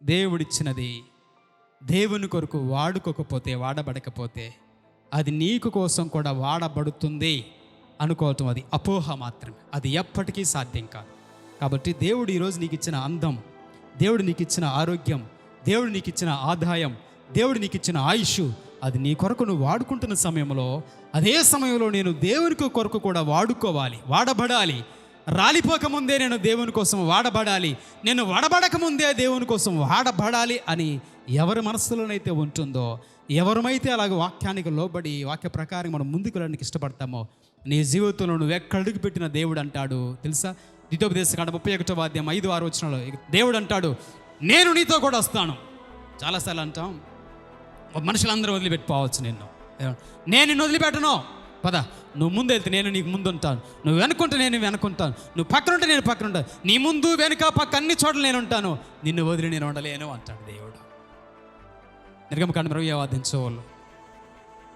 దేవుడిచ్చినది దేవుని కొరకు వాడబడకపోతే అది నీకు కోసం కూడా వాడబడుతుంది అనుకోవటం అది అపోహ మాత్రమే. అది ఎప్పటికీ సాధ్యం కాదు. కాబట్టి దేవుడు ఈరోజు నీకు ఇచ్చిన అందం, దేవుడు నీకు ఇచ్చిన ఆరోగ్యం, దేవుడు నీకు ఇచ్చిన ఆదాయం, దేవుడు నీకు ఇచ్చిన ఆయుష్, అది నీ కొరకు నువ్వు వాడుకుంటున్న సమయంలో, అదే సమయంలో నేను దేవుని కొరకు కూడా వాడబడాలి. రాలిపోకముందే నేను దేవుని కోసం వాడబడాలి, నేను వాడబడకముందే దేవుని కోసం వాడబడాలి అని ఎవరి మనస్సులోనైతే ఉంటుందో, ఎవరమైతే అలాగ వాక్యానికి లోబడి వాక్య ప్రకారం మనం ముందుకు వెళ్ళడానికి ఇష్టపడతామో, నీ జీవితంలో నువ్వు ఎక్కడ అడుగు పెట్టిన దేవుడు అంటాడు తెలుసా? ద్వితోపదేశకాండ 31వ అధ్యాయం 5-6 వచనాల్లో దేవుడు అంటాడు, నేను నీతో కూడా వస్తాను. చాలాసార్లు అంటాం, మనుషులందరూ వదిలిపెట్టుకోవచ్చు, నేను నిన్ను వదిలిపెట్టను, పద నువ్వు ముందు వెళ్తే నేను నీకు ముందు ఉంటాను, నువ్వు వెనుకుంటే నేను వెనుకుంటాను, నువ్వు పక్కన ఉంటే నేను పక్కన ఉంటాను, నీ ముందు వెనుక పక్క అన్ని చోట్ల నేను ఉంటాను, నిన్ను వదిలి నేను ఉండలేను అంటాడు దేవుడు. నిర్గమకాండం 20వ అధ్యాయం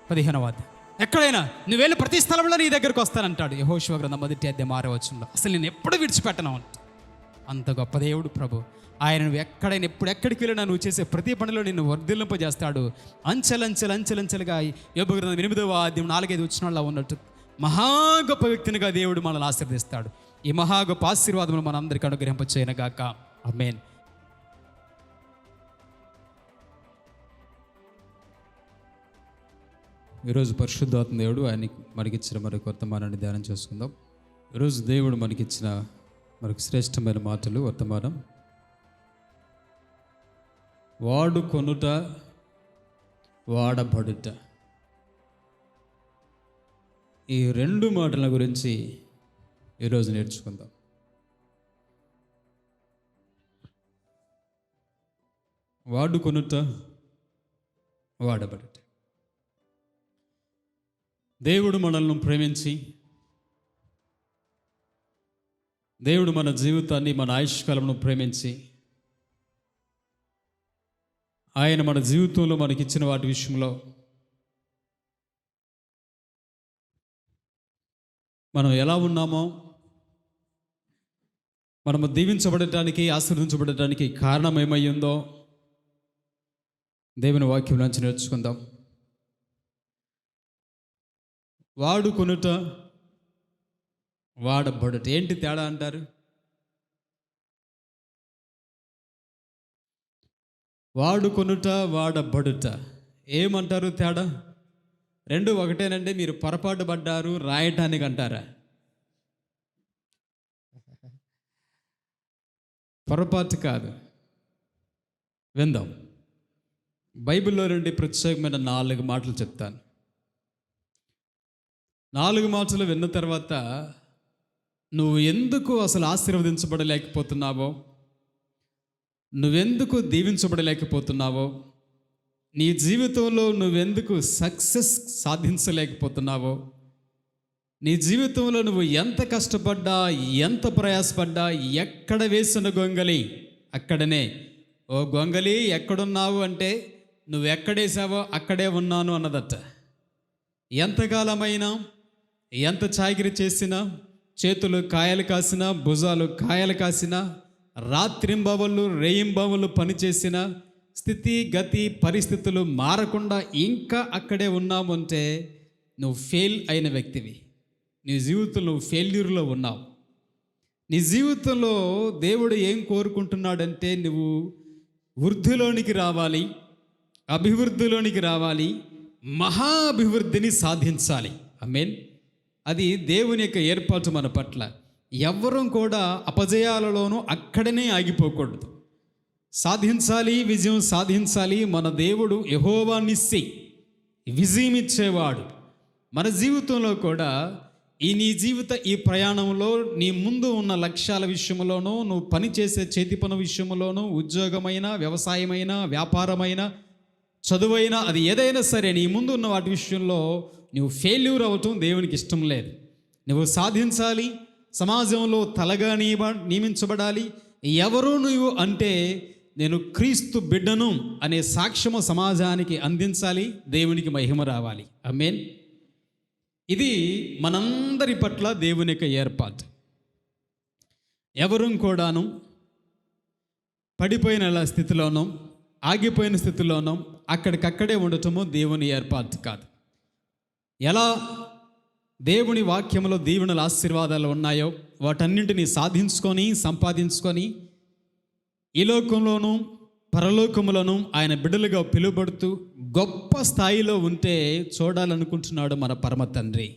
15వ అధ్యాయం, ఎక్కడైనా నువ్వు వెళ్ళి ప్రతి స్థలంలో నీ దగ్గరకు వస్తానంటాడు. యెహోషువ గ్రంథం 1వ అధ్యాయం 6వ వచనంలో, అసలు నేను ఎప్పుడు విడిచిపెట్టను అంట. అంత గొప్ప దేవుడు ప్రభు. ఆయన నువ్వు ఎక్కడైనా ఎక్కడికి వెళ్ళినా నువ్వు చేసే ప్రతి పనిలో నిన్ను వర్ధిల్లింపజేస్తాడు. అంచెలంచెలుగా యోబు గ్రంథం 8వ అధ్యాయం 4-5 వచనాల్లో ఉన్నట్టు మహా గొప్ప వ్యక్తినిగా దేవుడు మనల్ని ఆశీర్వదిస్తాడు. ఈ మహా గొప్ప ఆశీర్వాదములు మనందరికీ అనుగ్రహింపచేయనుగాక. ఆమేన్. ఈరోజు పరిశుద్ధాత్మ దేవుడు మనకిచ్చిన మరొక వర్తమానాన్ని ధ్యానం చేసుకుందాం. ఈరోజు దేవుడు మనకిచ్చిన మరొక శ్రేష్టమైన మాటలు, వర్తమానం, వాడుకొనుట, వాడబడుట. ఈ 2 మాటల గురించి ఈరోజు నేర్చుకుందాం. వాడుకొనుట, వాడబడుట. దేవుడు మనల్ని ప్రేమించి, దేవుడు మన జీవితాన్ని, మన ఆయుష్కాలను ప్రేమించి, ఆయన మన జీవితంలో మనకిచ్చిన వాటి విషయంలో మనం ఎలా ఉన్నామో, మనము దీవించబడటానికి, ఆశీర్వదించబడటానికి కారణం ఏమయ్యిందో దేవుని వాక్యం నుంచి నేర్చుకుందాం. వాడుకొనుట, వాడబడుట. ఏంటి తేడా అంటారు? వాడుకొనుట, వాడబడుట ఏమంటారు తేడా? 2 ఒకటేనండి. మీరు పొరపాటు పడ్డారు రాయటానికి అంటారా? పొరపాటు కాదు. విందాం. బైబిల్లో నుండి ప్రత్యేకమైన 4 మాటలు చెప్తాను. 4 మాటలు విన్న తర్వాత నువ్వు ఎందుకు అసలు ఆశీర్వదించబడలేకపోతున్నావో, నువ్వెందుకు దీవించబడలేకపోతున్నావో, నీ జీవితంలో నువ్వెందుకు సక్సెస్ సాధించలేకపోతున్నావో, నీ జీవితంలో నువ్వు ఎంత కష్టపడ్డా, ఎంత ప్రయాసపడ్డా, ఎక్కడ వేసిన గొంగలి అక్కడనే, ఓ గొంగలి ఎక్కడున్నావు అంటే నువ్వు ఎక్కడేసావో అక్కడే ఉన్నాను అన్నదట. ఎంతకాలమైనా, ఎంత చాకిరీ చేసినా, చేతులు కాయలు కాసినా, భుజాలు కాయలు కాసినా, రాత్రింబవళ్ళు రేయింబవళ్ళు పనిచేసిన, స్థితి గతి పరిస్థితులు మారకుండా ఇంకా అక్కడే ఉన్నాము అంటే నువ్వు ఫెయిల్ అయిన వ్యక్తివి. నీ జీవితంలో నువ్వు ఫెయిల్యూర్లో ఉన్నావు. నీ జీవితంలో దేవుడు ఏం కోరుకుంటున్నాడంటే నువ్వు వృద్ధిలోనికి రావాలి, అభివృద్ధిలోనికి రావాలి, మహా అభివృద్ధిని సాధించాలి. ఆమేన్. అది దేవుని యొక్క ఏర్పాటు మన పట్ల. ఎవ్వరూ కూడా అపజయాలలోనూ అక్కడనే ఆగిపోకూడదు. సాధించాలి, విజయం సాధించాలి. మన దేవుడు యెహోవా నిస్సి, విజయం ఇచ్చేవాడు. మన జీవితంలో కూడా నీ ఈ ప్రయాణంలో నీ ముందు ఉన్న లక్ష్యాల విషయంలోనూ, నువ్వు పనిచేసే చేతి పని విషయంలోనూ, ఉద్యోగమైన, వ్యవసాయమైన, వ్యాపారమైన, చదువైనా, అది ఏదైనా సరే, నీ ముందు ఉన్న వాటి విషయంలో నువ్వు ఫెయిల్యూర్ అవ్వటం దేవునికి ఇష్టం లేదు. నువ్వు సాధించాలి, సమాజంలో తలగా నియమించబడాలి. ఎవరు నువ్వు అంటే నేను క్రీస్తు బిడ్డను అనే సాక్ష్యము సమాజానికి అందించాలి. దేవునికి మహిమ రావాలి. ఆమేన్. ఇది మనందరి పట్ల దేవుని యొక్క ఏర్పాటు. ఎవరు కూడాను పడిపోయిన స్థితిలోనూ ఆగిపోయిన స్థితిలోనూ అక్కడికక్కడే ఉండటము దేవుని ఏర్పాటు కాదు. ఎలా దేవుని వాక్యంలో దీవెనల ఆశీర్వాదాలు ఉన్నాయో వాటన్నింటినీ సాధించుకొని సంపాదించుకొని ఈ లోకంలోనూ పరలోకములోనూ ఆయన బిడ్డలుగా పిలువబడుతూ గొప్ప స్థాయిలో ఉంటే చూడాలనుకుంటున్నాడు మన పరమ తండ్రి.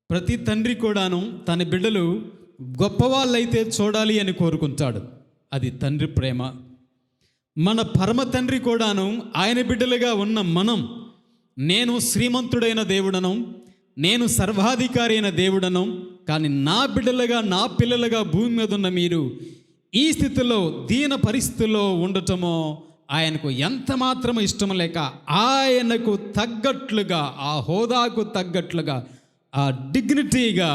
ప్రతి తండ్రి కూడాను తన బిడ్డలు గొప్పవాళ్ళైతే చూడాలి అని కోరుకుంటాడు. అది తండ్రి ప్రేమ. మన పరమ తండ్రి కూడాను ఆయన బిడ్డలుగా ఉన్న మనం, నేను శ్రీమంతుడైన దేవుడను, నేను సర్వాధికారి అయిన దేవుడను, కానీ నా బిడ్డలుగా నా పిల్లలుగా భూమి మీద ఉన్న మీరు ఈ స్థితిలో దీన పరిస్థితుల్లో ఉండటమో ఆయనకు ఎంత మాత్రం ఇష్టం లేక ఆయనకు తగ్గట్లుగా, ఆ హోదాకు తగ్గట్లుగా, ఆ డిగ్నిటీగా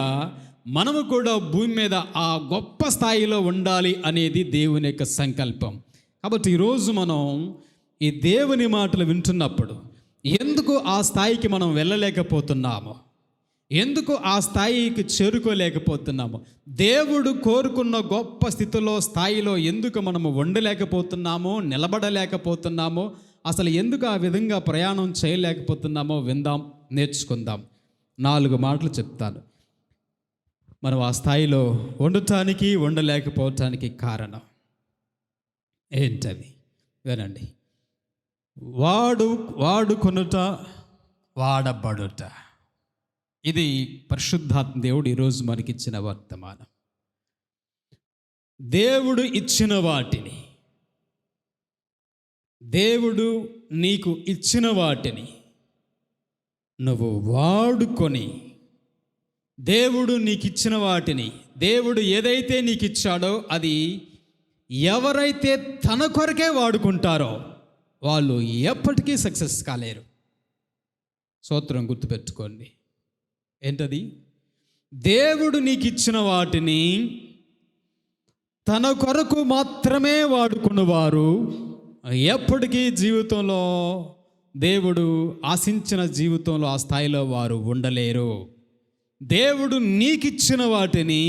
మనము కూడా భూమి మీద ఆ గొప్ప స్థాయిలో ఉండాలి అనేది దేవుని యొక్క సంకల్పం. కాబట్టి ఈరోజు మనం ఈ దేవుని మాటలు వింటున్నప్పుడు ఎందుకు ఆ స్థాయికి మనం వెళ్ళలేకపోతున్నామో, ఎందుకు ఆ స్థాయికి చేరుకోలేకపోతున్నామో, దేవుడు కోరుకున్న గొప్ప స్థితిలో స్థాయిలో ఎందుకు మనము ఉండలేకపోతున్నామో, నిలబడలేకపోతున్నామో, అసలు ఎందుకు ఆ విధంగా ప్రయాణం చేయలేకపోతున్నామో విందాం, నేర్చుకుందాం. 4 మాటలు చెప్తాను. మనం ఆ స్థాయిలో ఉండటానికి ఉండలేకపోవటానికి కారణం ఏంటది వినండి. వాడుకొనుట, వాడబడుట. ఇది పరిశుద్ధాత్మ దేవుడు ఈరోజు మనకిచ్చిన వర్తమానం. దేవుడు ఇచ్చిన వాటిని, దేవుడు నీకు ఇచ్చిన వాటిని నువ్వు వాడుకొని, దేవుడు నీకు ఇచ్చిన వాటిని, దేవుడు ఏదైతే నీకు ఇచ్చాడో అది ఎవరైతే తన కొరకే వాడుకుంటారో వాళ్ళు ఎప్పటికీ సక్సెస్ కాలేరు. స్తోత్రం. గుర్తుపెట్టుకోండి. ఏంటది? దేవుడు నీకు ఇచ్చిన వాటిని తన కొరకు మాత్రమే వాడుకున్నవారు ఎప్పటికీ జీవితంలో, దేవుడు ఆశించిన జీవితంలో ఆ స్థాయిలో వారు ఉండలేరు. దేవుడు నీకిచ్చిన వాటిని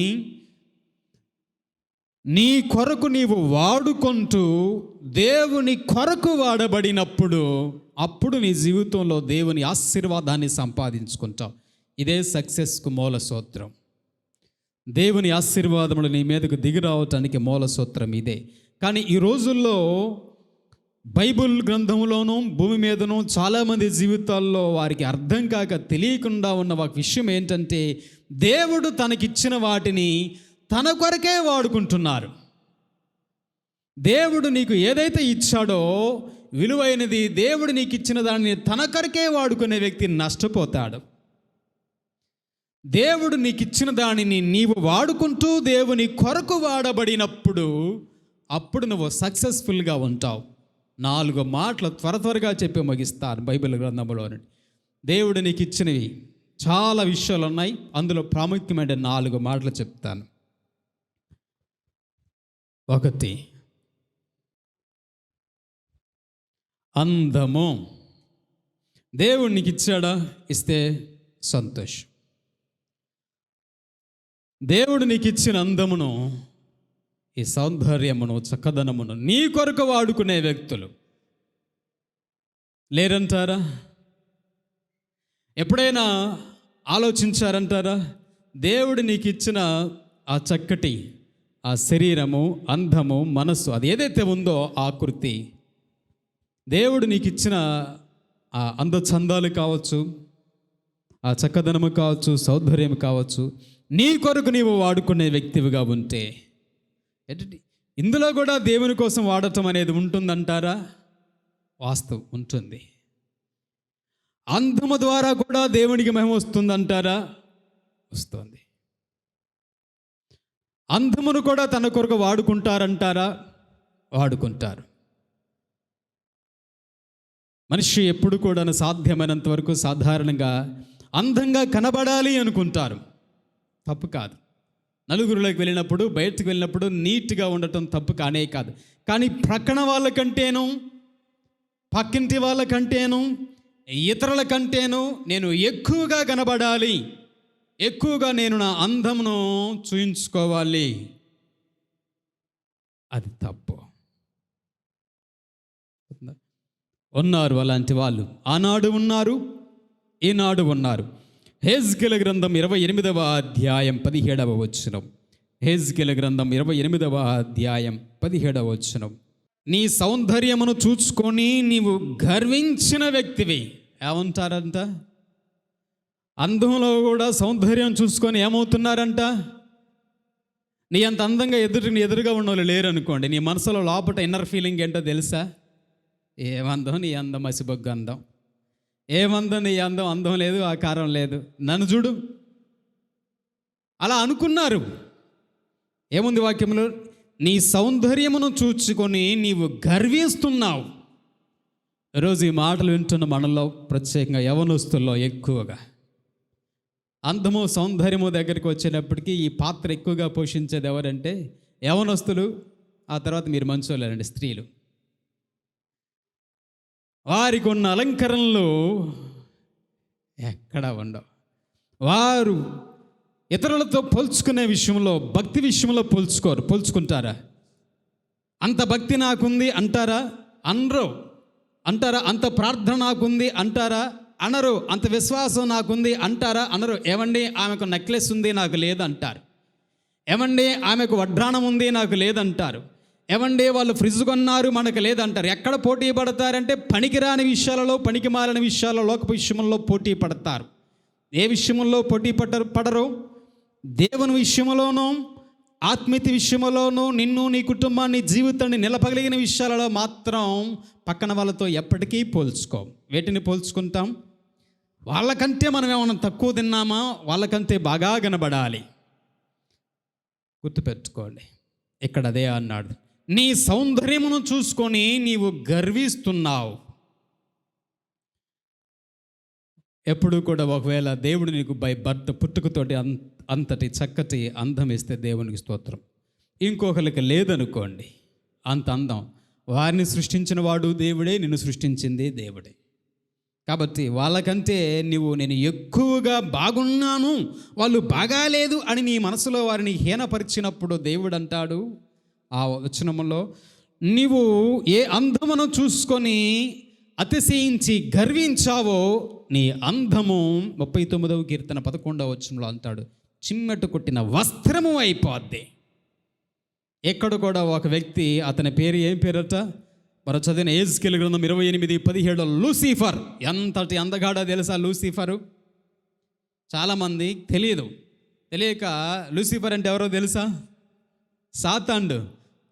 నీ కొరకు నీవు వాడుకుంటూ దేవుని కొరకు వాడబడినప్పుడు అప్పుడు నీ జీవితంలో దేవుని ఆశీర్వాదాన్ని సంపాదించుకుంటావు. ఇదే సక్సెస్కు మూల సూత్రం. దేవుని ఆశీర్వాదములు నీ మీదకు దిగి రావటానికి మూల సూత్రం ఇదే. కానీ ఈ రోజుల్లో బైబిల్ గ్రంథంలోనూ భూమి మీదనూ చాలామంది జీవితాల్లో వారికి అర్థం కాక తెలియకుండా ఉన్న ఒక విషయం ఏంటంటే, దేవుడు తనకిచ్చిన వాటిని తన కొరకే వాడుకుంటున్నారు. దేవుడు నీకు ఏదైతే ఇచ్చాడో విలువైనది, దేవుడు నీకు ఇచ్చిన దాన్ని తన కొరకే వాడుకునే వ్యక్తి నష్టపోతాడు. దేవుడు నీకు ఇచ్చిన దానిని నీవు వాడుకుంటూ దేవుని కొరకు వాడబడినప్పుడు అప్పుడు నువ్వు సక్సెస్ఫుల్గా ఉంటావు. 4 మాటలు త్వరగా చెప్పి ముగిస్తాను బైబిల్ గ్రంథంలో. దేవుడు నీకు ఇచ్చినవి చాలా విషయాలు ఉన్నాయి, అందులో ప్రాముఖ్యమైన 4 మాటలు చెప్తాను. 1, అందము. దేవుడు నీకు ఇచ్చాడా? ఇస్తే సంతోషం. దేవుడు నీకు ఇచ్చిన అందమును, ఈ సౌందర్యమును, చక్కదనమును నీ కొరకు వాడుకునే వ్యక్తులు లేరంటారా? ఎప్పుడైనా ఆలోచించారంటారా? దేవుడు నీకు ఇచ్చిన ఆ చక్కటి ఆ శరీరము, అందము, మనస్సు, అది ఏదైతే ఉందో ఆకృతి, దేవుడు నీకు ఇచ్చిన ఆ అందచందాలు కావచ్చు, ఆ చక్కదనము కావచ్చు, సౌందర్యం కావచ్చు, నీ కొరకు నీవు వాడుకునే వ్యక్తివిగా ఉంటే ఇందులో కూడా దేవుని కోసం వాడటం అనేది ఉంటుందంటారా? వాస్తవం ఉంటుంది. అందము ద్వారా కూడా దేవునికి మహిమ వస్తుందంటారా? వస్తుంది. అందమును కూడా తన కొరకు వాడుకుంటారంటారా? వాడుకుంటారు. మనిషి ఎప్పుడు కూడా సాధ్యమైనంత వరకు సాధారణంగా అందంగా కనబడాలి అనుకుంటారు. తప్పు కాదు. నలుగురిలోకి వెళ్ళినప్పుడు, బయటకు వెళ్ళినప్పుడు నీట్గా ఉండటం తప్పు కానే కాదు. కానీ ప్రక్కన వాళ్ళకంటేను, పక్కింటి వాళ్ళకంటేను, ఇతరుల కంటేను నేను ఎక్కువగా కనబడాలి, ఎక్కువగా నేను నా అందమును చూయించుకోవాలి. అది తప్పు. అర్థమవుతుందా? ఉన్నారు అలాంటి వాళ్ళు, ఆనాడు ఉన్నారు, ఈనాడు ఉన్నారు. హెజ్కేలు గ్రంథం 28వ అధ్యాయం 17వ వచనం. హెజ్కేలు గ్రంథం 28వ అధ్యాయం 17వ వచనం. నీ సౌందర్యమును చూచుకొని నీవు గర్వించిన వ్యక్తివి. ఏమంటారంట? అందంలో కూడా సౌందర్యం చూసుకొని ఏమవుతున్నారంట? నీ అంత అందంగా ఎదురుగా ఉన్న వాళ్ళు లేరు అనుకోండి, నీ మనసులో లోపల ఇన్నర్ ఫీలింగ్ ఏంటో తెలుసా? ఏమందం నీ అందం, మసిబొగ్గు అందం. ఏమందం నీ అందం, అందం లేదు, ఆకారం లేదు, నన్ను చూడు. అలా అనుకున్నారు. ఏముంది వాక్యంలో? నీ సౌందర్యమును చూచుకొని నీవు గర్విస్తున్నావు. ఈరోజు ఈ మాటలు వింటున్న మనలో, ప్రత్యేకంగా యవనస్తుల్లో ఎక్కువగా అందము సౌందర్యము దగ్గరికి వచ్చేటప్పటికీ ఈ పాత్ర ఎక్కువగా పోషించేది ఎవరంటే యవనస్తులు. ఆ తర్వాత మీరు మంచోళ్ళండి, స్త్రీలు. వారికి ఉన్న అలంకరణలు ఎక్కడా ఉండవు. వారు ఇతరులతో పోల్చుకునే విషయంలో, భక్తి విషయంలో పోల్చుకుంటారా? అంత భక్తి నాకుంది అంటారా? అనరు. అంటారా? అంత ప్రార్థన నాకుంది అంటారా? అనరు. అంత విశ్వాసం నాకుంది అంటారా? అనరు. ఏమండి ఆమెకు నెక్లెస్ ఉంది, నాకు లేదు అంటారు. ఏమండి ఆమెకు వడ్రాణం ఉంది, నాకు లేదంటారు. ఏమండి వాళ్ళు ఫ్రిడ్జ్ కొన్నారు, మనకు లేదంటారు. ఎక్కడ పోటీ పడతారంటే పనికిరాని విషయాలలో, పనికిమాలిన విషయాలలో, లోకపు విషయంలో పోటీ పడతారు. ఏ విషయంలో పోటీ పడరు? దేవుని విషయంలోనూ, ఆత్మీయత విషయంలోనూ, నిన్ను, నీ కుటుంబాన్ని, జీవితాన్ని నిలపగలిగిన విషయాలలో మాత్రం పక్కన వాళ్ళతో ఎప్పటికీ పోల్చుకోం. వేటిని పోల్చుకుంటాం? వాళ్ళకంటే మనం ఏమైనా తక్కువ తిన్నామా? వాళ్ళకంటే బాగా కనబడాలి. గుర్తుపెట్టుకోండి, ఇక్కడ అదే అన్నాడు, నీ సౌందర్యమును చూసుకొని నీవు గర్విస్తున్నావు. ఎప్పుడు కూడా ఒకవేళ దేవుడు నీకు భర్త పుట్టుకతోటి అంతటి చక్కటి అందం ఇస్తే దేవునికి స్తోత్రం. ఇంకొకరికి లేదనుకోండి అంత అందం, వారిని సృష్టించిన వాడు దేవుడే, నిన్ను సృష్టించింది దేవుడే. కాబట్టి వాళ్ళకంటే నేను ఎక్కువగా బాగున్నాను, వాళ్ళు బాగాలేదు అని నీ మనసులో వారిని హీనపరిచినప్పుడు దేవుడు అంటాడు ఆ వచనములో, నీవు ఏ అందమును చూసుకొని అతిశయించి గర్వించావో నీ అందము 39వ కీర్తన 11వ వచనంలో అంటాడు, చిమ్మెట్టు కొట్టిన వస్త్రము అయిపోద్ది. ఎక్కడ కూడా ఒక వ్యక్తి, అతని పేరు ఏం పేరట? మనం చదివిన హెజ్కేలు గ్రంథం 28:17 లూసిఫర్. ఎంతటి అందగాడో తెలుసా లూసిఫరు? చాలామంది తెలియక లూసిఫర్ అంటే ఎవరో తెలుసా?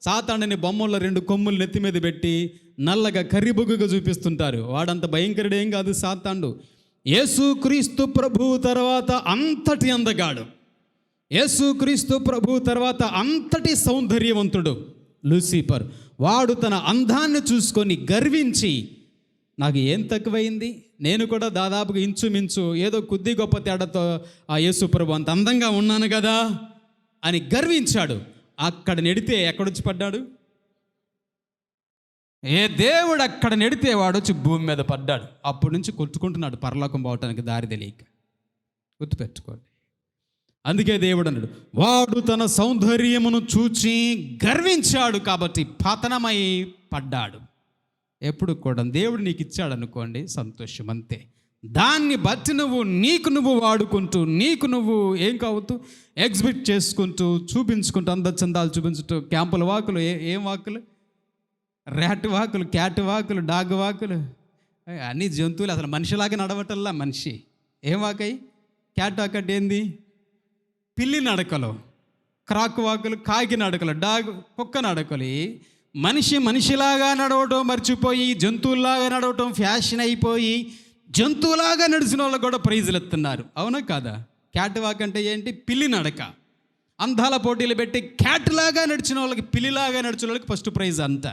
సాతాండుని బొమ్మల్లో 2 కొమ్ములు నెత్తి మీద పెట్టి నల్లగా కర్రిబొగ్గుగా చూపిస్తుంటారు. వాడంత భయంకరుడేం కాదు సాతాండు. యేసుక్రీస్తు ప్రభు తర్వాత అంతటి అందగాడు, యేసుక్రీస్తు ప్రభు తర్వాత అంతటి సౌందర్యవంతుడు లూసిఫర్. వాడు తన అందాన్ని చూసుకొని గర్వించి, నాకు ఏం తక్కువైంది, నేను కూడా దాదాపుగా ఇంచుమించు ఏదో కొద్ది గొప్ప తేడాతో ఆ యేసు ప్రభు అంత అందంగా ఉన్నాను కదా అని గర్వించాడు. అక్కడ నెడితే ఎక్కడొచ్చి పడ్డాడు? ఏ దేవుడు అక్కడ నెడితే వాడొచ్చి భూమి మీద పడ్డాడు. అప్పటి నుంచి కొట్టుకుంటున్నాడు పరలోకం పోవటానికి దారి తెలియక. గుర్తుపెట్టుకోండి. అందుకే దేవుడు అన్నాడు, వాడు తన సౌందర్యమును చూచి గర్వించాడు కాబట్టి పతనమై పడ్డాడు. ఎప్పుడు కూడా దేవుడు నీకు ఇచ్చాడు అనుకోండి, సంతోషం, అంతే. దాన్ని బట్టి నువ్వు వాడుకుంటూ, నువ్వు ఏం కావద్దు, ఎగ్జిబిట్ చేసుకుంటూ, చూపించుకుంటూ, అందచందాలు చూపించుతూ, క్యాంపుల వాకులు, ఏం వాకులు, ర్యాట్ వాకులు, క్యాట్ వాకులు, డాగ్ వాకులు, అన్ని జంతువులు. అసలు మనిషిలాగా నడవటల్లా మనిషి. ఏం వాకై? క్యాట్ వాక్ అంటే ఏంది? పిల్లి నడకలు. క్రాక్ వాకులు, కాకి నడకలు, డాగ్ కుక్క నడకలు. మనిషిలాగా నడవటం మర్చిపోయి జంతువులాగా నడవటం ఫ్యాషన్ అయిపోయి జంతువులాగా నడిచిన వాళ్ళకు కూడా ప్రైజులు ఎత్తున్నారు. అవునా కాదా? క్యాట్ వాక్ అంటే ఏంటి? పిల్లి నడక. అందాల పోటీలు పెట్టి క్యాట్ లాగా నడిచిన వాళ్ళకి, పిల్లిలాగా నడిచిన వాళ్ళకి ఫస్ట్ ప్రైజ్ అంట.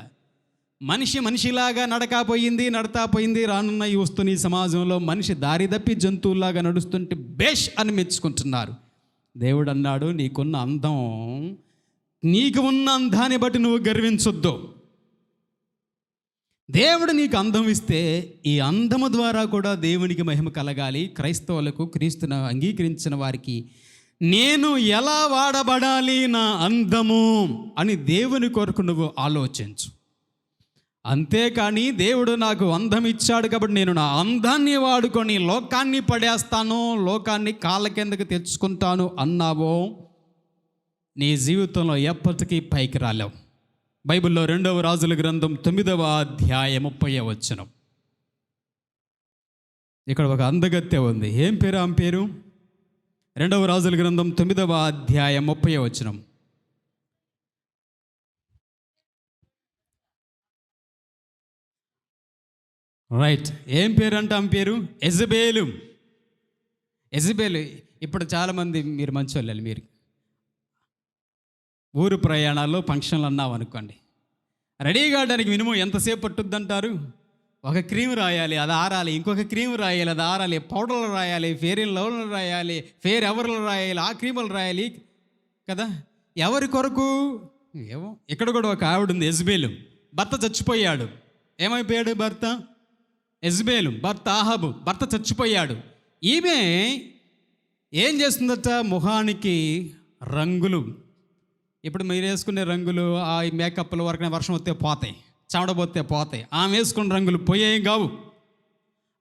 మనిషిలాగా నడతా పోయింది. రానున్న ఈ వస్తున్న ఈ సమాజంలో మనిషి దారి తప్పి జంతువులాగా నడుస్తుంటే బేష్ అని మెచ్చుకుంటున్నారు. దేవుడు అన్నాడు, నీకున్న అందం, నీకు ఉన్న అందాన్ని బట్టి నువ్వు గర్వించొద్దు. దేవుడు నీకు అందం ఇస్తే ఈ అందము ద్వారా కూడా దేవునికి మహిమ కలగాలి. క్రైస్తవులకు, క్రీస్తును అంగీకరించిన వారికి నేను ఎలా వాడబడాలి నా అందము అని దేవుని కొరకు నువ్వు ఆలోచించు. అంతేకాని దేవుడు నాకు అందం ఇచ్చాడు కాబట్టి నేను నా అందాన్ని వాడుకొని లోకాన్ని పడేస్తాను, లోకాన్ని కాళ్ళ కిందకి తెచ్చుకుంటాను అన్నావో నీ జీవితంలో ఎప్పటికీ పైకి రాలేవు. బైబిల్లో 2వ రాజుల గ్రంథం 9వ అధ్యాయం 30వ వచనం. ఇక్కడ ఒక అందగత్తె ఉంది. ఏం పేరు ఆమె పేరు? 2వ రాజుల గ్రంథం 9వ అధ్యాయం 30వ వచనం. రైట్. ఏం పేరు అంటే ఆమె పేరు యెజబేలు. యెజబేలు. ఇప్పుడు చాలామంది మీరు మంచోళ్ళు, మీరు ఊరు ప్రయాణాల్లో ఫంక్షన్లు అన్నావు అనుకోండి, రెడీ కావడానికి మినిమం ఎంతసేపు పట్టుద్దంటారు? ఒక క్రీమ్ రాయాలి, అది ఆరాలి, ఇంకొక క్రీమ్ రాయాలి, అది ఆరాలి, పౌడర్లు రాయాలి, ఫెయిర్ అండ్ లవ్లీలు రాయాలి, ఫెయిర్ ఎవర్లు రాయాలి, ఆ క్రీములు రాయాలి కదా. ఎవరి కొరకు? ఏమో. ఇక్కడ కూడా ఒక ఆవిడ ఉంది, యెజబేలు. భర్త చచ్చిపోయాడు. ఏమైపోయాడు భర్త? యెజబేలు భర్త ఆహాబు భర్త చచ్చిపోయాడు. ఈమె ఏం చేస్తుందట? ముఖానికి రంగులు, ఇప్పుడు మీరు వేసుకునే రంగులు, ఆ మేకప్ల వరకు వర్షం వస్తే పోతాయి, చెమడబోతే పోతాయి. ఆమె వేసుకున్న రంగులు పోయేం కావు.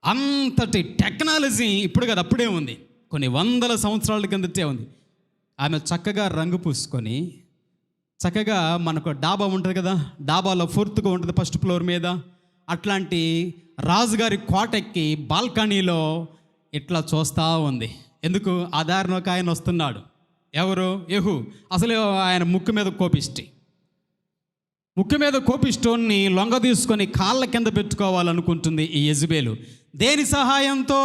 అంతటి టెక్నాలజీ ఇప్పుడు కదా, అప్పుడే ఉంది, కొన్ని వందల సంవత్సరాల కిందటే ఉంది. ఆమె చక్కగా రంగు పూసుకొని చక్కగా, మనకు డాబా ఉంటుంది కదా, డాబాలో ఫోర్త్గా ఉంటుంది ఫస్ట్ ఫ్లోర్ మీద, అట్లాంటి రాజుగారి కోటెక్కి బాల్కనీలో ఇట్లా చూస్తూ ఉంది. ఎందుకు? ఆ దారిన ఒక ఆయన వస్తున్నాడు. ఎవరు? యెహూ. అసలు ఆయన ముక్కు మీద కోపిస్టోన్ని లొంగ తీసుకొని కాళ్ళ కింద పెట్టుకోవాలనుకుంటుంది ఈ యెజబేలు. దేని సహాయంతో?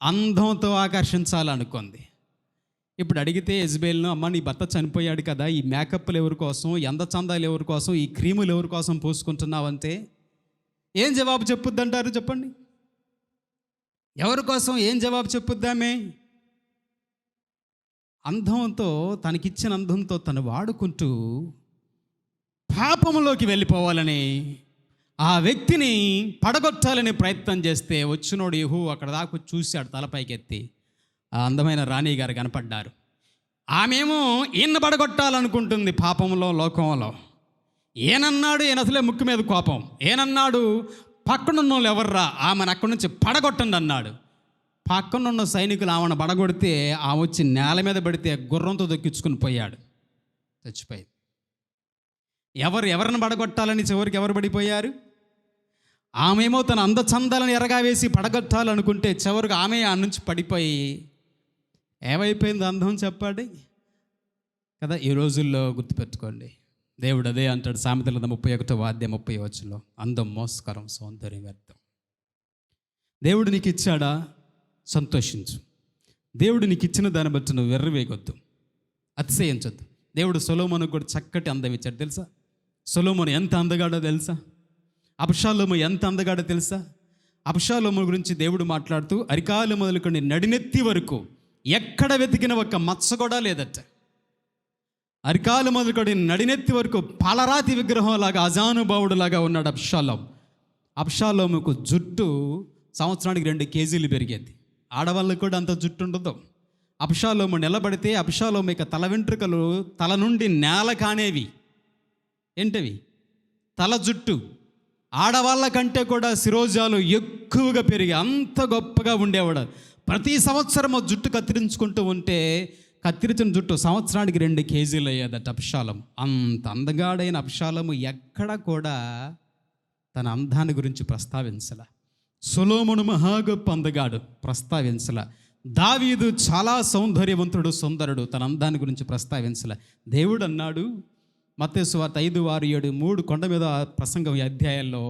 అందంతో ఆకర్షించాలనుకుంది. ఇప్పుడు అడిగితే యెజబేలును, అమ్మ నీ భర్త చనిపోయాడు కదా, ఈ మేకప్లు ఎవరి కోసం, చందాలు ఎవరి కోసం, ఈ క్రీములు ఎవరి కోసం పూసుకుంటున్నావంటే ఏం జవాబు చెప్పుద్దంటారు? చెప్పండి. ఎవరి కోసం ఏం జవాబు చెప్పుద్దామే? అందంతో, తనకిచ్చిన అందంతో తను వాడుకుంటూ పాపంలోకి వెళ్ళిపోవాలని, ఆ వ్యక్తిని పడగొట్టాలని ప్రయత్నం చేస్తే వచ్చినోడు యెహూ అక్కడ దాకా చూశాడు తలపైకెత్తి. ఆ అందమైన రాణి గారు కనపడ్డారు. ఆమెమో ఈయన పడగొట్టాలనుకుంటుంది పాపంలో, లోకంలో. ఏనన్నాడు? ఈయన అసలే ముక్కు మీద కోపం. ఏనన్నాడు? పక్కనున్న వాళ్ళు ఎవర్రా, ఆమెను అక్కడి నుంచి పడగొట్టండి అన్నాడు. పక్కనున్న సైనికులు ఆమెను పడగొడితే ఆమె వచ్చి నేల మీద పడితే గుర్రంతో దొక్కించుకుని పోయాడు, చచ్చిపోయింది. ఎవరిని పడగొట్టాలని చివరికి ఎవరు పడిపోయారు? ఆమెమో తన అందచందాలను ఎరగా వేసి పడగొట్టాలనుకుంటే చివరికి ఆమె ఆ నుంచి పడిపోయి ఏమైపోయింది అందం? చెప్పండి కదా. ఈ రోజుల్లో గుర్తుపెట్టుకోండి, దేవుడు అదే అంటాడు. సామెతల 31వ అధ్యాయం 30వ వచనంలో, అందం మోసకరం, సౌందర్యం వ్యర్థం. దేవుడు నీకు ఇచ్చాడా? సంతోషించు. దేవుడు నీకు ఇచ్చిన దాన్ని బట్టి నువ్వు వెర్రవేయొద్దు, అతిశయించొద్దు. దేవుడు సొలొమోనుకు కూడా చక్కటి అందం ఇచ్చాడు తెలుసా. సొలొమోను ఎంత అందగాడో తెలుసా? అబ్షాలోము ఎంత అందగాడో తెలుసా? అబ్షాలోము గురించి దేవుడు మాట్లాడుతూ, అరికాలు మొదలుకొని నడినెత్తి వరకు ఎక్కడ వెతికిన ఒక మచ్చ కూడా లేదట. అరికాలు మొదలుకొని నడినెత్తి వరకు పాలరాతి విగ్రహంలాగా, అజానుభావుడులాగా ఉన్నాడు అబ్షాలోము. అబ్షాలోముకు జుట్టు సంవత్సరానికి 2 కేజీలు పెరిగేది. ఆడవాళ్ళకు కూడా అంత జుట్టు ఉండదు. అబ్షాలోము నిలబడితే అబ్షాలోము ఇక తల వెంట్రుకలు తల నుండి నేల కానేవి. ఏంటవి? తల జుట్టు. ఆడవాళ్ళ కంటే కూడా శిరోజాలు ఎక్కువగా పెరిగి అంత గొప్పగా ఉండేవాడు. ప్రతి సంవత్సరం జుట్టు కత్తిరించుకుంటూ ఉంటే కత్తిరించిన జుట్టు సంవత్సరానికి 2 కేజీలు అయ్యేదట అబ్షాలోము. అంత అందగాడైన అబ్షాలోము ఎక్కడ కూడా తన అందాన్ని గురించి ప్రస్తావించల. సొలొమోను మహా గొప్ప అందగాడు, ప్రస్తావించల. దావీదు చాలా సౌందర్యవంతుడు, సుందరుడు, తన అందాన్ని గురించి ప్రస్తావించల. దేవుడు అన్నాడు మత్తయి సువార్త 5:6-7 కొండ మీద ప్రసంగం ఈ అధ్యాయాల్లో,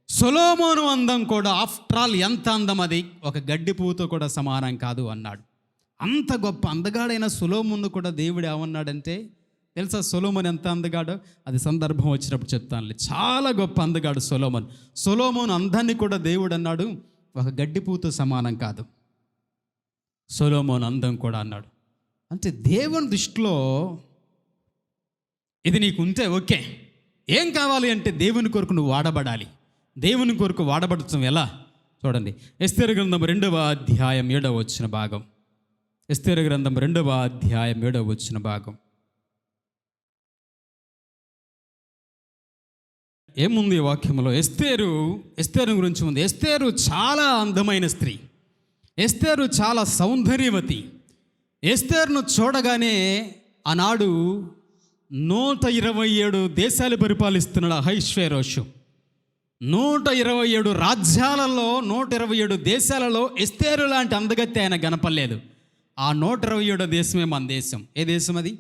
సొలొమోను అందం కూడా ఆఫ్టర్ ఆల్ ఎంత అందం, అది ఒక గడ్డి పువ్వుతో కూడా సమానం కాదు అన్నాడు. అంత గొప్ప అందగాడైన సొలొమోను కూడా దేవుడు ఏమన్నాడంటే తెలుసా? సొలొమోను ఎంత అందగాడో అది సందర్భం వచ్చినప్పుడు చెప్తానులే. చాలా గొప్ప అందగాడు సొలొమోను. సొలొమోను అందాన్ని కూడా దేవుడు అన్నాడు ఒక గడ్డి పువ్వుతో సమానం కాదు. సొలొమోను అందం కూడా అన్నాడు. అంటే దేవుని దృష్టిలో ఇది నీకు ఉంటే ఓకే. ఏం కావాలి అంటే దేవుని కొరకు నువ్వు వాడబడాలి. దేవుని కొరకు వాడబడటం ఎలా? చూడండి, ఎస్తేరు గ్రంథం 2వ అధ్యాయం 7వ వచన భాగం. ఎస్తేరు గ్రంథం 2వ అధ్యాయం 7వ వచన భాగం. ఏముంది ఈ వాక్యంలో? ఎస్తేరు గురించి ఉంది. ఎస్తేరు చాలా అందమైన స్త్రీ. ఎస్తేరు చాలా సౌందర్యవతి. ఎస్తేరును చూడగానే ఆనాడు 127 దేశాలు పరిపాలిస్తున్నాడు అహష్వేరోషు. 127 రాజ్యాలలో 127 దేశాలలో ఎస్తేరు లాంటి అందగత్తె ఆయన గనపలేదు. ఆ 127 దేశమే మన దేశం. ఏ దేశం అది?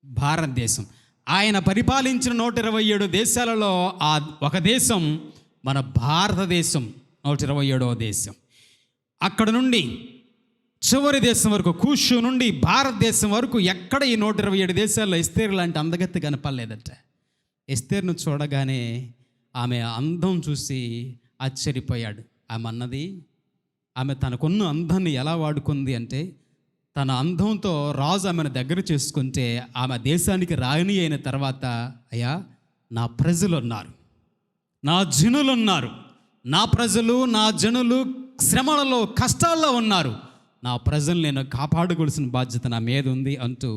భారతదేశం. ఆయన పరిపాలించిన 127 దేశాలలో ఆ ఒక దేశం మన భారతదేశం, 127వ దేశం. అక్కడ నుండి చివరి దేశం వరకు, కూషు నుండి భారతదేశం వరకు ఎక్కడ ఈ 127 దేశాల్లో ఎస్తేరు లాంటి అందగత్తె కనపడలేదట. ఎస్తేరును చూడగానే ఆమె అందం చూసి ఆశ్చర్యపోయాడు. ఆమె తనకున్న అందాన్ని ఎలా వాడుకుంది అంటే, తన అందంతో రాజు ఆమెను దగ్గర చేసుకుంటే ఆమె దేశానికి రాణి అయిన తర్వాత, అయ్యా నా ప్రజలు ఉన్నారు, నా జనులు ఉన్నారు, నా ప్రజలు నా జనులు శ్రమలలో కష్టాల్లో ఉన్నారు, నా ప్రజలు నేను కాపాడవలసిన బాధ్యత నా మీద ఉంది అంటూ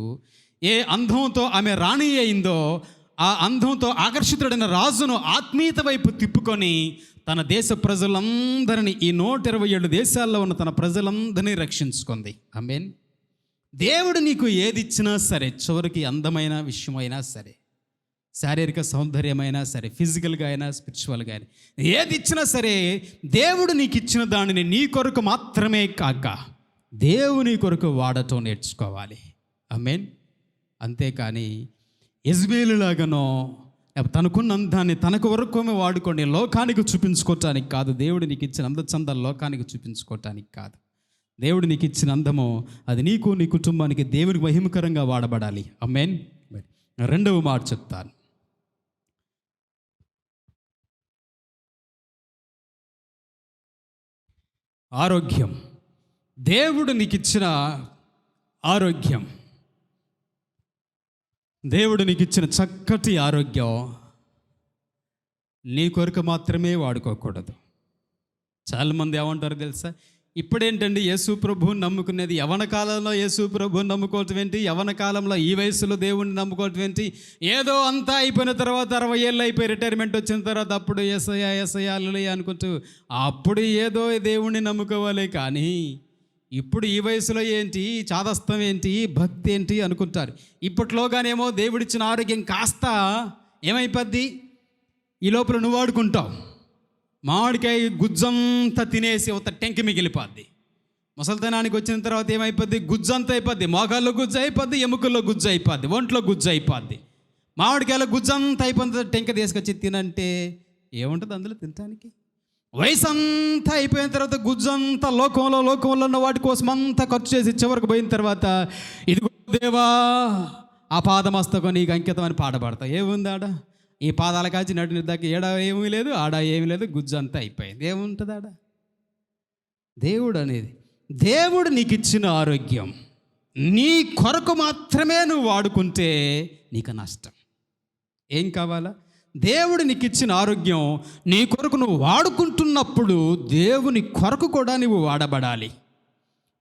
ఏ అందంతో ఆమె రాణి అయిందో ఆ అందంతో ఆకర్షితుడైన రాజును ఆత్మీయత వైపు తిప్పుకొని తన దేశ ప్రజలందరినీ, ఈ 127 దేశాల్లో ఉన్న తన ప్రజలందరినీ రక్షించుకుంది. ఆమేన్. దేవుడు నీకు ఏది ఇచ్చినా సరే, చివరికి అందమైన విషయమైనా సరే, శారీరక సౌందర్యమైనా సరే, ఫిజికల్గా అయినా స్పిరిచువల్గా అయినా, ఏది ఇచ్చినా సరే దేవుడు నీకు ఇచ్చిన దానిని నీ కొరకు మాత్రమే కాక దేవుని కొరకు వాడటం నేర్చుకోవాలి. ఆమేన్. అంతేకాని యెజబెలులాగానో తనకున్న అందాన్ని తనకు వరకు వాడుకొని లోకానికి చూపించుకోవటానికి కాదు. దేవుడు నీకు ఇచ్చిన అందచందాలు లోకానికి చూపించుకోవటానికి కాదు. దేవుడు నీకు ఇచ్చిన అందము అది నీకు నీ కుటుంబానికి దేవునికి మహిమకరంగా వాడబడాలి. ఆమేన్. రెండవ మాట చెప్తాను. ఆరోగ్యం. దేవుడు నీకు ఇచ్చిన ఆరోగ్యం, దేవుడు నీకు ఇచ్చిన చక్కటి ఆరోగ్యం నీ కొరకు మాత్రమే వాడుకోకూడదు. చాలామంది ఏమంటారు తెలుసా? ఇప్పుడేంటండి యేసు ప్రభువుని నమ్ముకునేది? యవన కాలంలో యేసు ప్రభువుని నమ్ముకోవటం ఏంటి? యవన కాలంలో ఈ వయసులో దేవుణ్ణి నమ్ముకోవటం ఏంటి? ఏదో అంతా అయిపోయిన తర్వాత 60 ఏళ్ళు అయిపోయి రిటైర్మెంట్ వచ్చిన తర్వాత అప్పుడు యేసయ్యా హల్లెలూయా అనుకుంటూ అప్పుడు ఏదో దేవుణ్ణి నమ్ముకోవాలి. కానీ ఇప్పుడు ఈ వయసులో ఏంటి చాదస్తం ఏంటి, భక్తి ఏంటి అనుకుంటారు. ఇప్పట్లోగానేమో దేవుడిచ్చిన ఆరోగ్యం కాస్త ఏమైపోద్ది, ఈ లోపల నువ్వు వాడుకుంటావు. మామిడికాయ గుజ్జంతా తినేసి ఒక టెంకి మిగిలిపోద్ది. ముసలితనానికి వచ్చిన తర్వాత ఏమైపోద్ది? గుజ్జంతా అయిపోద్ది. మోకాల్లో గుజ్జు అయిపోద్ది, ఎముకల్లో గుజ్జు అయిపోద్ది, ఒంట్లో గుజ్జు అయిపోద్ది. మామిడికాయలో గుజ్జంతా అయిపోతుంది, టెంక తీసుకొచ్చి తినంటే ఏముంటుంది అందులో తినటానికి? వయసు అంతా అయిపోయిన తర్వాత గుజ్జంతా లోకంలో ఉన్న వాటి కోసం అంతా ఖర్చు చేసి చివరికి పోయిన తర్వాత ఇదిగో దేవా ఆ పాదమస్తకం నీకు అంకితం అని పాడబడతా. ఏముంది ఆడ? ఈ పాదాల కాచి నడిన దాకా ఏడా ఏమీ లేదు, ఆడ ఏమీ లేదు, గుజ్జంతా అయిపోయింది. ఏముంటుంది ఆడ? దేవుడు అనేది, దేవుడు నీకు ఇచ్చిన ఆరోగ్యం నీ కొరకు మాత్రమే నువ్వు వాడుకుంటే నీకు నష్టం. ఏం కావాలా? దేవుడు నీకు ఇచ్చిన ఆరోగ్యం నీ కొరకు నువ్వు వాడుకుంటున్నప్పుడు దేవుని కొరకు కూడా నువ్వు వాడబడాలి.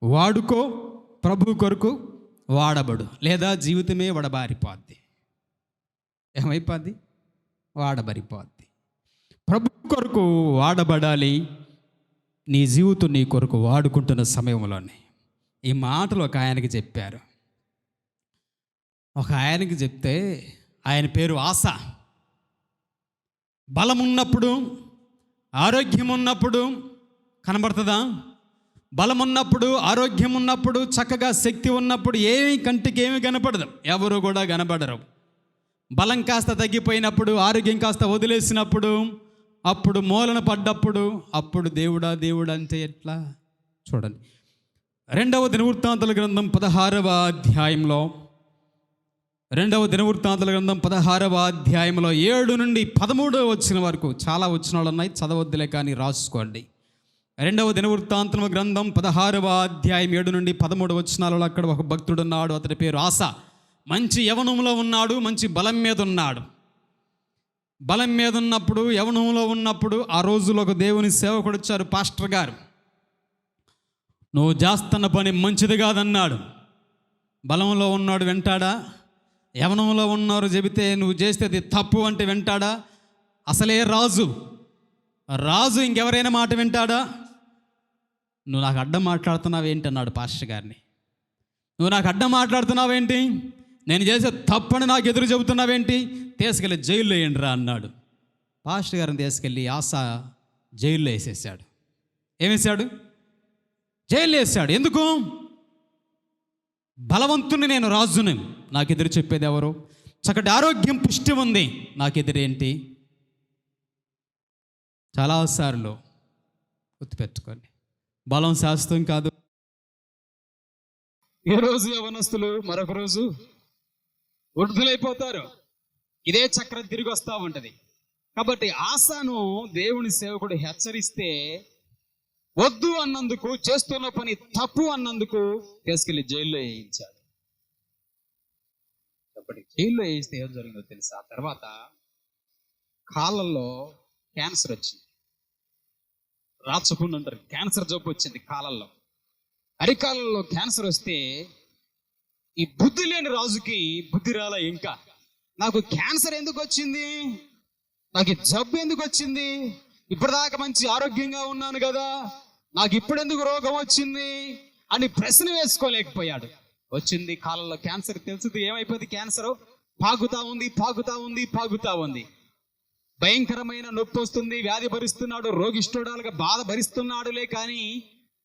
వాడుకో, ప్రభు కొరకు వాడబడు, లేదా జీవితమే వడబారిపోద్ది. ఏమైపోద్ది? వాడబరిపోద్ది. ప్రభు కొరకు వాడబడాలి. నీ జీవితం నీ కొరకు వాడుకుంటున్న సమయంలోనే ఈ మాటలు ఒక ఆయనకి చెప్పారు. ఒక ఆయనకి చెప్తే ఆయన పేరు ఆశ. బలం ఉన్నప్పుడు, ఆరోగ్యం ఉన్నప్పుడు కనబడుతుందా? బలం ఉన్నప్పుడు, ఆరోగ్యం ఉన్నప్పుడు, చక్కగా శక్తి ఉన్నప్పుడు ఏమి కంటికి ఏమి కనపడదు, ఎవరు కూడా కనబడరు. బలం కాస్త తగ్గిపోయినప్పుడు, ఆరోగ్యం కాస్త వదిలేసినప్పుడు, అప్పుడు మూలన పడ్డప్పుడు అప్పుడు దేవుడా దేవుడు అంటే ఎట్లా? చూడండి, 2వ దినవృత్తాంతాల గ్రంథం 16వ అధ్యాయంలో 16వ అధ్యాయంలో 7 నుండి 13 వచ్చిన వరకు చాలా వచనాలు ఉన్నాయి, చదవద్దులే కానీ రాసుకోండి. 2వ దినవృత్తాంతముల గ్రంథం 16వ అధ్యాయం 7 నుండి 13 వచనాలలో అక్కడ ఒక భక్తుడు ఉన్నాడు. అతని పేరు ఆశ. మంచి యవనంలో ఉన్నాడు, మంచి బలం మీద ఉన్నాడు. బలం మీద ఉన్నప్పుడు, యవనంలో ఉన్నప్పుడు ఆ రోజులో ఒక దేవుని సేవకుడు వచ్చారు, పాస్టర్ గారు. నువ్వు చేస్తున్న పని మంచిది కాదన్నాడు. బలంలో ఉన్నాడు వింటాడా? యవనంలో ఉన్నారు చెబితే నువ్వు చేస్తే అది తప్పు అంటే వింటాడా? అసలే రాజు. రాజు ఇంకెవరైనా మాట వింటాడా? నువ్వు నాకు అడ్డం మాట్లాడుతున్నావేంటి అన్నాడు పాస్టర్ గారిని. నువ్వు నాకు అడ్డం మాట్లాడుతున్నావేంటి? నేను చేసే తప్పని నాకు ఎదురు చెబుతున్నావేంటి? తీసుకెళ్ళి జైల్లో వేయండి రా అన్నాడు. పాస్టర్ గారిని తీసుకెళ్ళి ఆశ జైల్లో వేసేసాడు. ఏమేశాడు? జైల్లో వేసాడు. ఎందుకు? బలవంతుని, నేను రాజుని, నాకు ఎదురు చెప్పేది ఎవరు? చక్కటి ఆరోగ్యం, పుష్టి ఉంది, నాకు ఎదురేంటి? చాలాసార్లు గుర్తుపెట్టుకోండి, బలం శాస్త్రం కాదు. ఏ రోజు యవనస్తులు మరొక రోజు వృద్ధులైపోతారు. ఇదే చక్రం తిరిగి వస్తూ ఉంటుంది. కాబట్టి ఆసాను దేవుని సేవకుడు హెచ్చరిస్తే వద్దు అన్నందుకు, చేస్తున్న పని తప్పు అన్నందుకు తీసుకెళ్లి జైల్లో వేయించాడు. కాబట్టి జైల్లో వేయిస్తే ఏం జరిగిందో తెలుసా? ఆ తర్వాత కాళ్ళల్లో క్యాన్సర్ వచ్చింది. రాచపుండు అంటారు, క్యాన్సర్ జబ్బు వచ్చింది కాళ్ళల్లో. అరికాళ్ళలో క్యాన్సర్ వస్తే ఈ బుద్ధి లేని రాజుకి బుద్ధి రాల. ఇంకా నాకు క్యాన్సర్ ఎందుకు వచ్చింది, నాకు జబ్బు ఎందుకు వచ్చింది, ఇప్పటిదాకా మంచి ఆరోగ్యంగా ఉన్నాను కదా, నాకు ఇప్పుడెందుకు రోగం వచ్చింది అని ప్రశ్న వేసుకోలేకపోయాడు. వచ్చింది కాళ్ళలో క్యాన్సర్. తెలుసుది ఏమైపోయింది? క్యాన్సర్ పాగుతా ఉంది, పాగుతా ఉంది, పాగుతా ఉంది. భయంకరమైన నొప్పి వస్తుంది, వ్యాధి భరిస్తున్నాడు, రోగిష్ఠుడాలుగా బాధ భరిస్తున్నాడులే. కానీ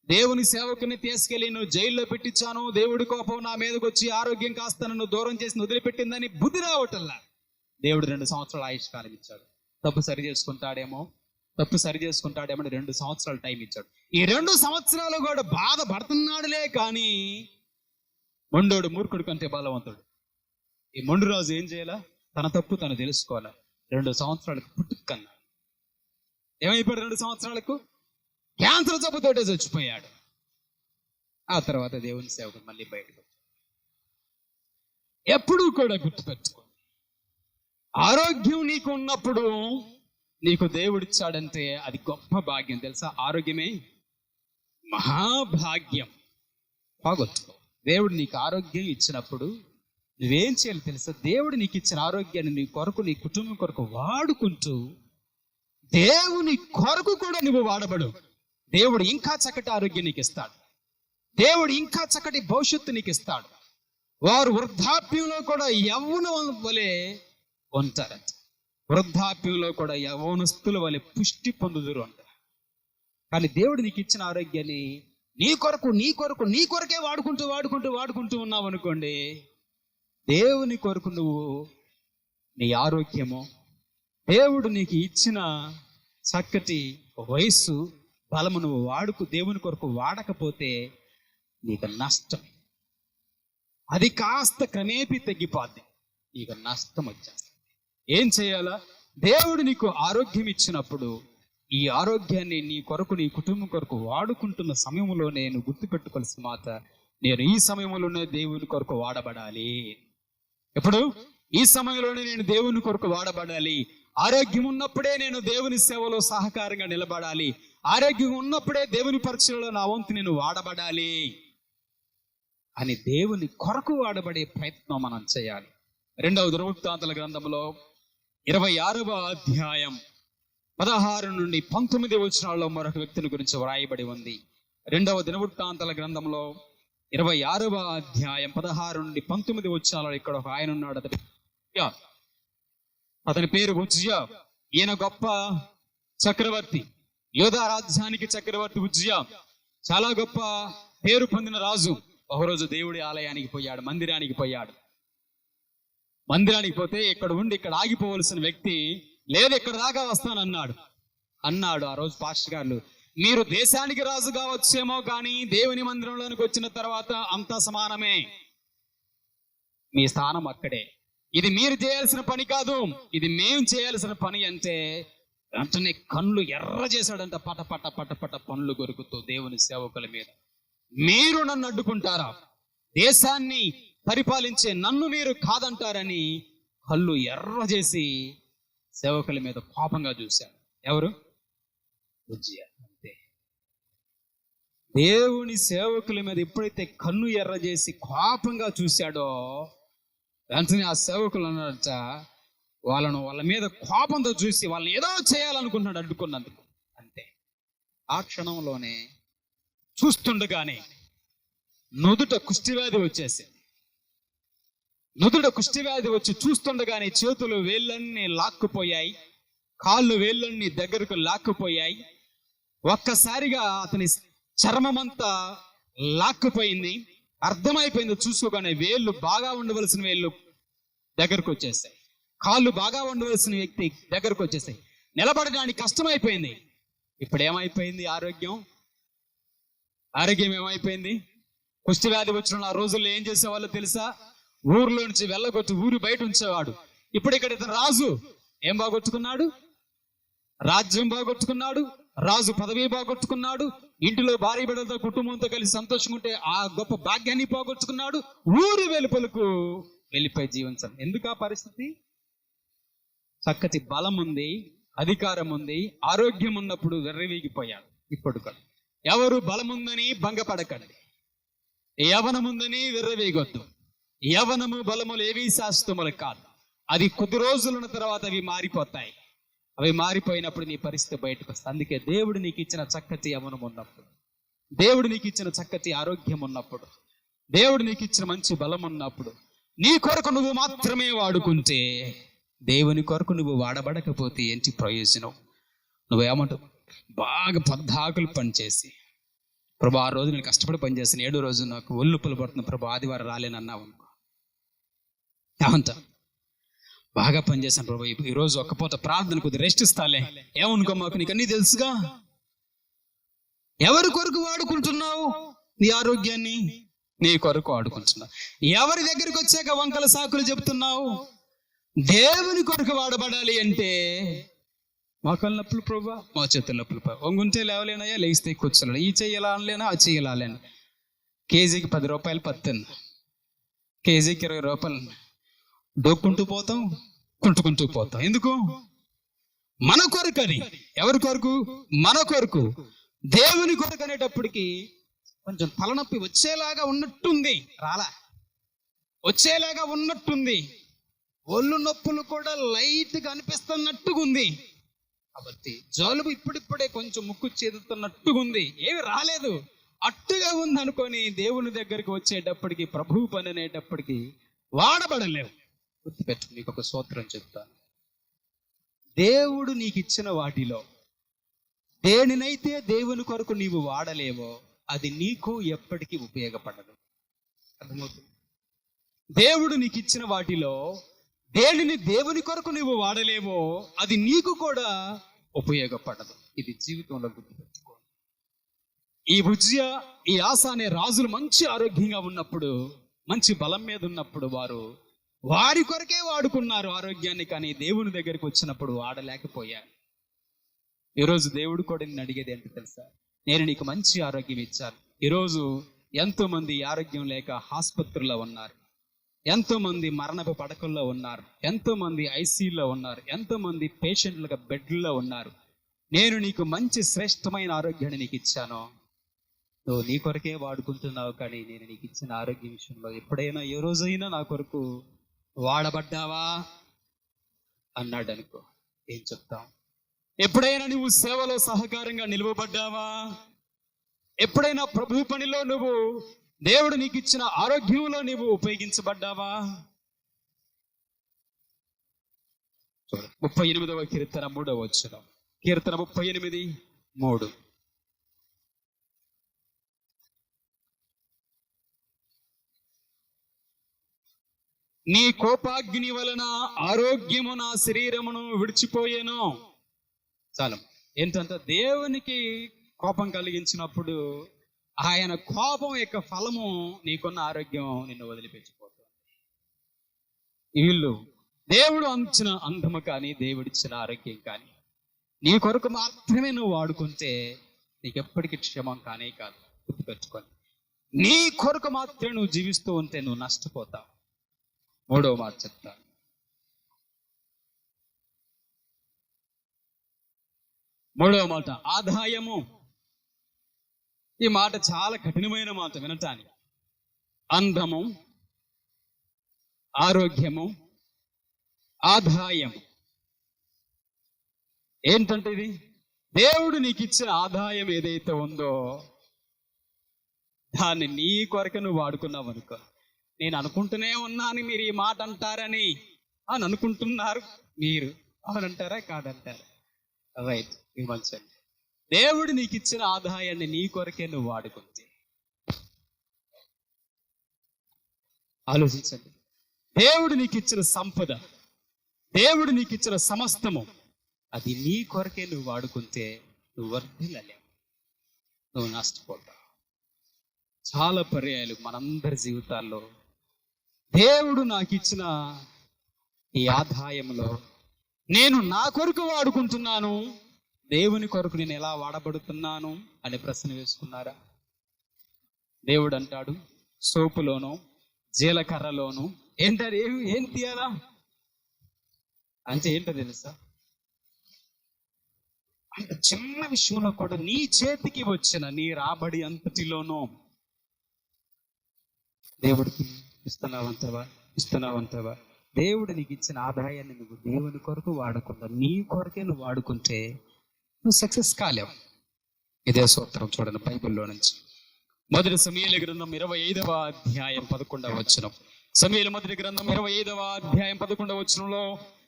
దేవుని సేవకుని తీసుకెళ్ళి నువ్వు జైల్లో పెట్టించాను, దేవుడి కోపం నా మీదకి వచ్చి ఆరోగ్యం కాస్త నన్ను దూరం చేసి వదిలిపెట్టిందని బుద్ధి రావటల్లా. దేవుడు 2 సంవత్సరాలు ఆయుష్కాలం ఇచ్చాడు. తప్పు సరి చేసుకుంటాడేమో 2 సంవత్సరాలు టైం ఇచ్చాడు. ఈ 2 సంవత్సరాలు కూడా బాధ పడుతున్నాడులే. కానీ మొండోడు మూర్ఖుడు కంటే బలవంతుడు. ఈ మొండు రాజు ఏం చేయాలా? తన తప్పు తను తెలుసుకోవాలా. 2 సంవత్సరాలకు పుట్టుకన్నాడు. ఏమైపోయాడు? 2 సంవత్సరాలకు క్యాన్సర్ జబ్బుతోటే చచ్చిపోయాడు. ఆ తర్వాత దేవుని సేవకుడు మళ్ళీ బయటకు వచ్చాడు. ఎప్పుడూ కూడా గుర్తుపెట్టుకోండి, ఆరోగ్యం నీకు ఉన్నప్పుడు నీకు దేవుడిచ్చాడంటే అది గొప్ప భాగ్యం. తెలుసా? ఆరోగ్యమే మహాభాగ్యం. పోగొట్టుకో. దేవుడు నీకు ఆరోగ్యం ఇచ్చినప్పుడు నువ్వేం చేయాలి తెలుసా? దేవుడు నీకు ఇచ్చిన ఆరోగ్యాన్ని నీ కొరకు, నీ కుటుంబం కొరకు వాడుకుంటూ దేవుని కొరకు కూడా నువ్వు వాడబడు. దేవుడు ఇంకా చక్కటి ఆరోగ్యం నీకు ఇస్తాడు. దేవుడు ఇంకా చక్కటి భవిష్యత్తు నీకు ఇస్తాడు. వారు వృద్ధాప్యంలో కూడా యవ్వనం వలె ఉంటారంట. వృద్ధాప్యంలో కూడా యవ్వనస్తుల వలె పుష్టి పొందుదురు అంటారు. కానీ దేవుడు నీకు ఇచ్చిన ఆరోగ్యాన్ని నీ కొరకే వాడుకుంటూ ఉన్నావు అనుకోండి, దేవుని కొరకు నువ్వు నీ ఆరోగ్యము, దేవుడు నీకు ఇచ్చిన చక్కటి వయస్సు, బలము నువ్వు దేవుని కొరకు వాడకపోతే నీకు నష్టం. అది కాస్త క్రమేపీ తగ్గిపోద్ది, నీకు నష్టం వచ్చేస్తుంది. ఏం చేయాలా? దేవుడు నీకు ఆరోగ్యం ఇచ్చినప్పుడు ఈ ఆరోగ్యాన్ని నీ కొరకు, నీ కుటుంబం కొరకు వాడుకుంటున్న సమయంలో నేను గుర్తుపెట్టుకోవాల్సిన మాట, నేను ఈ సమయంలోనే దేవుని కొరకు వాడబడాలి. ఎప్పుడు? ఈ సమయంలోనే నేను దేవుని కొరకు వాడబడాలి. ఆరోగ్యం ఉన్నప్పుడే నేను దేవుని సేవలో సహకారంగా నిలబడాలి. ఆరోగ్యం ఉన్నప్పుడే దేవుని పరిచయలో నా వంతు నేను వాడబడాలి అని దేవుని కొరకు వాడబడే ప్రయత్నం మనం చేయాలి. 2వ దినవృత్తాంతాల గ్రంథంలో 26వ అధ్యాయం 16 నుండి 19 వచనాల్లో మరొక వ్యక్తిని గురించి వ్రాయబడి ఉంది. 2వ దినవృత్తాంతాల గ్రంథంలో 26వ అధ్యాయం 16 నుండి 19 వచనాల్లో ఇక్కడ ఒక ఆయన ఉన్నాడు. అతని పేరు ఉజ్జియా. ఈయన గొప్ప చక్రవర్తి, యోధా రాజ్యానికి చక్రవర్తి ఉజ్జియా. చాలా గొప్ప పేరు పొందిన రాజు. ఒకరోజు దేవుడి ఆలయానికి పోయాడు, మందిరానికి పోయాడు. మందిరానికి పోతే ఇక్కడ ఉండి ఇక్కడ ఆగిపోవలసిన వ్యక్తి లేదు, ఇక్కడ దాకా వస్తానన్నాడు. ఆ రోజు పాస్టర్ గారు, మీరు దేశానికి రాజు కావచ్చేమో కానీ దేవుని మందిరంలోనికి వచ్చిన తర్వాత అంతా సమానమే, మీ స్థానం అక్కడే. ఇది మీరు చేయాల్సిన పని కాదు, ఇది మేము చేయాల్సిన పని అంటే వెంటనే కళ్ళు ఎర్ర చేశాడంట. పట పట పట పట పనులు కొరుకుతూ దేవుని సేవకుల మీద, మీరు నన్ను అడ్డుకుంటారా, దేశాన్ని పరిపాలించే నన్ను మీరు కాదంటారని కళ్ళు ఎర్ర చేసి సేవకుల మీద కోపంగా చూశాడు. ఎవరు? ఉజ్జియా. అంతే. దేవుని సేవకుల మీద ఎప్పుడైతే కన్ను ఎర్ర చేసి కోపంగా చూశాడో వెంటనే ఆ సేవకులు అన్నారట, వాళ్ళ మీద కోపంతో చూసి వాళ్ళని ఏదో చేయాలనుకుంటున్నాడు అడ్డుకున్నందుకు. అంతే, ఆ క్షణంలోనే చూస్తుండగానే నుదుట కుష్ఠవ్యాధి వచ్చేసింది. నుదుట కుష్ఠవ్యాధి వచ్చి చూస్తుండగానే చేతులు వేళ్ళన్నీ లాక్కుపోయాయి, కాళ్ళు వేళ్ళన్నీ దగ్గరకు లాక్కుపోయాయి. ఒక్కసారిగా అతని చర్మమంతా లాక్కుపోయింది. అర్థమైపోయింది చూసుకోగానే, వేళ్ళు బాగా ఉండవలసిన వేళ్ళు దగ్గరకు వచ్చేసాయి, కాళ్ళు బాగా ఉండవలసిన వ్యక్తి దగ్గరకు వచ్చేసాయి. నిలబడడానికి కష్టమైపోయింది. ఇప్పుడు ఏమైపోయింది? ఆరోగ్యం ఏమైపోయింది? కుష్ఠవ్యాధి వచ్చిన ఆ రోజుల్లో ఏం చేసేవాళ్ళు తెలుసా? ఊర్లో నుంచి వెళ్ళగొట్టి ఊరి బయట ఉంచేవాడు. ఇప్పుడు ఇక్కడ ఇతను రాజు ఏం బాగొట్టుకున్నాడు? రాజ్యం బాగొట్టుకున్నాడు, రాజు పదవి బాగొట్టుకున్నాడు, ఇంటిలో భార్య బిడ్డలతో కుటుంబంతో కలిసి సంతోషంగా ఉంటే ఆ గొప్ప భాగ్యాన్ని పోగొట్టుకున్నాడు. ఊరి వెలుపలకు వెళ్ళిపోయి జీవించాలి. ఎందుకు ఆ పరిస్థితి? చక్కటి బలం ఉంది, అధికారం ఉంది, ఆరోగ్యం ఉన్నప్పుడు వెర్రవీగిపోయాడు. ఇప్పుడు ఎవరు బలముందని భంగపడకండి, యవనముందని వెర్రవీగొద్దు. యవనము బలములు ఏవీ శాశ్వతములు కాదు. అది కొద్ది రోజులున్న తర్వాత అవి మారిపోతాయి. అవి మారిపోయినప్పుడు నీ పరిస్థితి బయటకు వస్తుంది. అందుకే దేవుడు నీకు ఇచ్చిన చక్కటి యవనం ఉన్నప్పుడు, దేవుడు నీకు ఇచ్చిన చక్కటి ఆరోగ్యం ఉన్నప్పుడు, దేవుడు నీకు ఇచ్చిన మంచి బలం ఉన్నప్పుడు, నీ కొరకు నువ్వు మాత్రమే వాడుకుంటే, దేవుని కొరకు నువ్వు వాడబడకపోతే ఏంటి ప్రయోజనం? నువ్వేమంటావు? బాగా పద్దాకులు పనిచేసి, ప్రభు ఆ రోజు నేను కష్టపడి పనిచేస్తాను, 7వ రోజు నాకు ఒళ్ళుప్పులు పడుతుంది ప్రభు, ఆదివారం రాలేనన్నావు అనుకో, ఏమంటా? బాగా పనిచేశాను ప్రభు, ఈరోజు ఒక్కపోత ప్రార్థన కొద్ది రెస్ట్ ఇస్తాలే, ఏమనుకో మాకు, నీకు అన్నీ తెలుసుగా. ఎవరి కొరకు వాడుకుంటున్నావు నీ ఆరోగ్యాన్ని? నీ కొరకు వాడుకుంటున్నావు. ఎవరి దగ్గరికి వచ్చాక వంకల సాకులు చెప్తున్నావు? దేవుని కొరకు వాడబడాలి అంటే, మోకాళ్ళ నొప్పులు ప్రభా, మా చేతుల నొప్పులు ప్రభా, వంగుంటే లేవలేనయ్యా, లేస్తే కూర్చోలేను, ఈ చెయ్యాలా అనలేనా, ఆ చెయ్యాలని. కేజీకి 10 రూపాయలు పత్తింది, కేజీకి 20 రూపాయలు. డోక్కుంటూ పోతాం, కుంటుకుంటూ పోతాం. ఎందుకు? మన కొరకు అని. ఎవరి కొరకు? మన కొరకు. దేవుని కొరకు అనేటప్పటికి కొంచెం తలనొప్పి వచ్చేలాగా ఉన్నట్టుంది, రాలా, వచ్చేలాగా ఉన్నట్టుంది, ఒళ్ళు నొప్పులు కూడా లైట్గా అనిపిస్తున్నట్టుగా ఉంది. కాబట్టి జలుబు ఇప్పుడిప్పుడే కొంచెం ముక్కు చేదుతున్నట్టుగా ఏమి రాలేదు, అట్టుగా ఉంది అనుకొని దేవుని దగ్గరికి వచ్చేటప్పటికి, ప్రభు పని అనేటప్పటికి వాడబడలేవు. గుర్తుపెట్టు, నీకు ఒక సూత్రం చెప్తాను. దేవుడు నీకు ఇచ్చిన వాటిలో దేనినైతే దేవుని కొరకు నీవు వాడలేవో అది నీకు ఎప్పటికీ ఉపయోగపడదు. అర్థమవుతుంది? దేవుడు నీకు ఇచ్చిన వాటిలో దేనిని దేవుని కొరకు నువ్వు వాడలేవో అది నీకు కూడా ఉపయోగపడదు. ఇది జీవితంలో గుర్తుపెట్టుకో. ఈ ఉజ్జియ, ఈ ఆసా అనే రాజులు మంచి ఆరోగ్యంగా ఉన్నప్పుడు, మంచి బలం మీద ఉన్నప్పుడు వారి కొరకే వాడుకున్నారు ఆరోగ్యాన్ని, కానీ దేవుని దగ్గరికి వచ్చినప్పుడు వాడలేకపోయారు. ఈరోజు దేవుడు కూడా నిన్ను అడిగేది ఏంటో తెలుసా? నేను నీకు మంచి ఆరోగ్యం ఇచ్చాను. ఈరోజు ఎంతో మంది ఆరోగ్యం లేక ఆసుపత్రుల్లో ఉన్నారు, ఎంతో మంది మరణపు పడకల్లో ఉన్నారు, ఎంతో మంది ఐసీయూలో ఉన్నారు, ఎంతో మంది పేషెంట్లుగా బెడ్లలో ఉన్నారు. నేను నీకు మంచి శ్రేష్టమైన ఆరోగ్యాన్ని నీకు ఇచ్చాను, నువ్వు నీ కొరకే వాడుకుంటున్నావు. కానీ నేను నీకు ఇచ్చిన ఆరోగ్య విషయంలో ఎప్పుడైనా ఏ రోజైనా నా కొరకు వాడబడ్డావా అన్నాడు అనుకో, ఏం చెప్తాం? ఎప్పుడైనా నువ్వు సేవలో సహకారంగా నిలవబడ్డావా? ఎప్పుడైనా ప్రభు పనిలో నువ్వు దేవుడు నీకు ఇచ్చిన ఆరోగ్యంలో నీవు ఉపయోగించబడ్డావా? 38వ కీర్తన 3వ వచనం. కీర్తన 38:3. నీ కోపాగ్ని వలన ఆరోగ్యము నా శరీరమును విడిచిపోయేను. చాలు. ఏంటంటే దేవునికి కోపం కలిగించినప్పుడు ఆయన కోపం యొక్క ఫలము నీకున్న ఆరోగ్యం నిన్ను వదిలిపెట్టిపోతుంది. వీళ్ళు దేవుడు అందించిన అందము కానీ, దేవుడిచ్చిన ఆరోగ్యం కానీ నీ కొరకు మాత్రమే నువ్వు వాడుకుంటే నీకు ఎప్పటికీ క్షేమం కానే కాదు. గుర్తుపెట్టుకొని, నీ కొరకు మాత్రమే నువ్వు జీవిస్తూ ఉంటే నువ్వు నష్టపోతావు. 3వ మాట చెప్తాను. మూడవ మాట ఆదాయము. ఈ మాట చాలా కఠినమైన మాట వినటానికి. అందము, ఆరోగ్యము, ఆదాయం ఏంటంటే ఇది దేవుడు నీకు ఇచ్చిన ఆదాయం ఏదైతే ఉందో దాన్ని నీ కొరకు నువ్వు వాడుకున్నావు అనుకో. నేను అనుకుంటూనే ఉన్నాను మీరు ఈ మాట అంటారని అని అనుకుంటున్నారు మీరు. అవునంటారా కాదంటారా? రైట్, మంచిది. దేవుడు నీకు ఇచ్చిన ఆదాయాన్ని నీ కొరకే నువ్వు వాడుకుంటే ఆలోచించండి. దేవుడు నీకు ఇచ్చిన సంపద, దేవుడు నీకు ఇచ్చిన సమస్తము అది నీ కొరకే నువ్వు వాడుకుంటే నువ్వు వర్ధిల్లలేవు, నువ్వు నష్టపోతావు. చాలా పర్యాయాలు మనందరి జీవితాల్లో దేవుడు నాకు ఇచ్చిన ఈ ఆదాయంలో నేను నా కొరకు వాడుకుంటున్నాను, దేవుని కొరకు నేను ఎలా వాడబడుతున్నాను అనే ప్రశ్న వేసుకున్నారా? దేవుడు అంటాడు సోపులోను జీలకర్రలోను ఏంటారు ఏం తీయాలా అంటే ఏంటో తెలుసా? అంత చిన్న విషయంలో కూడా నీ చేతికి వచ్చిన నీ రాబడి అంతటిలోనూ దేవుడికి ఇస్తున్నావంతవా? దేవుడు నీకు ఇచ్చిన ఆదాయాన్ని నువ్వు దేవుని కొరకు వాడకుండా నీ కొరకే నువ్వు వాడుకుంటే నువ్వు సక్సెస్ కాలేవు. ఇదే సూత్రం చూడండి బైబిల్లో నుంచి. మొదటి సమూయేలు గ్రంథం 25వ అధ్యాయం 11వ వచనం. సమూయేలు మొదటి గ్రంథం 25వ అధ్యాయం 11వ వచనంలో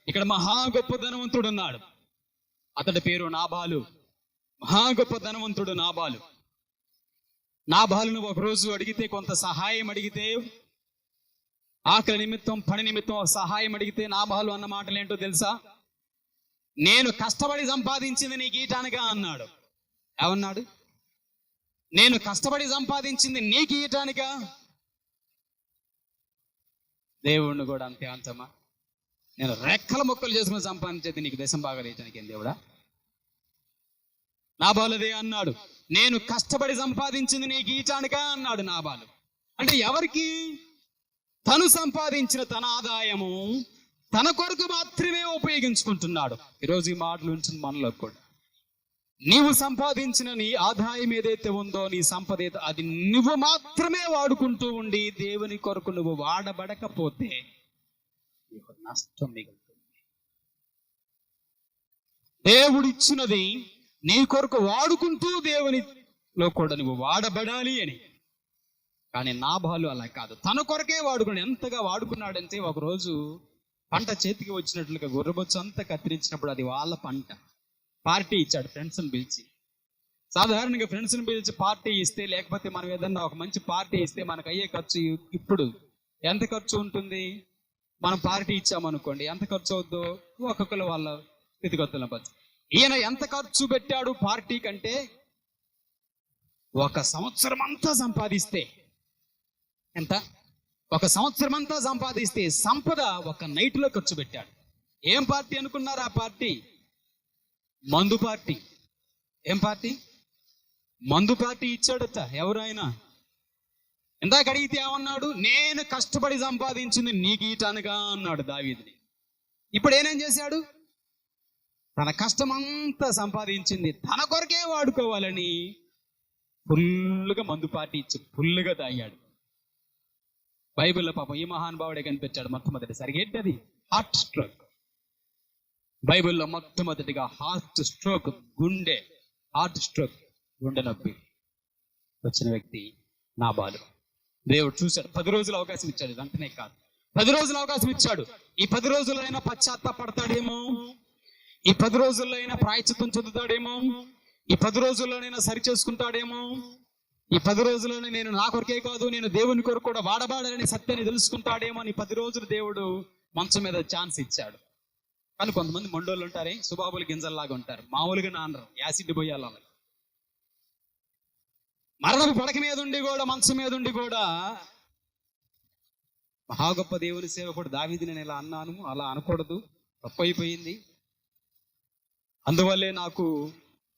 ఇక్కడ మహా గొప్ప ధనవంతుడు ఉన్నాడు. అతడి పేరు నాబాలు. మహా గొప్ప ధనవంతుడు నాబాలు. నాబాలును ఒకరోజు అడిగితే, కొంత సహాయం అడిగితే, ఆకలి నిమిత్తం పని నిమిత్తం సహాయం అడిగితే నాబాలు అన్న మాటలు ఏంటో తెలుసా? నేను కష్టపడి సంపాదించింది నీకు ఈటానుగా అన్నాడు. ఏమన్నాడు? నేను కష్టపడి సంపాదించింది నీకు ఈటానుగా. దేవుణ్ణి కూడా అంతే అంతమా? నేను రెక్కల మొక్కలు చేసుకుని సంపాదించేది నీకు దేశం బాగా లేయటానికి ఏం దేవుడా? నాబాలుదే అన్నాడు. నేను కష్టపడి సంపాదించింది నీకు ఈటానుగా అన్నాడు నాబాలు. అంటే ఎవరికి? తను సంపాదించిన తన ఆదాయము తన కొరకు మాత్రమే ఉపయోగించుకుంటున్నాడు. ఈరోజు ఈ మాటలు ఉంటుంది మనలో కూడా. నీవు సంపాదించిన నీ ఆదాయం ఏదైతే ఉందో, నీ సంపద అది నువ్వు మాత్రమే వాడుకుంటూ ఉండి దేవుని కొరకు నువ్వు వాడబడకపోతే నీకు నష్టం మిగులుతుంది. దేవుడిచ్చినది నీ కొరకు వాడుకుంటూ దేవునిలో కూడా నువ్వు వాడబడాలి అని. కానీ నాబాలు అలా కాదు, తన కొరకే వాడుకుని ఎంతగా వాడుకున్నాడంటే ఒకరోజు పంట చేతికి వచ్చినట్లుగా గొర్రెబొచ్చు అంతా కత్తిరించినప్పుడు అది వాళ్ళ పంట. పార్టీ ఇచ్చాడు ఫ్రెండ్స్ని పిలిచి. సాధారణంగా ఫ్రెండ్స్ని పిలిచి పార్టీ ఇస్తే, లేకపోతే మనం ఏదన్నా ఒక మంచి పార్టీ ఇస్తే మనకు అయ్యే ఖర్చు ఇప్పుడు ఎంత ఖర్చు ఉంటుంది? మనం పార్టీ ఇచ్చామనుకోండి, ఎంత ఖర్చు అవుద్దో ఒక్కొక్కరు వాళ్ళ స్థితిగతులను బట్టి. ఈయన ఎంత ఖర్చు పెట్టాడు పార్టీ కంటే? 1 సంవత్సరం అంతా సంపాదిస్తే ఎంత? 1 సంవత్సరం అంతా సంపాదిస్తే సంపద 1 నైట్లో ఖర్చు పెట్టాడు. ఏం పార్టీ అనుకున్నారు? ఆ పార్టీ మందు పార్టీ. ఏం పార్టీ? మందు పార్టీ ఇచ్చాడట. ఎవరైనా ఇందాక అడిగితే ఏమన్నాడు? నేను కష్టపడి సంపాదించింది నీకు ఈటానుగా అన్నాడు దావీదుని. ఇప్పుడు ఏనేం చేశాడు? తన కష్టమంతా సంపాదించింది తన కొరకే వాడుకోవాలని ఫుల్గా మందు పార్టీ ఇచ్చి ఫుల్గా తాగాడు. బైబిల్లో పాపం ఈ మహానుభావుడే కనిపించాడు మొట్టమొదటిసారి. ఏంటది? Heart stroke. బైబిల్లో మొట్టమొదటిగా హార్ట్ స్ట్రోక్, హార్ట్ స్ట్రోక్, గుండె నొప్పి వచ్చిన వ్యక్తి నాబాలు. దేవుడు చూశాడు. 10 రోజులు అవకాశం ఇచ్చాడు. వెంటనే కాదు, 10 రోజులు అవకాశం ఇచ్చాడు. ఈ 10 రోజులైనా పశ్చాత్తాపడతాడేమో, ఈ 10 రోజుల్లో అయినా ప్రాయశ్చిత్తం చెందుతాడేమో, ఈ 10 రోజుల్లోనైనా సరి చేసుకుంటాడేమో, ఈ 10 రోజుల్లోనే నేను నా కొరకే కాదు నేను దేవుని కొరకు కూడా వాడబాడాలని సత్యాన్ని తెలుసుకుంటాడేమో అని 10 రోజులు దేవుడు మంచం మీద ఛాన్స్ ఇచ్చాడు. కానీ కొంతమంది మొండోళ్ళు ఉంటారే, సుబాబుల గింజల్లాగా ఉంటారు. మామూలుగా నానరు, యాసిడ్ పోయాలి. మరణపు పడక మీద ఉండి కూడా, మంచం మీద ఉండి కూడా మహా గొప్ప దేవుని సేవకుడు దావీదు నేను ఇలా అన్నాను, అలా అనకూడదు, తప్పు అయిపోయింది, అందువల్లే నాకు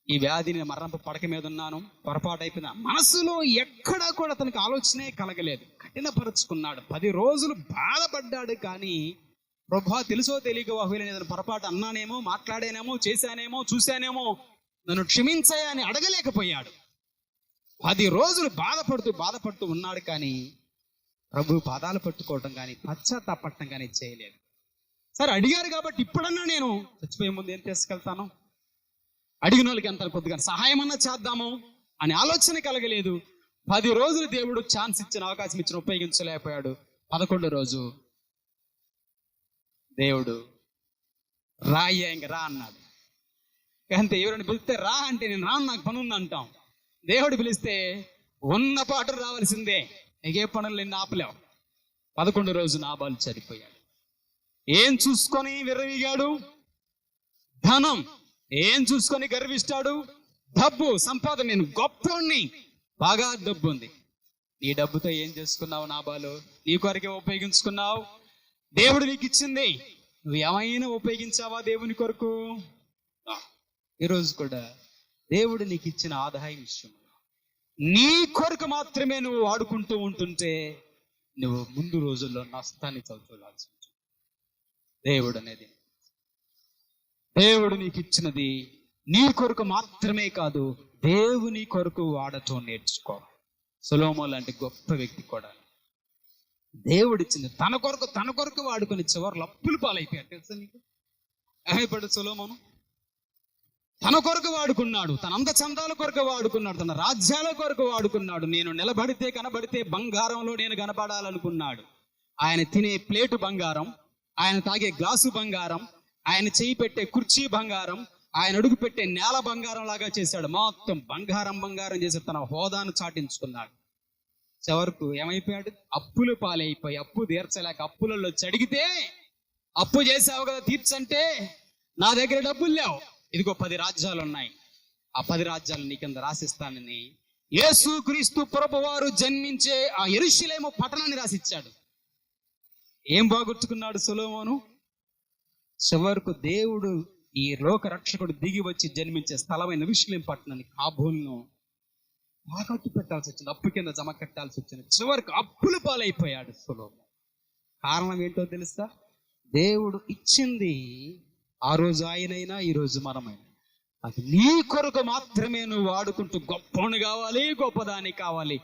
ఈ వ్యాధిని మరణపు పడక మీద ఉన్నాను, పొరపాటు అయిపోయింది. మనసులో ఎక్కడా కూడా అతనికి ఆలోచనే కలగలేదు. కఠినపరుచుకున్నాడు. 10 రోజులు బాధపడ్డాడు. కానీ ప్రభువా తెలుసో తెలియక ఒకవేళ నేను పొరపాటు అన్నానేమో, మాట్లాడానేమో, చేశానేమో, చూశానేమో, నన్ను క్షమించాయా అని అడగలేకపోయాడు. 10 రోజులు బాధపడుతూ ఉన్నాడు. కానీ ప్రభు పాదాలు పట్టుకోవటం కానీ పశ్చాత్తాపడటం కానీ చేయలేదు. సరే అడిగారు కాబట్టి ఇప్పుడన్నా నేను చచ్చిపోయే ముందు ఏం తీసుకెళ్తాను, అడిగిన వాళ్ళకి ఎంత కొద్దిగా సహాయం అన్నా చేద్దాము అనే ఆలోచన కలగలేదు. 10 రోజులు దేవుడు ఛాన్స్ ఇచ్చిన, అవకాశం ఇచ్చిన, ఉపయోగించలేకపోయాడు. 11వ రోజు దేవుడు రాయ్యా ఇంక రా అన్నాడు. అంతే. ఎవరైనా పిలిస్తే రా అంటే నేను రాను, నాకు పని ఉంది అంటాం. దేవుడు పిలిస్తే ఉన్న పాటు రావాల్సిందే, నీకే పనులు నిన్ను ఆపలేవు. 11వ రోజు నాబాలు చనిపోయాడు. ఏం చూసుకొని విర్రవీగాడు? ధనం. ఏం చూసుకొని గర్విస్తాడు? డబ్బు, సంపాదన. నేను గొప్పని, బాగా డబ్బు ఉంది. నీ డబ్బుతో ఏం చేసుకున్నావు నాబాలు? నీ కొరకే ఉపయోగించుకున్నావు. దేవుడు నీకు ఇచ్చింది, నువ్వు ఏమైనా ఉపయోగించావా దేవుని కొరకు? ఈరోజు కూడా దేవుడు నీకు ఇచ్చిన ఆదాయం విషయంలో నీ కొరకు మాత్రమే నువ్వు వాడుకుంటూ ఉంటుంటే నువ్వు ముందు రోజుల్లో నష్టాన్ని చదువుకోవాల్సి ఉంటుంది. దేవుడు నీకు ఇచ్చినది నీ కొరకు మాత్రమే కాదు, దేవుని కొరకు వాడటం నేర్చుకో. సొలొమోను లాంటి గొప్ప వ్యక్తి కూడా దేవుడిచ్చింది తన కొరకు వాడుకొని చివరిలో అప్పులు పాలైపోయాడు. తెలుసా నీకు? ఇప్పుడు సొలొమోను తన కొరకు వాడుకున్నాడు, తన అంద చందాల కొరకు వాడుకున్నాడు, తన రాజ్యాల కొరకు వాడుకున్నాడు. నేను నిలబడితే కనబడితే బంగారంలో నేను కనబడాలనుకున్నాడు. ఆయన తినే ప్లేటు బంగారం, ఆయన తాగే గ్లాసు బంగారం, ఆయన చేయి పెట్టే కుర్చీ బంగారం, ఆయన అడుగు పెట్టే నేల బంగారం లాగా చేశాడు. మొత్తం బంగారం చేసి తన హోదాను చాటించుకున్నాడు. చివరకు ఏమైపోయాడు? అప్పులు పాలైపోయి, అప్పు తీర్చలేక అప్పులలో చడిగితే, అప్పు చేసావు కదా తీర్చంటే, నా దగ్గర డబ్బులు లేవు, ఇదిగో 10 రాజ్యాలు ఉన్నాయి, ఆ 10 రాజ్యాలు నీ కింద రాసిస్తానని యేసు క్రీస్తు ప్రభువారు జన్మించే ఆ యెరూషలేము పట్టణాన్ని రాసిచ్చాడు. ఏం బాగొట్టుకున్నాడు సొలొమోను? చివరకు దేవుడు ఈ లోక రక్షకుడు దిగి వచ్చి జన్మించే స్థలమైన యెరూషలేము పట్టణాన్ని, కాబోలును తాకట్టు పెట్టాల్సి వచ్చింది, అప్పు కింద జమ కట్టాల్సి వచ్చింది. చివరికి అప్పులు పాలైపోయాడు సొలొమోను. కారణం ఏంటో తెలుసా? దేవుడు ఇచ్చింది ఆ రోజు ఆయనైనా ఈ రోజు మనమైనా అది నీ కొరకు మాత్రమే నువ్వు వాడుకుంటూ గొప్పని కావాలి, గొప్పదాన్ని కావాలి,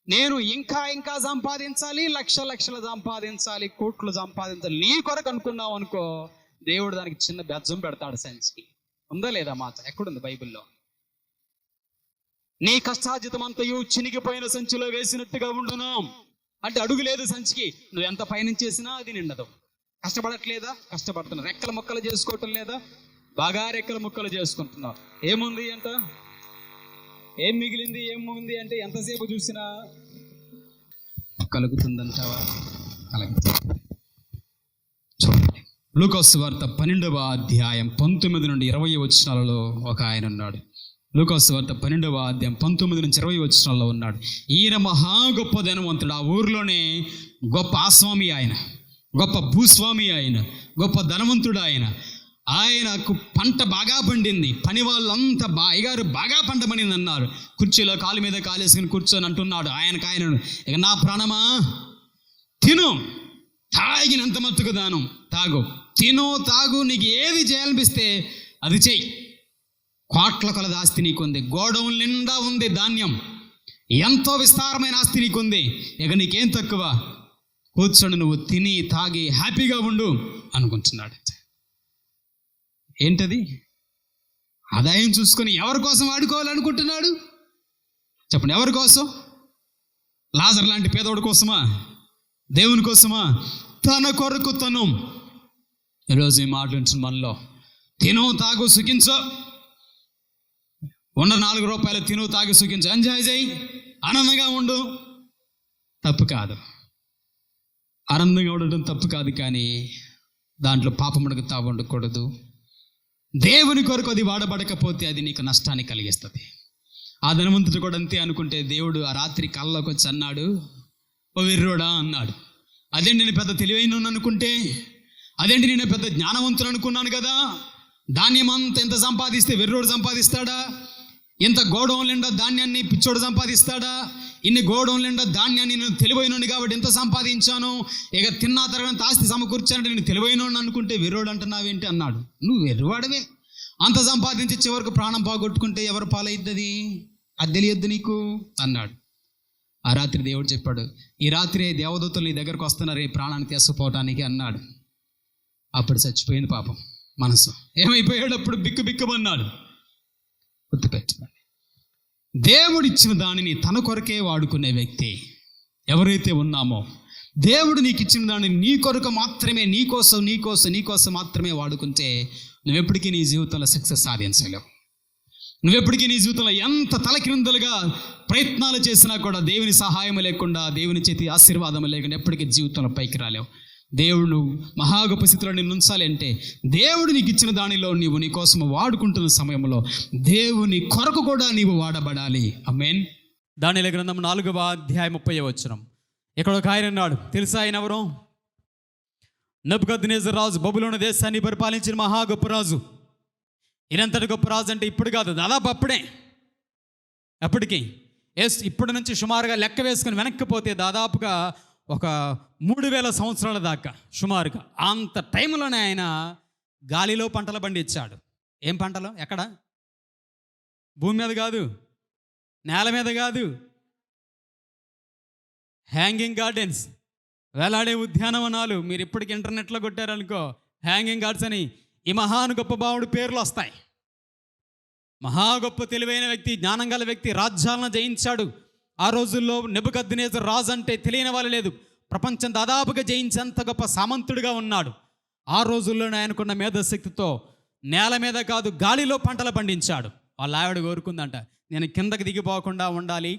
నేను ఇంకా సంపాదించాలి, లక్షలు సంపాదించాలి, కోట్లు సంపాదించాలి, నీ కొరకు అనుకున్నావు అనుకో, దేవుడు దానికి చిన్న బెజ్జం పెడతాడు. సంచికి ఉందా లేదా మాట? ఎక్కడుంది బైబిల్లో? నీ కష్టార్జితం అంతయు చినిగిపోయిన సంచిలో వేసినట్టుగా ఉండును అంటే అడుగు లేదు సంచికి. నువ్వు ఎంత పయనించేసినా అది నిండదు. కష్టపడట్లేదా? కష్టపడుతున్నా. రెక్కల ముక్కలు చేసుకోవటం లేదా? బాగా రెక్కల ముక్కలు చేసుకుంటున్నావు. ఏముంది అంట? ఏం మిగిలింది? ఏముంది అంటే ఎంతసేపు చూసినా కలుగుతుందంటావా? కలుగుతుంది. చూడండి, లూకా సువార్త 12వ అధ్యాయం 19 నుండి 20 వచనాలలో ఒక ఆయన ఉన్నాడు. లూకా సువార్త 12వ అధ్యాయం 19 నుంచి 20 వచనాల్లో ఉన్నాడు. ఈయన మహా గొప్ప ధనవంతుడు. ఆ ఊరిలోనే గొప్ప ఆస్వామి ఆయన, గొప్ప భూస్వామి ఆయన, గొప్ప ధనవంతుడు ఆయన. ఆయనకు పంట బాగా పండింది. పని వాళ్ళంతా అయ్యగారు బాగా పంట పండింది అన్నారు. కుర్చీలో కాలు మీద కాలేసుకుని కూర్చొని అంటున్నాడు ఆయన, ఇక నా ప్రాణమా తిను, తాగినంత మత్తుకు దానం తాగు, తిను తాగు, నీకు ఏది చేయాలనిపిస్తే అది చెయ్యి. కోట్ల కొలది ఆస్తి నీకుంది, గోడౌన్ నిండా ఉంది ధాన్యం, ఎంతో విస్తారమైన ఆస్తి నీకుంది, ఇక నీకేం తక్కువ, కూర్చొని నువ్వు తిని తాగి హ్యాపీగా ఉండు అనుకుంటున్నాడు. ఏంటది? ఆదాయం చూసుకొని ఎవరి కోసం వాడుకోవాలనుకుంటున్నాడు? చెప్పండి, ఎవరి కోసం? లాజర్ లాంటి పేదోడి కోసమా? దేవుని కోసమా? తన కొరకు తను. ఈరోజు ఈ మాట్లాడుతున్న మనలో తిను తాగు సుఖించు, ఉన్న 4 రూపాయలు తిను తాగి సుఖించు, ఎంజాయ్ చేయి, ఆనందంగా ఉండు, తప్పు కాదు. ఆనందంగా ఉండడం తప్పు కాదు, కానీ దాంట్లో పాపమునకు తావు ఉండకూడదు. దేవుని కొరకు అది వాడబడకపోతే అది నీకు నష్టాన్ని కలిగిస్తుంది. ఆ ధనవంతుడు కూడా అంతే అనుకుంటే, దేవుడు ఆ రాత్రి కళ్ళలోకి వచ్చి అన్నాడు, ఓ వెర్రోడా అన్నాడు. అదేంటి నేను పెద్ద తెలివైన అనుకుంటే, అదేంటి నేను పెద్ద జ్ఞానవంతుడు అనుకున్నాను కదా, ధాన్యం అంతా ఎంత సంపాదిస్తే వెర్రోడు సంపాదిస్తాడా? ఇంత గోడౌన్ నిండా ధాన్యాన్ని పిచ్చోడు సంపాదిస్తాడా? ఇన్ని గోడౌన్ నిండా ధాన్యాన్ని నేను తెలివైనోడిని కాబట్టి ఎంత సంపాదించాను, ఇక తిన్నా తరగంత ఆస్తి సమకూర్చానంటే నేను తెలివైనోడిని అనుకుంటే వెర్రోడు అంటున్నావేంటి అన్నాడు. నువ్వు వెర్రవాడవే. అంత సంపాదించి చివరికి ప్రాణం పోగొట్టుకుంటే ఎవరు పాలైద్దది? అది తెలియద్దు నీకు అన్నాడు. ఆ రాత్రి దేవుడు చెప్పాడు, ఈ రాత్రి దేవదూతలు నీ దగ్గరకు వస్తున్నారు ఈ ప్రాణాన్ని తీసుకుపోవటానికి అన్నాడు. అప్పుడు చచ్చిపోయింది పాపం మనసు. ఏమైపోయాడు? అప్పుడు బిక్కు బిక్కుమన్నాడు. గుర్తుపెట్టుకోండి, దేవుడు ఇచ్చిన దానిని తన కొరకే వాడుకునే వ్యక్తి ఎవరైతే ఉన్నామో, దేవుడు నీకు ఇచ్చిన దానిని నీ కొరకు మాత్రమే, నీకోసం మాత్రమే వాడుకుంటే నువ్వెప్పటికీ నీ జీవితంలో సక్సెస్ సాధించలేవు. నువ్వెప్పటికీ నీ జీవితంలో ఎంత తలకిందులుగా ప్రయత్నాలు చేసినా కూడా దేవుని సహాయం లేకుండా, దేవుని చేతి ఆశీర్వాదం లేకుండా ఎప్పటికీ జీవితంలో పైకి రాలేవు. దేవుడు మహా గొప్ప స్థితిలో నిన్ను ఉంచాలి అంటే, దేవుడు నీకు ఇచ్చిన దానిలో నీవు నీ కోసం వాడుకుంటున్న సమయంలో దేవుని కొరకు కూడా నీవు వాడబడాలి. ఆమేన్. దానియేలు గ్రంథం 4వ అధ్యాయం 30వ వచనం. ఇక్కడ ఒక ఆయన ఉన్నాడు. తెలుసా ఆయన ఎవరు? నెబుకద్నెజర్ రాజు, బబులోను దేశాన్ని పరిపాలించిన మహా గొప్ప రాజు. ఈయనంతటి గొప్ప రాజు అంటే ఇప్పుడు కాదు, దాదాపు అప్పుడే. అప్పటికి ఇప్పటి నుంచి సుమారుగా లెక్క వేసుకుని వెనక్కిపోతే దాదాపుగా ఒక 3000 సంవత్సరాల దాకా సుమారుగా అంత టైంలోనే ఆయన గాలిలో పంటల పండించాడు. ఏం పంటలు? ఎక్కడ? భూమి మీద కాదు, నేల మీద కాదు, హ్యాంగింగ్ గార్డెన్స్, వేలాడే ఉద్యానవనాలు. మీరు ఇప్పటికి ఇంటర్నెట్లో కొట్టారనుకో హ్యాంగింగ్ గార్డెన్స్ అని ఈ మహాను గొప్ప భావుడు పేర్లు వస్తాయి. మహా గొప్ప తెలివైన వ్యక్తి, జ్ఞానం గల వ్యక్తి, రాజ్యాలను జయించాడు. ఆ రోజుల్లో నెబుకద్నెజర్ రాజు అంటే తెలియని వాళ్ళు లేదు. ప్రపంచం దాదాపుగా జయించేంత గొప్ప సామంతుడిగా ఉన్నాడు. ఆ రోజుల్లోనే ఆయనకున్న మేధశక్తితో నేల మీద కాదు, గాలిలో పంటలు పండించాడు. వాళ్ళ ఆవిడ కోరుకుందంట, నేను కిందకి దిగిపోకుండా ఉండాలి,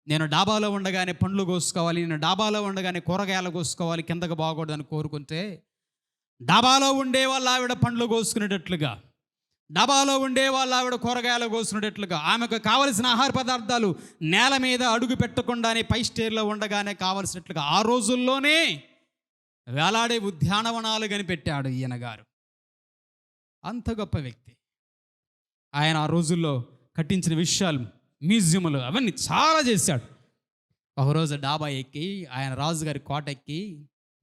నేను డాబాలో ఉండగానే పండ్లు కోసుకోవాలి, నేను డాబాలో ఉండగానే కూరగాయలు కోసుకోవాలి, కిందకు బాగకూడదని కోరుకుంటే, డాబాలో ఉండే వాళ్ళ ఆవిడ పండ్లు కోసుకునేటట్లుగా, డాబాలో ఉండే వాళ్ళ ఆవిడ కూరగాయలు కోసుకునేటట్లుగా, ఆమెకు కావలసిన ఆహార పదార్థాలు నేల మీద అడుగు పెట్టకుండానే పై స్టేర్లో ఉండగానే కావలసినట్లుగా ఆ రోజుల్లోనే వేలాడే ఉద్యానవనాలు కనిపెట్టాడు ఈయన గారు. అంత గొప్ప వ్యక్తి ఆయన. ఆ రోజుల్లో కట్టించిన విషయాలు, మ్యూజియంలు అవన్నీ చాలా చేశాడు. ఒకరోజు డాబా ఎక్కి ఆయన రాజుగారి కోట ఎక్కి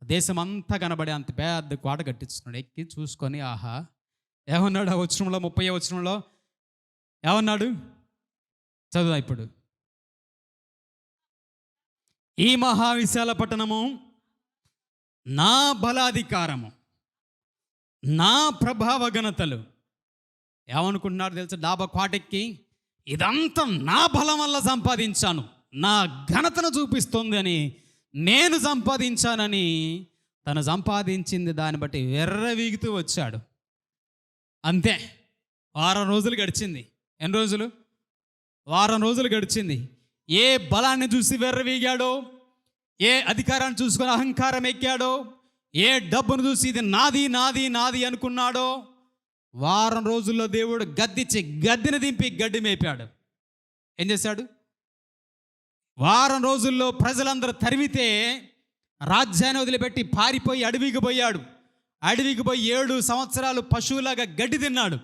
దేశమంతా కనబడే అంత పెద్ద కోట కట్టించుకున్నాడు. ఎక్కి చూసుకొని ఆహా ఏమన్నాడు? ఆ వచనంలో 30వ వచనంలో ఏమన్నాడు? చదువు ఇప్పుడు. ఈ మహావిశాల పట్టణము నా బలాధికారము, నా ప్రభావ ఘనతలు. ఏమనుకుంటున్నాడు తెలుసా? డాబా కోటెక్కి ఇదంతా నా బలం వల్ల సంపాదించాను, నా ఘనతను చూపిస్తుంది అని, నేను సంపాదించానని తను సంపాదించింది దాన్ని బట్టి వెర్రవీగుతూ వచ్చాడు. అంతే. వారం రోజులు గడిచింది. ఎన్ని రోజులు? వారం రోజులు గడిచింది. ఏ బలాన్ని చూసి వెర్రవీగాడో, ఏ అధికారాన్ని చూసుకొని అహంకారం ఎక్కాడో, ఏ డబ్బును చూసి ఇది నాది నాది నాది అనుకున్నాడో, వారం రోజుల్లో దేవుడు గద్దిచ్చి గద్దెని దింపి గడ్డి మేపాడు. ఏం చేశాడు? వారం రోజుల్లో ప్రజలందరూ తరిమితే రాజ్యాన్ని వదిలిపెట్టి పారిపోయి అడవికి పోయాడు. అడవికి పోయి 7 సంవత్సరాలు పశువులాగా గడ్డి తిన్నాడు.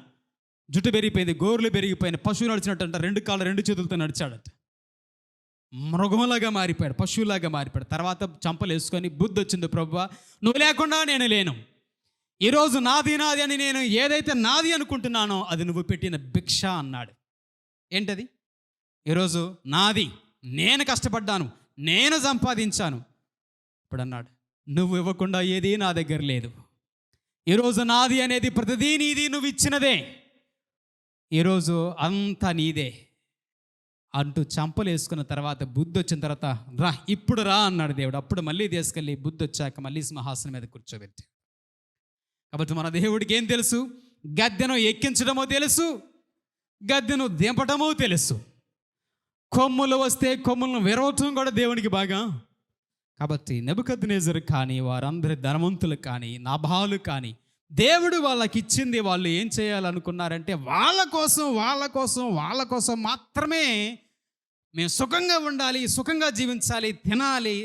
జుట్టు పెరిగిపోయింది, గోర్లు పెరిగిపోయింది, పశువు నడిచినట్టంట, 2 కాళ్ళు 2 చేతులతో నడిచాడట. మృగంలాగా మారిపోయాడు, పశువులాగా మారిపోయాడు. తర్వాత చంపలు వేసుకొని బుద్ధి వచ్చింది, ప్రభువా నువ్వు లేకుండా నేను లేను, ఈరోజు నాది నాది అని నేను ఏదైతే నాది అనుకుంటున్నానో అది నువ్వు పెట్టిన భిక్ష అన్నాడు. ఏంటది? ఈరోజు నాది, నేను కష్టపడ్డాను, నేను సంపాదించాను. ఇప్పుడు అన్నాడు, నువ్వు ఇవ్వకుండా ఏది నా దగ్గర లేదు. ఈరోజు నాది అనేది ప్రతిదీ నీది, నువ్వు ఇచ్చినదే, ఈరోజు అంతా నీదే అంటూ చంపలు వేసుకున్న తర్వాత బుద్ధి వచ్చిన తర్వాత రా ఇప్పుడు రా అన్నాడు దేవుడు. అప్పుడు మళ్ళీ తీసుకెళ్ళి బుద్ధి వచ్చాక మళ్ళీ సింహాసనం మీద కూర్చోబెట్టి. కాబట్టి మన దేవుడికి ఏం తెలుసు? గద్దెను ఎక్కించడమో తెలుసు, గద్దెను దింపటమో తెలుసు, కొమ్ములు వస్తే కొమ్ములను విరవటం కూడా దేవునికి బాగా. కాబట్టి నెబుకద్నెజరు కానీ, వారందరి ధనవంతులు కానీ, నాబాలు కానీ, దేవుడు వాళ్ళకి ఇచ్చింది వాళ్ళు ఏం చేయాలనుకున్నారంటే వాళ్ళ కోసం మాత్రమే మేము సుఖంగా ఉండాలి, సుఖంగా జీవించాలి, తినాలి,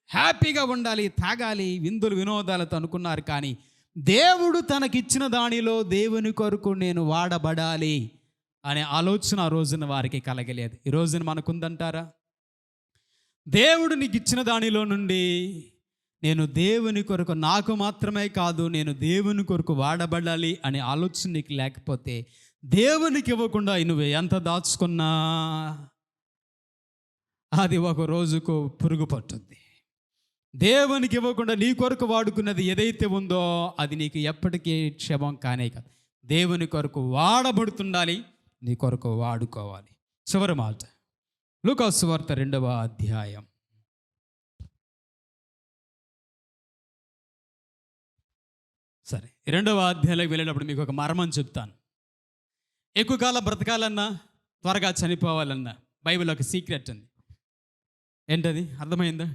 హ్యాపీగా ఉండాలి, తాగాలి, విందులు వినోదాలతో అనుకున్నారు. కానీ దేవుడు తనకిచ్చిన దానిలో దేవుని కొరకు నేను వాడబడాలి అనే ఆలోచన ఆ రోజున వారికి కలగలేదు. ఈ రోజున మనకుందంటారా? దేవుడు నీకు ఇచ్చిన దానిలో నుండి నేను దేవుని కొరకు, నాకు మాత్రమే కాదు నేను దేవుని కొరకు వాడబడాలి అనే ఆలోచన నీకు లేకపోతే, దేవునికి ఇవ్వకుండా నువ్వు ఎంత దాచుకున్నా అది ఒక రోజుకు పురుగు పట్టుద్ది. దేవునికి ఇవ్వకుండా నీ కొరకు వాడుకున్నది ఏదైతే ఉందో అది నీకు ఎప్పటికీ క్షేమం కానే కాదు. దేవుని కొరకు వాడబడుతుండాలి, నీ కొరకు వాడుకోవాలి. చివరి మాట లూకా సువార్త 2వ అధ్యాయం. సరే, 2వ అధ్యాయంలోకి వెళ్ళేటప్పుడు మీకు ఒక మర్మం చెప్తాను. ఎక్కువ కాలం బ్రతకాలన్నా, త్వరగా చనిపోవాలన్నా బైబిల్ ఒక సీక్రెట్ ఉంది. ఏంటది? అర్థమైందా?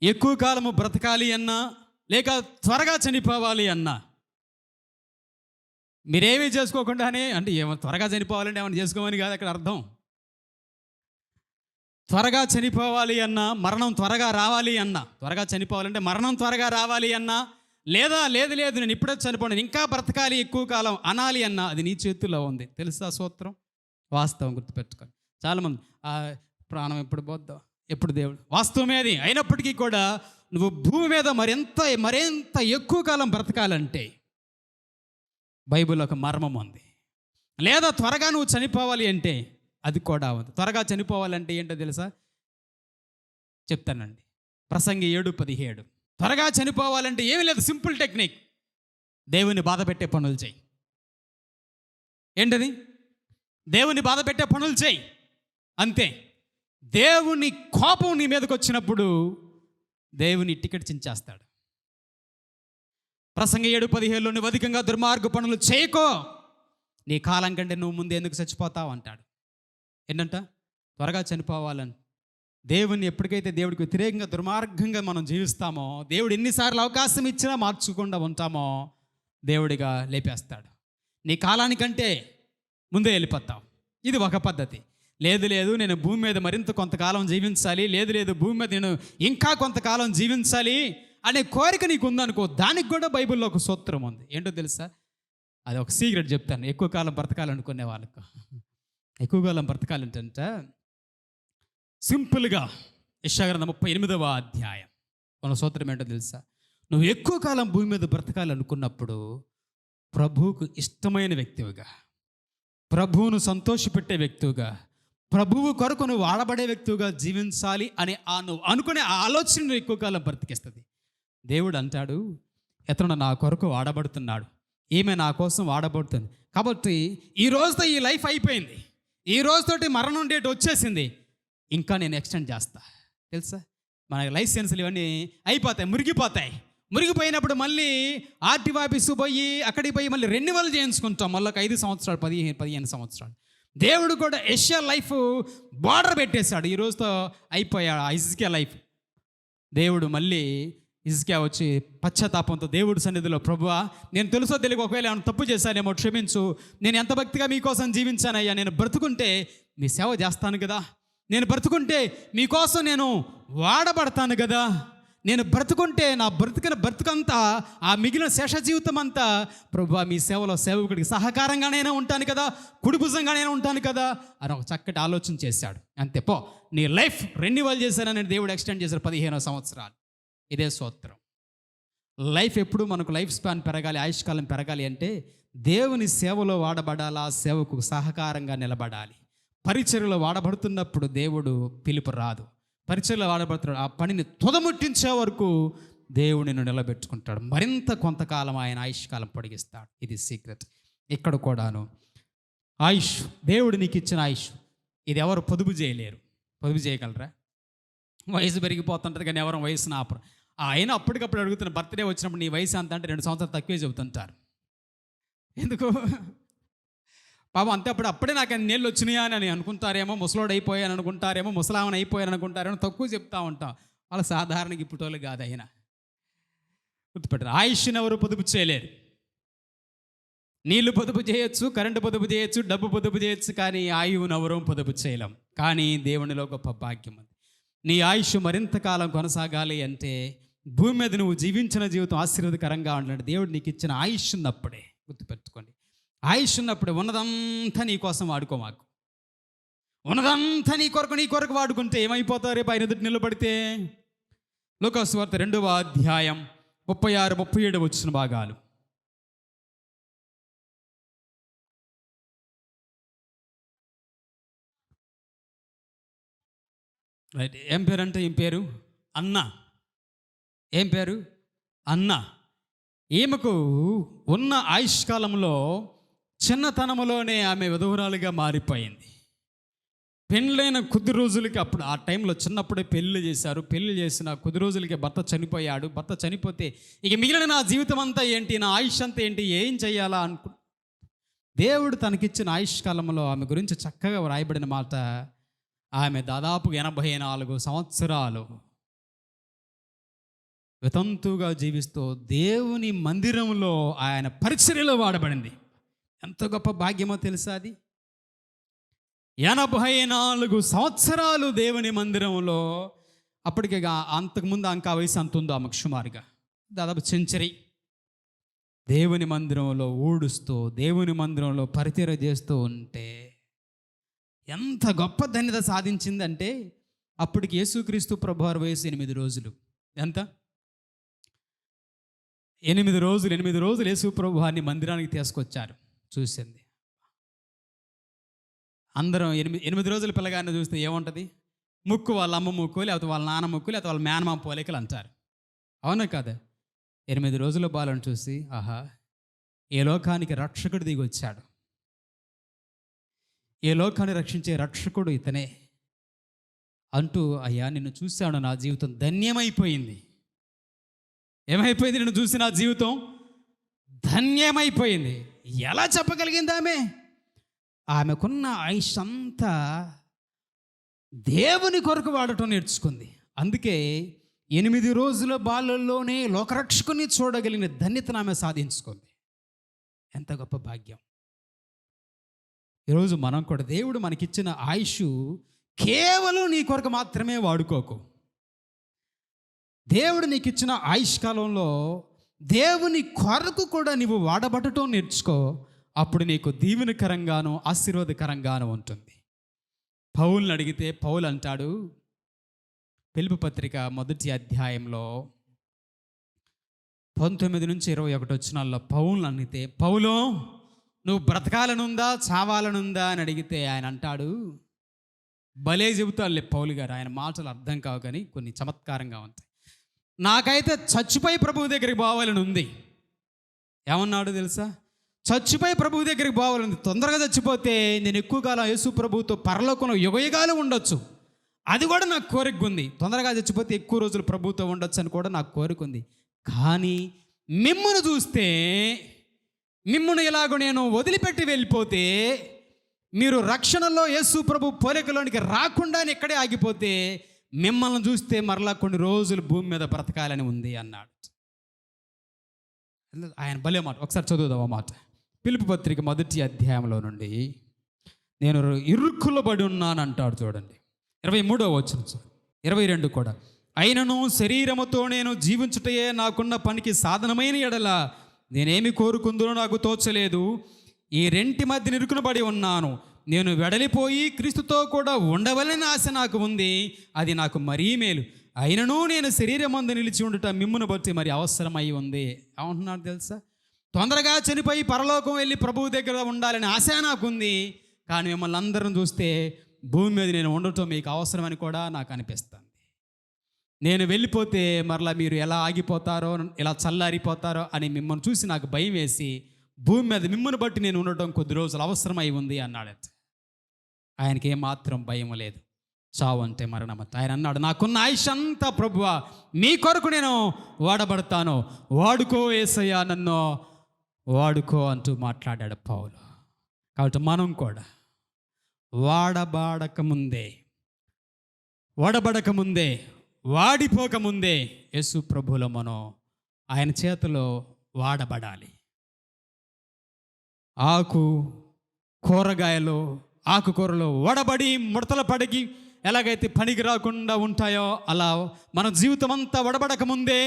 ఎక్కువ కాలము బ్రతకాలి అన్నా, లేక త్వరగా చనిపోవాలి అన్నా, మీరేమీ చేసుకోకుండానే, అంటే ఏమో త్వరగా చనిపోవాలంటే ఏమైనా చేసుకోమని కాదు అక్కడ అర్థం. త్వరగా చనిపోవాలి అన్నా, మరణం త్వరగా రావాలి అన్నా, త్వరగా చనిపోవాలంటే మరణం త్వరగా రావాలి అన్నా, లేదా లేదు లేదు నేను ఇప్పుడే చనిపోను ఇంకా బ్రతకాలి ఎక్కువ కాలం అనాలి అన్నా, అది నీ చేతుల్లో ఉంది. తెలుసా సూత్రం? వాస్తవం గుర్తుపెట్టుకోండి. చాలామంది ప్రాణం ఎప్పుడు పోద్దాం, ఎప్పుడు దేవుడు, వాస్తవమే అది. అయినప్పటికీ కూడా నువ్వు భూమి మీద మరింత ఎక్కువ కాలం బ్రతకాలంటే బైబిల్ ఒక మర్మం ఉంది. లేదా త్వరగా నువ్వు చనిపోవాలి అంటే అది కూడా ఉంది. త్వరగా చనిపోవాలంటే ఏంటో తెలుసా? చెప్తానండి. ప్రసంగి 7:17. త్వరగా చనిపోవాలంటే ఏమీ లేదు, సింపుల్ టెక్నిక్. దేవుని బాధ పెట్టే పనులు చేయి. ఏంటది? దేవుని బాధ పెట్టే పనులు చేయి, అంతే. దేవుని కోపం నీ మీదకి వచ్చినప్పుడు దేవుని టికెట్ చించేస్తాడు. ప్రసంగి 7:17లో నువ్వు అధికంగా దుర్మార్గ పనులు చేయకో, నీ కాలం కంటే నువ్వు ముందు ఎందుకు చచ్చిపోతావు అంటాడు. ఏంటంట? త్వరగా చనిపోవాలని. దేవుని ఎప్పటికైతే దేవుడికి వ్యతిరేకంగా దుర్మార్గంగా మనం జీవిస్తామో, దేవుడు ఎన్నిసార్లు అవకాశం ఇచ్చినా మార్చకుండా ఉంటామో, దేవుడిగా లేపేస్తాడు. నీ కాలానికంటే ముందే వెళ్ళిపోతావు. ఇది ఒక పద్ధతి. లేదు లేదు నేను భూమి మీద మరింత కొంతకాలం జీవించాలి, లేదు లేదు భూమి మీద నేను ఇంకా కొంతకాలం జీవించాలి అనే కోరిక నీకు ఉందనుకో, దానికి కూడా బైబిల్లో ఒక సూత్రం ఉంది. ఏంటో తెలుసా? అది ఒక సీక్రెట్ చెప్తాను. ఎక్కువ కాలం బ్రతకాలనుకునే వాళ్ళకు, ఎక్కువ కాలం బ్రతకాలంటే సింపుల్గా యెషయా 38వ అధ్యాయం మన సూత్రం ఏంటో తెలుసా? నువ్వు ఎక్కువ కాలం భూమి మీద బ్రతకాలనుకున్నప్పుడు ప్రభువుకు ఇష్టమైన వ్యక్తివిగా, ప్రభువును సంతోషపెట్టే వ్యక్తిగా, ప్రభువు కొరకు నువ్వు వాడబడే వ్యక్తిగా జీవించాలి అని నువ్వు అనుకునే ఆలోచన నువ్వు ఎక్కువ కాలం బ్రతికిస్తుంది. దేవుడు అంటాడు, ఇతను నా కొరకు వాడబడుతున్నాడు, ఈమె నా కోసం వాడబడుతుంది. కాబట్టి ఈ రోజుతో ఈ లైఫ్ అయిపోయింది, ఈ రోజుతోటి మరణం డేట్ వచ్చేసింది, ఇంకా నేను ఎక్స్టెండ్ చేస్తా. తెలుసా? మన లైసెన్సులు ఇవన్నీ అయిపోతాయి, మురిగిపోతాయి. మురిగిపోయినప్పుడు మళ్ళీ ఆర్టీఓ ఆఫీసు పోయి అక్కడికి పోయి మళ్ళీ రెన్యువల్ చేయించుకుంటాం. మళ్ళీ ఒక 5 సంవత్సరాలు 15 సంవత్సరాలు. దేవుడు కూడా యెషయా లైఫ్ బార్డర్ పెట్టేశాడు. ఈ రోజుతో అయిపోయాడు హిజ్కియా లైఫ్. దేవుడు మళ్ళీ హిజ్కియా వచ్చి పశ్చాత్తాపంతో దేవుడి సన్నిధిలో, ప్రభువా నేను తెలుసో తెలియక ఒకవేళ ఏమైనా తప్పు చేశానేమో క్షమించు, నేను ఎంత భక్తిగా మీకోసం జీవించానయ్యా, నేను బ్రతుకుంటే మీ సేవ చేస్తాను కదా, నేను బ్రతుకుంటే మీకోసం నేను వాడబడతాను కదా, నేను బ్రతుకుంటే నా బ్రతుకంతా ఆ మిగిలిన శేష జీవితం అంతా ప్రభువా మీ సేవలో సేవకుడికి సహకారంగానైనా ఉంటాను కదా, కుడిభుజంగానైనా ఉంటాను కదా అని ఒక చక్కటి ఆలోచన చేశాడు. అంతే, పో నీ లైఫ్ రెన్యువల్ చేశానని దేవుడు ఎక్స్టెండ్ చేశారు 15 సంవత్సరాలు. ఇదే సూత్రం. లైఫ్ ఎప్పుడు మనకు లైఫ్ స్పాన్ పెరగాలి, ఆయుష్కాలం పెరగాలి అంటే దేవుని సేవలో వాడబడాలా, సేవకు సహకారంగా నిలబడాలి. పరిచర్యలో వాడబడుతున్నప్పుడు దేవుడు పిలుపు రాదు, పరిచర్యలో వాడబడుతున్నాడు, ఆ పనిని తుదముట్టించే వరకు దేవుడు నిన్ను నిలబెట్టుకుంటాడు. మరింత కొంతకాలం ఆయన ఆయుష్కాలం పొడిగిస్తాడు. ఇది సీక్రెట్. ఇక్కడ కూడాను ఆయుష్, దేవుడు నీకు ఇచ్చిన ఆయుష్, ఇది ఎవరు పొదుపు చేయలేరు. పొదుపు చేయగలరా? వయసు పెరిగిపోతుంటుంది కానీ ఎవరు వయసును ఆపరు. ఆయన అప్పటికప్పుడు అడుగుతున్న, బర్త్డే వచ్చినప్పుడు నీ వయసు అంత అంటే 2 సంవత్సరాలు తక్కువే చెబుతుంటారు. ఎందుకు? పాపం అంతే, అప్పుడే నాకు అన్ని నీళ్ళు వచ్చినాయా అని అనుకుంటారేమో, ముసలోడు అయిపోయాను అనుకుంటారేమో, ముసలామని అయిపోయాను అనుకుంటారేమో, తక్కువ చెప్తా ఉంటాం. వాళ్ళ సాధారణంగా ఇప్పుటోళ్ళు కాదు. అయినా గుర్తుపెట్టారు, ఆయుష్ని ఎవరు పొదుపు చేయలేరు. నీళ్లు పొదుపు చేయొచ్చు, కరెంటు పొదుపు చేయొచ్చు, డబ్బు పొదుపు చేయొచ్చు, కానీ ఆయువును ఎవరూ పొదుపు చేయలేం. కానీ దేవునిలో గొప్ప భాగ్యం ఉంది. నీ ఆయుష్ మరింత కాలం కొనసాగాలి అంటే భూమి మీద నువ్వు జీవించిన జీవితం ఆశీర్వాదకరంగా ఉండాలంటే దేవుడు నీకు ఇచ్చిన ఆయుష్ ఉన్నప్పుడే. గుర్తుపెట్టుకోండి, ఆయుష్ ఉన్నప్పుడు ఉన్నదంతా నీ కోసం వాడుకో. మాకు ఉన్నదంతా నీ కొరకు వాడుకుంటే ఏమైపోతావు రేపు ఆయన ఎదుటి నిలబడితే? లూకా సువార్త 2వ అధ్యాయం 36-37 వచ్చిన భాగాలు. రైట్. ఏం పేరు అంటే ఏం పేరు? అన్న. ఏం పేరు? అన్న. ఈమెకు ఉన్న ఆయుష్కాలంలో చిన్నతనములోనే ఆమె విధవరాలుగా మారిపోయింది. పెళ్ళైన కొద్ది రోజులకి, అప్పుడు ఆ టైంలో చిన్నప్పుడే పెళ్లి చేశారు. పెళ్లి చేసిన కొద్ది రోజులకి భర్త చనిపోయాడు. భర్త చనిపోతే ఇక మిగిలిన నా జీవితం అంతా ఏంటి, నా ఆయుష్ అంతా ఏంటి, ఏం చెయ్యాలా దేవుడు తనకిచ్చిన ఆయుష్కాలంలో ఆమె గురించి చక్కగా వ్రాయబడిన మాట, ఆమె దాదాపు 84 సంవత్సరాలు వితంతువుగా జీవిస్తూ దేవుని మందిరంలో ఆయన పరిచర్యలో వాడబడింది. ఎంత గొప్ప భాగ్యమో తెలుసా అది? 84 సంవత్సరాలు దేవుని మందిరంలో. అప్పటికే అంతకుముందు ఇంకా వయసు అంత ఉందో ఆమెకు, సుమారుగా దాదాపు సెంచరీ దేవుని మందిరంలో ఊడుస్తూ, దేవుని మందిరంలో పరిచర్య చేస్తూ ఉంటే ఎంత గొప్ప ధన్యత సాధించిందంటే, అప్పటికి యేసుక్రీస్తు ప్రభువారి వయసు 8 రోజులు. ఎంత? 8 రోజులు యేసు ప్రభువారిని మందిరానికి తీసుకొచ్చారు. చూసింది అందరం 8 రోజుల పిల్లగాన్ని చూస్తే ఏముంటుంది? ముక్కు వాళ్ళ అమ్మ ముక్కు, లేకపోతే వాళ్ళ నాన్న ముక్కు, లేకపోతే వాళ్ళ మేనమామ పోలికలు అంటారు. అవునా కాదా? 8 రోజుల బాలను చూసి, ఆహా, ఏ లోకానికి రక్షకుడు దిగి వచ్చాడు, ఏ లోకాన్ని రక్షించే రక్షకుడు ఇతనే అంటూ, అయ్యా నిన్ను చూశాను, నా జీవితం ధన్యమైపోయింది. ఏమైపోయింది? నిన్ను చూసి నా జీవితం ధన్యమైపోయింది. ఎలా చెప్పగలిగింది ఆమె? ఆమెకున్న ఆయుష్ అంతా దేవుని కొరకు వాడటం నేర్చుకుంది. అందుకే 8 రోజుల బాలల్లోనే లోకరక్షకుని చూడగలిగిన ధన్యతను ఆమె సాధించుకుంది. ఎంత గొప్ప భాగ్యం! ఈరోజు మనం కూడా, దేవుడు మనకిచ్చిన ఆయుష్ కేవలం నీ కొరకు మాత్రమే వాడుకోకు. దేవుడు నీకు ఇచ్చిన ఆయుష్ కాలంలో దేవుని కొరకు కూడా నీవు వాడబడటం నేర్చుకో. అప్పుడు నీకు దీవెనకరంగాను ఆశీర్వాదకరంగాను ఉంటుంది. పౌలుని అడిగితే పౌలు అంటాడు, ఫిలిప్పీ పత్రిక 1వ అధ్యాయంలో 19 నుంచి 21 వచనాల్లో పౌలుని అడిగితే, పౌలు నువ్వు బ్రతకాలనుందా చావాలనుందా అని అడిగితే ఆయన అంటాడు, భలే చెబుతాడులే పౌలు గారు, ఆయన మాటలు అర్థం కావు కానీ కొన్ని చమత్కారంగా ఉంటాయి. నాకైతే చచ్చిపోయి ప్రభువు దగ్గరికి పోవాలని ఉంది. ఏమన్నాడు తెలుసా? చచ్చిపోయి ప్రభువు దగ్గరికి పోవాలని, తొందరగా చచ్చిపోతే నేను ఎక్కువ కాలం యేసు ప్రభువుతో పరలోకంలో యుగయుగాలు ఉండొచ్చు, అది కూడా నాకు కోరిక ఉంది. తొందరగా చచ్చిపోతే ఎక్కువ రోజులు ప్రభువుతో ఉండొచ్చు అని కూడా నాకు కోరిక ఉంది. కానీ మిమ్మును చూస్తే, మిమ్మును ఇలాగ నేను వదిలిపెట్టి వెళ్ళిపోతే, మీరు రక్షణలో యేసు ప్రభు పోలికలోనికి రాకుండా ఇక్కడే ఆగిపోతే, మిమ్మల్ని చూస్తే మరలా కొన్ని రోజులు భూమి మీద బ్రతకాలని ఉంది అన్నాడు. ఆయన భలే మాట. ఒకసారి చదువుదాం ఆ మాట. ఫిలిప్పీ పత్రిక 1వ అధ్యాయంలో నుండి, నేను ఇరుక్కులో పడి ఉన్నాను అంటాడు. చూడండి 23వ వచనం, 22 కూడా. అయినను శరీరముతో నేను జీవించుటయే నాకున్న పనికి సాధనమైన ఎడల నేనేమి కోరుకుందునో నాకు తోచలేదు. ఈ రెంటి మధ్య ఇరుకునబడి ఉన్నాను. నేను వెడలిపోయి క్రీస్తుతో కూడా ఉండవలని ఆశ నాకు ఉంది, అది నాకు మరీ మేలు. అయినను నేను శరీరమందు నిలిచి ఉండుట మిమ్మును బట్టి మరి అవసరమై ఉంది. ఏమంటున్నాడు తెలుసా? తొందరగా చనిపోయి పరలోకం వెళ్ళి ప్రభువు దగ్గర ఉండాలని ఆశ నాకుంది, కానీ మిమ్మల్ని అందరం చూస్తే భూమి మీద నేను ఉండటం మీకు అవసరమని కూడా నాకు అనిపిస్తుంది. నేను వెళ్ళిపోతే మరలా మీరు ఎలా ఆగిపోతారో, ఎలా చల్లారిపోతారో అని మిమ్మల్ని చూసి నాకు భయం వేసి, భూమి మీద మిమ్మల్ని బట్టి నేను ఉండటం కొద్ది రోజులు అవసరమై ఉంది అన్నాడు. ఆయనకి ఏమాత్రం భయం లేదు. చావు అంటే మరణమత. ఆయన అన్నాడు, నాకున్న ఆయుష్ అంతా ప్రభువా మీ కొరకు నేను వాడబడతాను, వాడుకో యేసయ్యా, నన్ను వాడుకో అంటూ మాట్లాడాడు పౌలు. కాబట్టి మనం కూడా వాడబడకముందే వాడిపోకముందే యేసు ప్రభువులో మనం ఆయన చేతిలో వాడబడాలి. ఆకుకూరలో వడబడి ముడతల పడికి ఎలాగైతే పనికి రాకుండా ఉంటాయో, అలా మన జీవితం అంతా వడబడక ముందే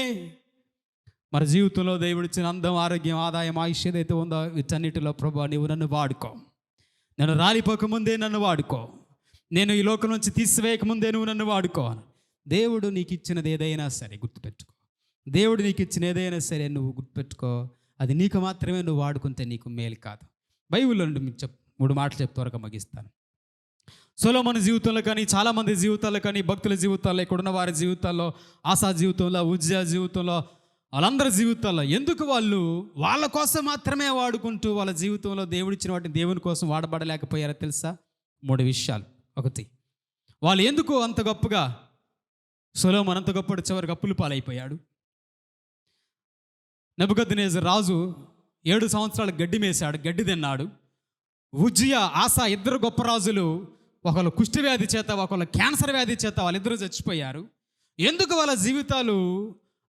మన జీవితంలో దేవుడిచ్చిన అందం, ఆరోగ్యం, ఆదాయం, ఆయుష్ ఏదైతే ఉందో వీటన్నిటిలో ప్రభువా నీవు నన్ను వాడుకో. నేను రాలిపోకముందే నన్ను వాడుకో. నేను ఈ లోకం నుంచి తీసివేయకముందే నువ్వు నన్ను వాడుకో. దేవుడు నీకు ఇచ్చినది ఏదైనా సరే గుర్తుపెట్టుకో. దేవుడు నీకు ఇచ్చిన ఏదైనా సరే నువ్వు గుర్తుపెట్టుకో. అది నీకు మాత్రమే నువ్వు వాడుకుంటే నీకు మేలు కాదు. బైబిల్లో నుండి మీకు 3 మాటలు చెప్తే వరకు ముగిస్తాను. సొలొమోను జీవితంలో కానీ, చాలామంది జీవితాల్లో కానీ, భక్తుల జీవితాల్లో, ఇక్కడున్న వారి జీవితాల్లో, ఆసా జీవితంలో, ఉజ్జా జీవితంలో, వాళ్ళందరి జీవితాల్లో ఎందుకు వాళ్ళు వాళ్ళ కోసం మాత్రమే వాడుకుంటూ వాళ్ళ జీవితంలో దేవుడిచ్చిన వాటిని దేవుని కోసం వాడబడలేకపోయారో తెలుసా? 3 విషయాలు. 1, వాళ్ళు ఎందుకు అంత గొప్పగా, సొలొమోను అంత గొప్ప చివరికి అప్పుల పాలైపోయాడు. నెబుకద్నెజరు రాజు 7 సంవత్సరాలు గడ్డి మేశాడు, గడ్డి తిన్నాడు. ఉజ్జియా, ఆసా ఇద్దరు గొప్ప రాజులు, ఒకళ్ళు కుష్ఠవ్యాధి చేత, ఒకళ్ళు క్యాన్సర్ వ్యాధి చేత వాళ్ళిద్దరూ చచ్చిపోయారు. ఎందుకు వాళ్ళ జీవితాలు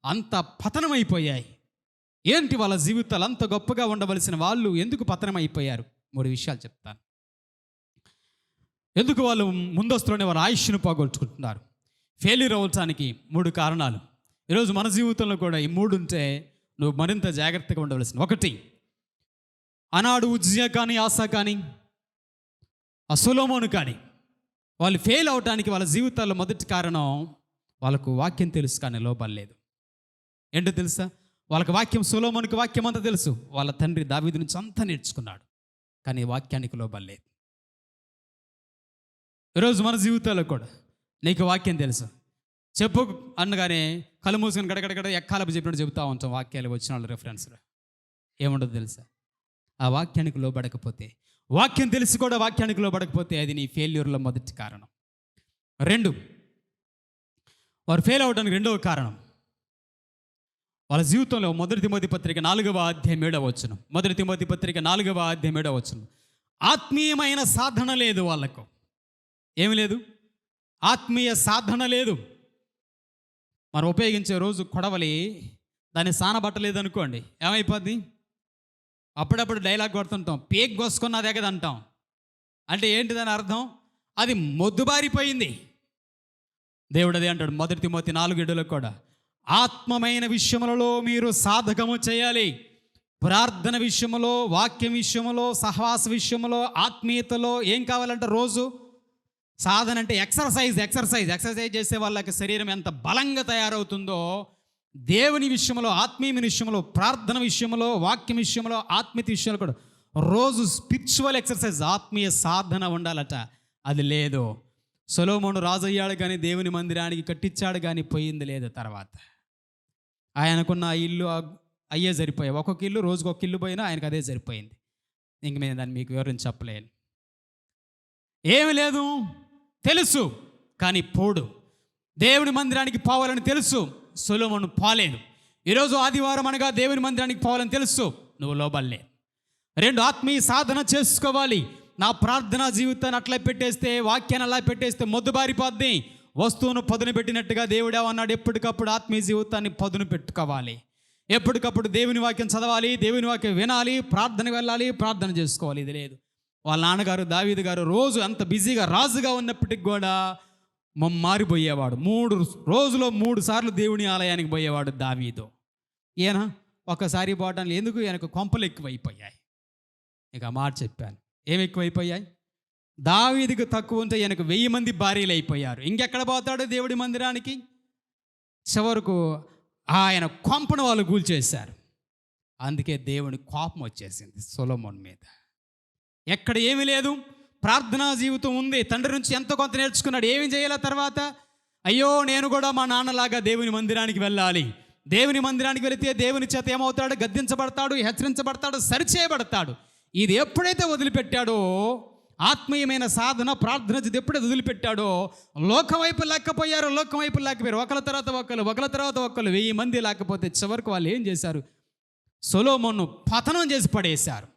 అంత పతనమైపోయాయి? ఏంటి వాళ్ళ జీవితాలు అంత గొప్పగా ఉండవలసిన వాళ్ళు ఎందుకు పతనమైపోయారు? 3 విషయాలు చెప్తాను. ఎందుకు వాళ్ళు ముందస్తులోనే వాళ్ళ ఆయుష్ను పోగొట్టుకుంటున్నారు? ఫెయిల్యూర్ అవ్వటానికి 3 కారణాలు. ఈరోజు మన జీవితంలో కూడా ఈ 3 ఉంటే నువ్వు మరింత జాగ్రత్తగా ఉండవలసిన. 1, ఆనాడు ఉజ్జియా కానీ, ఆసా కానీ, ఆ సొలొమోను కానీ వాళ్ళు ఫెయిల్ అవటానికి వాళ్ళ జీవితాల్లో మొదటి కారణం, వాళ్ళకు వాక్యం తెలుసు కానీ లోబడలేదు. ఏంటో తెలుసా? వాళ్ళకి వాక్యం, సొలొమోనుకి వాక్యం అంతా తెలుసు. వాళ్ళ తండ్రి దావీదు నుంచి అంతా నేర్చుకున్నాడు, కానీ వాక్యానికి లోబడలేదు. ఈరోజు మన జీవితాల్లో కూడా నీకు వాక్యం తెలుసు, చెప్పు అనగానే కళ్ళు మూసుకొని గడగడగడ ఎక్కాలపు చెప్పినట్టు చెబుతూ ఉంటాం. వాక్యాలు వచ్చిన వాళ్ళు రెఫరెన్స్లో ఏముండదు తెలుసా? ఆ వాక్యానికి లోబడకపోతే, వాక్యం తెలిసి కూడా వాక్యానికి లోబడకపోతే అది నీ ఫెయిల్యూర్లో మొదటి కారణం. 2, వారు ఫెయిల్ అవ్వడానికి 2వ కారణం, వాళ్ళ జీవితంలో 1 తిమోతి పత్రిక 4వ అధ్యాయం 7వ వచనం. 1 తిమోతి పత్రిక 4వ అధ్యాయం 7వ వచనం. ఆత్మీయమైన సాధన లేదు వాళ్ళకు. ఏమి లేదు? ఆత్మీయ సాధన లేదు. మనం ఉపయోగించే రోజు కొడవలి దాన్ని సానబట్టలేదు అనుకోండి, ఏమైపోద్ది? అప్పుడప్పుడు డైలాగ్ కొడుతుంటాం, పేక్ కోసుకున్నదే కదా అంటాం. అంటే ఏంటిదని అర్థం? అది మొద్దుబారిపోయింది. దేవుడు అదే అంటాడు 1 తిమోతి 4:7లో కూడా, ఆత్మమైన విషయములలో మీరు సాధకము చేయాలి. ప్రార్థన విషయంలో, వాక్యం విషయంలో, సహవాస విషయంలో, ఆత్మీయతలో ఏం కావాలంటే రోజు సాధన. అంటే ఎక్సర్సైజ్ చేసే వాళ్ళకి శరీరం ఎంత బలంగా తయారవుతుందో, దేవుని విషయంలో, ఆత్మీయ విషయంలో, ప్రార్థన విషయంలో, వాక్యం విషయంలో, ఆత్మీయ విషయంలో కూడా రోజు స్పిరిచువల్ ఎక్సర్సైజ్, ఆత్మీయ సాధన ఉండాలట. అది లేదు. సొలొమోను రాజు అయ్యాడు కానీ దేవుని మందిరానికి కట్టించాడు కానీ పోయింది లేదు. తర్వాత ఆయనకున్న ఇల్లు అయ్యే సరిపోయాయి. ఒక్కొక్క ఇల్లు, రోజుకు ఒక ఇల్లు పోయినా ఆయనకు అదే సరిపోయింది. ఇంక నేను దాన్ని మీకు వివరించి చెప్పలేను. ఏమి లేదు, తెలుసు కానీ పోడు. దేవుని మందిరానికి పోవాలని తెలుసు, సొలొమోను పోలేదు. ఈరోజు ఆదివారం అనగా దేవుని మందిరానికి పోవాలని తెలుసు, నువ్వు లోబడలే. 2, ఆత్మీయ సాధన చేసుకోవాలి. నా ప్రార్థనా జీవితాన్ని అట్లా పెట్టేస్తే, వాక్యాన్ని అలా పెట్టేస్తే మొద్దుబారిపోద్ది. వస్తువును పదును పెట్టినట్టుగా దేవుడే అన్నాడు, ఎప్పటికప్పుడు ఆత్మీయ జీవితాన్ని పదును పెట్టుకోవాలి. ఎప్పటికప్పుడు దేవుని వాక్యం చదవాలి, దేవుని వాక్యం వినాలి, ప్రార్థనకు వెళ్ళాలి, ప్రార్థన చేసుకోవాలి. ఇది లేదు. వాళ్ళ నాన్నగారు దావీదు గారు రోజు అంత బిజీగా రాజుగా ఉన్నప్పటికి కూడా మారిపోయేవాడు. 3 రోజులో 3 సార్లు దేవుని ఆలయానికి పోయేవాడు దావీదు. ఈయన ఒకసారి పోవడానికి ఎందుకు? ఈయనకు కొంపలు ఎక్కువైపోయాయి. ఇక మాట చెప్పాను, ఏమి ఎక్కువైపోయాయి? దావీదుకు తక్కువ ఉంటే ఈయనకు 1000 మంది భార్యలు అయిపోయారు. ఇంకెక్కడ పోతాడు దేవుడి మందిరానికి? చివరకు ఆయన కొంపను వాళ్ళు కూల్చేశారు. అందుకే దేవుని కోపం వచ్చేసింది సొలొమోను మీద. ఎక్కడ ఏమీ లేదు, ప్రార్థనా జీవితం ఉంది, తండ్రి నుంచి ఎంతో కొంత నేర్చుకున్నాడు. ఏమి చేయాల తర్వాత? అయ్యో నేను కూడా మా నాన్నలాగా దేవుని మందిరానికి వెళ్ళాలి. దేవుని మందిరానికి వెళితే దేవుని చేత ఏమవుతాడు? గద్దించబడతాడు, హెచ్చరించబడతాడు, సరిచేయబడతాడు. ఇది ఎప్పుడైతే వదిలిపెట్టాడో, ఆత్మీయమైన సాధన, ప్రార్థన ఎప్పుడైతే వదిలిపెట్టాడో, లోకం వైపు లేకపోయారు. ఒకళ్ళ తర్వాత ఒకళ్ళు 1000 మంది లేకపోతే చివరికి వాళ్ళు ఏం చేశారు? సొలొమోను పతనం చేసి పడేశారు.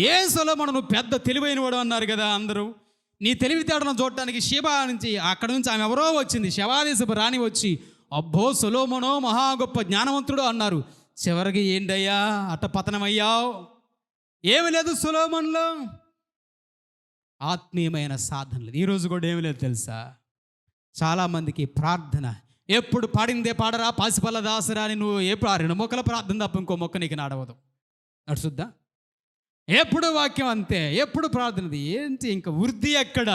ఏ సొలొమోను, నువ్వు పెద్ద తెలివైన వాడు అన్నారు కదా అందరూ. నీ తెలివితేటలను చూడటానికి షేబా నుంచి, అక్కడ నుంచి ఆమె ఎవరో వచ్చింది, శవాదేశపు రాణి వచ్చి, అబ్బో సొలొమోను మహా గొప్ప జ్ఞానవంతుడు అన్నారు. చివరికి ఏంటయ్యా అట్ట పతనమయ్యావు? ఏమి లేదు సొలొమోనులో, ఆత్మీయమైన సాధనలు. ఈరోజు కూడా ఏమి లేదు తెలుసా? చాలామందికి ప్రార్థన ఎప్పుడు పాడిందే పాడరా, పాసిపల్ల దాసరా అని నువ్వు ఎప్పుడు 2 మొక్కల ప్రార్థన తప్ప ఇంకో మొక్క నీకు నడవదు. నడుచుద్దా? ఎప్పుడు వాక్యం అంతే, ఎప్పుడు ప్రార్థనది ఏంటి? ఇంకా వృద్ధి ఎక్కడ?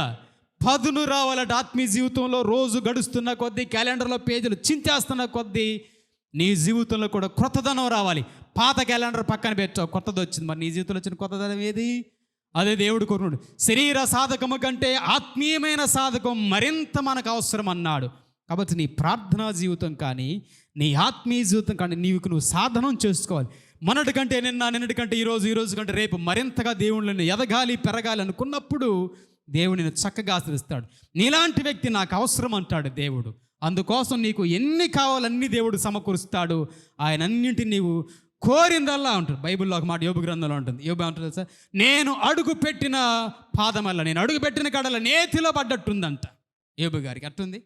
పదును రావాలట ఆత్మీయ జీవితంలో. రోజు గడుస్తున్న కొద్దీ, క్యాలెండర్లో పేజీలు చించేస్తున్న కొద్దీ నీ జీవితంలో కూడా కొత్తదనం రావాలి. పాత క్యాలెండర్ పక్కన పెట్టావు, కొత్తది వచ్చింది. మరి నీ జీవితంలో వచ్చిన కొత్తదనం ఏది? అదే దేవుడు కోరుకున్నాడు. శరీర సాధకము కంటే ఆత్మీయమైన సాధకం మరింత మనకు అవసరం అన్నాడు. కాబట్టి నీ ప్రార్థనా జీవితం కానీ, నీ ఆత్మీయ జీవితం కానీ నువ్వు సాధనం చేసుకోవాలి. మొన్నటి కంటే నిన్నటి కంటే ఈరోజు కంటే రేపు మరింతగా దేవుళ్ళని ఎదగాలి, పెరగాలి అనుకున్నప్పుడు దేవుడు నిన్ను చక్కగా ఆశ్రయిస్తాడు. నీలాంటి వ్యక్తి నాకు అవసరం అంటాడు దేవుడు. అందుకోసం నీకు ఎన్ని కావాలన్నీ దేవుడు సమకూరుస్తాడు. ఆయన అన్నింటినీ నీవు కోరిందల్లా ఉంటుంది. బైబిల్లో ఒక మాట యోబు గ్రంథంలో ఉంటుంది. యోబు అంటుంది సార్, నేను అడుగు పెట్టిన పాదమల్ల, నేను అడుగు పెట్టిన కడల నేతిలో పడ్డట్టుందంట. యోబు గారికి అట్టుంది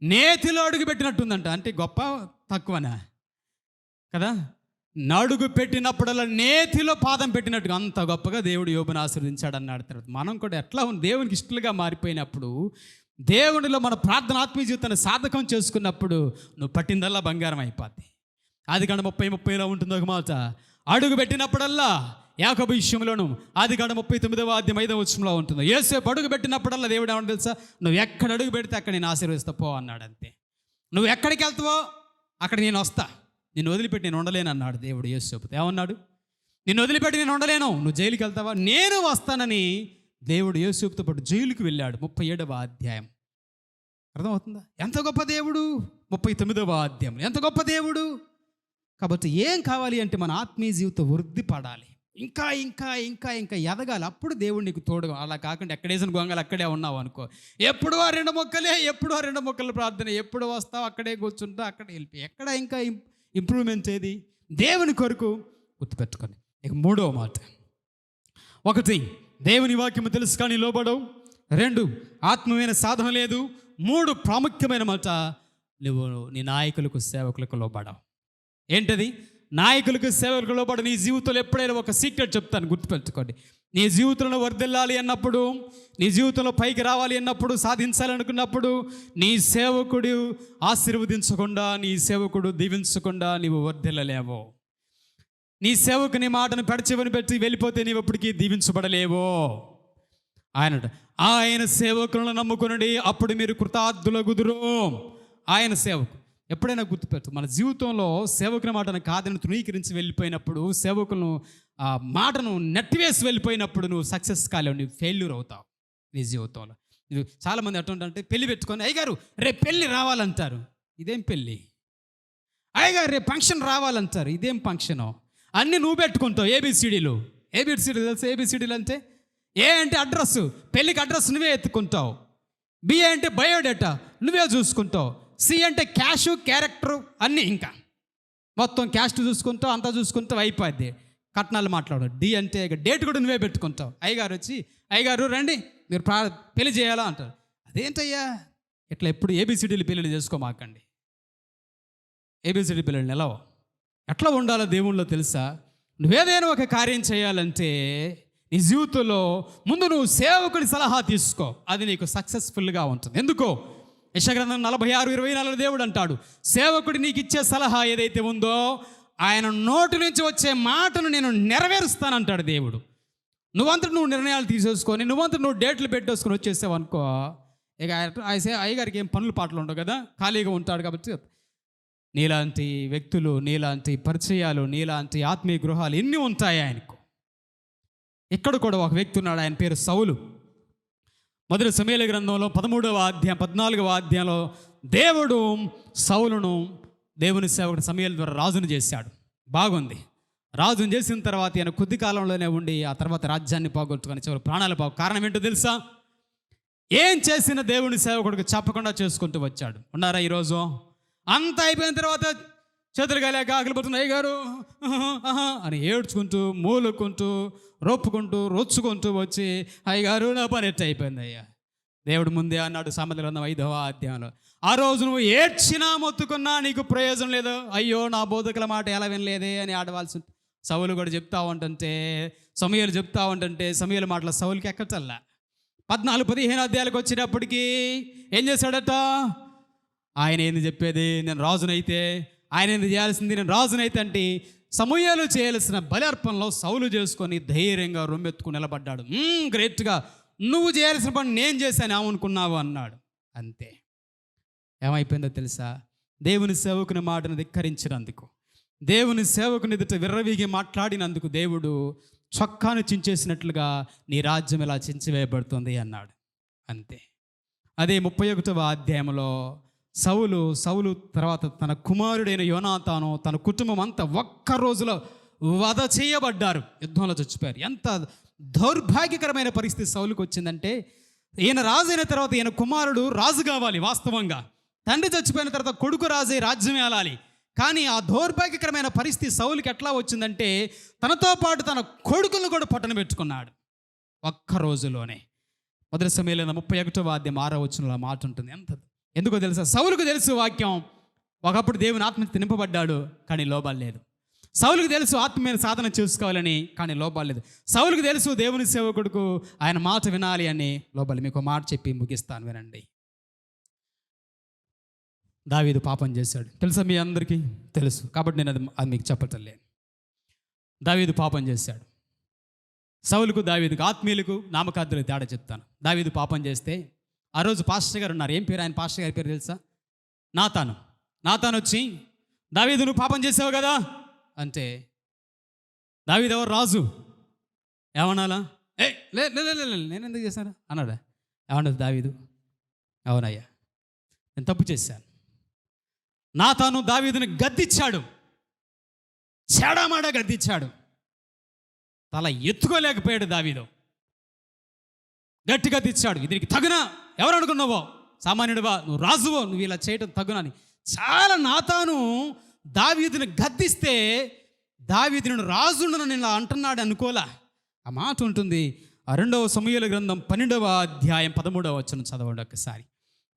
నేతిలో అడుగు పెట్టినట్టుందంట. అంటే గొప్ప తక్కువనా కదా? నడుగు పెట్టినప్పుడల్లా నేతిలో పాదం పెట్టినట్టుగా అంత గొప్పగా దేవుడు యోబుని ఆశీర్వదించాడు అన్నాడు. తర్వాత మనం కూడా ఎట్లా ఉంది, దేవునికి ఇష్టలుగా మారిపోయినప్పుడు, దేవునిలో మన ప్రార్థన ఆత్మీయ జీవితాన్ని సాధకం చేసుకున్నప్పుడు నువ్వు పట్టిందల్లా బంగారం అయిపోద్ది. ఆదికాండం 30:30లో ఉంటుంది ఒక మాట, అడుగు పెట్టినప్పుడల్లా యాకోబు విషయంలోను ఆదికాండం 39వ అధ్యాయం 5వ వచనంలో ఉంటుంది. యేసేపు అడుగు పెట్టినప్పుడల్లా దేవుడు ఏమన్నా తెలుసా, నువ్వు ఎక్కడ అడుగు పెడితే అక్కడ నేను ఆశీర్వదిస్తా పో అన్నాడు. అంతే. నువ్వు ఎక్కడికి వెళ్తావో అక్కడ నేను వస్తా, నిన్ను వదిలిపెట్టి నేను ఉండలేను అన్నాడు దేవుడు యేసేపుతో. ఏమన్నాడు? నిన్ను వదిలిపెట్టి నేను ఉండలేను, నువ్వు జైలుకి వెళ్తావా, నేను వస్తానని దేవుడు యేసేపుతో పాటు జైలుకి వెళ్ళాడు. 37వ అధ్యాయం. అర్థమవుతుందా? ఎంత గొప్ప దేవుడు! 39వ అధ్యాయం ఎంత గొప్ప దేవుడు! కాబట్టి ఏం కావాలి అంటే మన ఆత్మీయ జీవితం వృద్ధి పడాలి, ఇంకా ఇంకా ఇంకా ఇంకా ఎదగాలి. అప్పుడు దేవుడు నీకు తోడుగా. అలా కాకుండా ఎక్కడేసిన గొంగలు అక్కడే ఉన్నావు అనుకో, ఎప్పుడు ఆ రెండు మొక్కలు ప్రార్థన, ఎప్పుడు వస్తావు అక్కడే కూర్చుంటావు, అక్కడే వెళ్ళిపోయి ఎక్కడ ఇంకా ఇంప్రూవ్మెంట్ ఏది? దేవుని కొరకు గుర్తుపెట్టుకొని. ఇక 3వ మాట, 1 దేవుని వాక్యము తెలుసు కానీ లోబడవు, 2 ఆత్మీయమైన సాధన లేదు, 3 ప్రాముఖ్యమైన మాట, నువ్వు నీ నాయకులకు సేవకులకు లోబడవు. ఏంటది? నాయకులకు సేవకులకు లోబడ. నీ జీవితంలో ఎప్పుడైనా ఒక సీక్రెట్ చెప్తాను, గుర్తుపెట్టుకోండి. నీ జీవితంలో వర్ధిల్లాలి అన్నప్పుడు, నీ జీవితంలో పైకి రావాలి అన్నప్పుడు, సాధించాలనుకున్నప్పుడు, నీ సేవకుడు ఆశీర్వదించకుండా, నీ సేవకుడు దీవించకుండా నీవు వర్ధిల్లలేవో. నీ సేవకుని మాటను పెడచెవిని పెట్టి వెళ్ళిపోతే నీవు ఎప్పటికీ దీవించబడలేవో. ఆయన సేవకులను నమ్ముకునండి, అప్పుడు మీరు కృతార్థులగుదురు. ఆయన సేవకు ఎప్పుడైనా గుర్తుపెట్టు, మన జీవితంలో సేవకుని మాటను కాదని తృణీకరించి వెళ్ళిపోయినప్పుడు, సేవకులను ఆ మాటను నెట్టివేసి వెళ్ళిపోయినప్పుడు నువ్వు సక్సెస్ కాలేవు, నువ్వు ఫెయిల్యూర్ అవుతావు నీ జీవితంలో. నువ్వు చాలామంది ఎట్టుంటే పెళ్లి పెట్టుకొని, అయ్యగారు రేపు పెళ్ళి రావాలంటారు. ఇదేం పెళ్ళి? అయ్యగారు రేపు ఫంక్షన్ రావాలంటారు. ఇదేం ఫంక్షను? అన్నీ నువ్వు పెట్టుకుంటావు. ఏబిసిడీలు తెలుసు? ఏబిసిడీలు అంటే ఏ అంటే అడ్రస్, పెళ్ళికి అడ్రస్ నువ్వే ఎత్తుకుంటావు. బి అంటే బయోడేటా నువ్వే చూసుకుంటావు. సి అంటే క్యాషు, క్యారెక్టరు అన్నీ, ఇంకా మొత్తం క్యాస్ట్ చూసుకుంటావు, అంతా చూసుకుంటావు, అయిపోద్ది. కట్నాలు మాట్లాడు. డి అంటే ఇక డేట్ కూడా నువ్వే పెట్టుకుంటావు. అయ్యగారు వచ్చి, అయ్యగారు రండి మీరు పెళ్లి చేయాలా అంటారు. అదేంటయ్యా ఇట్లా ఎప్పుడు ఏబిసిడీలు పెళ్ళిళ్ళు చేసుకోమాకండి. ఏబిసిడి పిల్లలు నిలవ. ఎట్లా ఉండాలో దేవుళ్ళో తెలుసా? నువ్వేదైనా ఒక కార్యం చేయాలంటే నీ జీవితంలో ముందు నువ్వు సేవకుడి సలహా తీసుకో, అది నీకు సక్సెస్ఫుల్గా ఉంటుంది. ఎందుకో యెషయా గ్రంథం 46:24 దేవుడు అంటాడు, సేవకుడు నీకు ఇచ్చే సలహా ఏదైతే ఉందో ఆయన నోటి నుంచి వచ్చే మాటను నేను నెరవేరుస్తానంటాడు దేవుడు. నువ్వు నిర్ణయాలు తీసేసుకొని, నువ్వు డేట్లు పెట్టేసుకొని వచ్చేసావు అనుకో, ఇక అయ్యగారికి ఏం పనులు పాటలు ఉండవు కదా, ఖాళీగా ఉంటాడు. కాబట్టి నీలాంటి వ్యక్తులు, నీలాంటి పరిచయాలు, నీలాంటి ఆత్మీయ గృహాలు ఎన్ని ఉంటాయి ఆయనకు. ఇక్కడ కూడా ఒక వ్యక్తి ఉన్నాడు, ఆయన పేరు సౌలు. మొదటి సమూయేలు గ్రంథంలో 13వ అధ్యాయం 14వ అధ్యాయంలో దేవుడు సౌలును దేవుని సేవకుడు సమూయేలు ద్వారా రాజును చేశాడు. బాగుంది. రాజును చేసిన తర్వాత ఆయన కొద్ది కాలంలోనే ఉండి ఆ తర్వాత రాజ్యాన్ని పోగొట్టుకొని చివరి ప్రాణాలు కారణం ఏంటో తెలుసా? ఏం చేసిన దేవుని సేవకుడికి చెప్పకుండా చేసుకుంటూ వచ్చాడు. ఉన్నారా ఈరోజు? అంతా అయిపోయిన తర్వాత చేతులు కాలేక ఆకలిపోతున్న అయ్యగారు అని ఏడ్చుకుంటూ, మూలుకుంటూ, రొచ్చుకుంటూ వచ్చి, అయ్యగారు నా పని ఎట్ట అయిపోయింది అయ్యా. దేవుడు ముందే అన్నాడు సామెతల గ్రంథం 5వ అధ్యాయంలో, ఆ రోజు నువ్వు ఏడ్చినా మొత్తుకున్నా నీకు ప్రయోజనం లేదు, అయ్యో నా బోధకుల మాట ఎలా వినలేదే అని ఆడవలసి. సౌలు కూడా చెప్తా ఉంటుంటే, సమూయేలు చెప్తా ఉంటుంటే సమూయేలు మాటల సౌలుకి ఎక్కటల్లా. 14-15 అధ్యాయాలకు వచ్చినప్పటికీ ఏం చేశాడట? ఆయన ఏంది చెప్పేది? నేను రాజునైతే, ఆయన ఏంది చేయాల్సింది? నేను రాజునైతే అంటే సమూయేలు చేయాల్సిన బలి అర్పణలో సౌలు చేసుకొని ధైర్యంగా రొమ్మెత్తుకుని నిలబడ్డాడు. గ్రేట్గా నువ్వు చేయాల్సిన పని నేను చేశాను ఏమనుకున్నావు అన్నాడు. అంతే. ఏమైపోయిందో తెలుసా? దేవుని సేవకుని మాటను ధిక్కరించినందుకు, దేవుని సేవకుని ఎదుట విర్రవీగి మాట్లాడినందుకు దేవుడు చొక్కాను చించేసినట్లుగా నీ రాజ్యం ఇలా చించివేయబడుతుంది అన్నాడు. అంతే. అదే 31వ అధ్యాయంలో సౌలు తర్వాత తన కుమారుడైన యోనాతాను తన కుటుంబం అంతా ఒక్క రోజులో వధ చేయబడ్డారు, యుద్ధంలో చచ్చిపోయారు. ఎంత దౌర్భాగ్యకరమైన పరిస్థితి సౌలుకు వచ్చిందంటే, ఈయన రాజు అయిన తర్వాత ఈయన కుమారుడు రాజు కావాలి. వాస్తవంగా తండ్రి చచ్చిపోయిన తర్వాత కొడుకు రాజు అయి రాజ్యం ఏలాలి. కానీ ఆ దౌర్భాగ్యకరమైన పరిస్థితి సౌలుకి ఎట్లా వచ్చిందంటే, తనతో పాటు తన కొడుకులను కూడా పట్టణ పెట్టుకున్నాడు ఒక్క రోజులోనే. మొదటి సమయంలో 31వ అధ్యాయం 6వ వచనంలో ఆ మాట ఉంటుంది. ఎందుకో తెలుసా? సౌలుకు తెలుసు వాక్యం, ఒకప్పుడు దేవుని ఆత్మ నింపబడ్డాడు కానీ లోబడలేదు. సౌలుకు తెలుసు ఆత్మీయ సాధన చేసుకోవాలని, కానీ లోబడలేదు. సౌలుకు తెలుసు దేవుని సేవకుడుకు ఆయన మాట వినాలి అని, లోబడలేదు. మీకు మాట చెప్పి ముగిస్తాను, వినండి. దావీదు పాపం చేశాడు, తెలుసా? మీ అందరికీ తెలుసు కాబట్టి నేను అది మీకు చెప్పట్లేదు. దావీదు పాపం చేశాడు. సౌలుకు దావీదుకు ఆత్మీయులకు నామకార్థులకు తేడా చెప్తాను. దావీదు పాపం చేస్తే ఆ రోజు పాస్టర్ గారు ఉన్నారు. ఏం పేరు ఆయన పాస్టర్ గారి పేరు తెలుసా? నాతాను వచ్చి, దావీదు నువ్వు పాపం చేసావు కదా అంటే, దావీదు ఎవరు? రాజు. ఏమనాలా? నేను ఎందుకు చేశాను అన్నాడా? ఏమన్నది దావీదు? అవునయ్యా, నేను తప్పు చేశాను. నాతాను దావీదుని గద్దించాడు, చెడామాడా గద్దించాడు. తల ఎత్తుకోలేకపోయాడు దావీదు, గట్టిగా తెచ్చాడు. దీనికి తగునా? ఎవరు అనుకున్నావో? సామాన్యుడివా? నువ్వు రాజువో? నువ్వు ఇలా చేయడం తగునని చాలా నాతాను దావీదుని గద్దిస్తే, దావీదుని రాజుండను ఇలా అంటున్నాడు అనుకోలా. ఆ మాట ఉంటుంది. ఆ 2వ సమూయేలు గ్రంథం 12వ అధ్యాయం 13వ వచనం చదవండి ఒక్కసారి.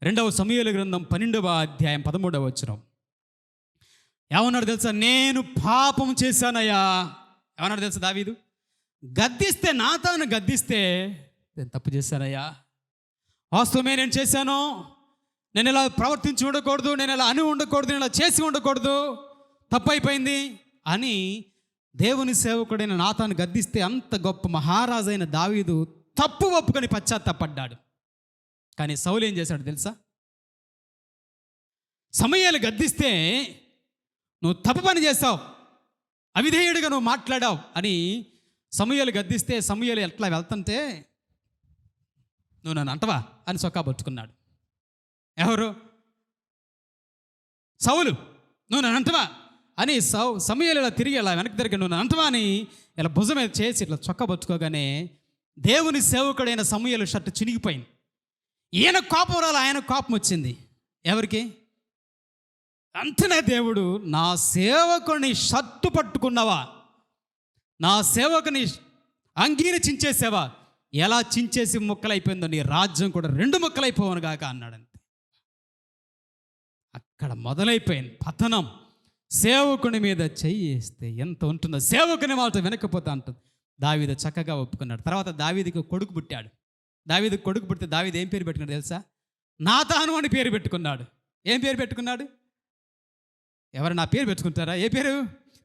2వ సమూయేలు గ్రంథం 12వ అధ్యాయం 13వ వచనం. ఏమన్నాడు తెలుసా? నేను పాపం చేశానయ్యా. ఏమన్నాడు తెలుసా దావీదు? గద్దిస్తే, నాతాను గద్దిస్తే, నేను తప్పు చేశానయ్యా, వాస్తవమే నేను చేశాను, నేను ఇలా ప్రవర్తించి ఉండకూడదు, నేను ఇలా అని ఉండకూడదు, నేను ఇలా చేసి ఉండకూడదు, తప్పు అయిపోయింది అని దేవుని సేవకుడైన నాతాను గద్దిస్తే, అంత గొప్ప మహారాజైన దావీదు తప్పు ఒప్పుకొని పశ్చాత్తాపడ్డాడు. కానీ సౌలు ఏం చేశాడు తెలుసా? సమూయేలు గద్దిస్తే, నువ్వు తప్పు పని చేస్తావు, అవిధేయుడిగా నువ్వు మాట్లాడావు అని సమూయేలు గద్దిస్తే, సమూయేలు ఎట్లా వెళ్తుంటే, నువ్వు నన్ను అంటవా అని చొక్కా పట్టుకున్నాడు. ఎవరు? సౌలు. నువ్వు నన్ను అంటవా అని సమూయేలు ఇలా తిరిగి ఇలా వెనక్కి తిరిగి, నువ్వు నన్ను అంటవా అని ఇలా భుజం మీద చేసి ఇట్లా చొక్కా పట్టుకోగానే దేవుని సేవకుడైన సమూయేలు షర్టు చినిగిపోయింది. ఈయన కోపం రాలి, ఆయన కోపం వచ్చింది. ఎవరికి? అంతనే దేవుడు, నా సేవకుని షర్టు పట్టుకున్నావా, నా సేవకుని అంగీని చించేసావా, ఎలా చించేసి ముక్కలైపోయిందో నీ రాజ్యం కూడా 2 ముక్కలైపోవను గాక అన్నాడంతే. అక్కడ మొదలైపోయింది పతనం. సేవకుని మీద చెయ్యి వేస్తే ఎంత ఉంటుందో, సేవకుని మాట వెనకపోతే అంటుంది. దావీదు చక్కగా ఒప్పుకున్నాడు. తర్వాత దావీదుకి కొడుకు పుట్టాడు. దావీదుకి కొడుకు పుడితే దావీదు ఏం పేరు పెట్టుకున్నాడు తెలుసా? నాతాను అని పేరు పెట్టుకున్నాడు. ఏం పేరు పెట్టుకున్నాడు? ఎవరు నా పేరు పెట్టుకుంటారా? ఏ పేరు?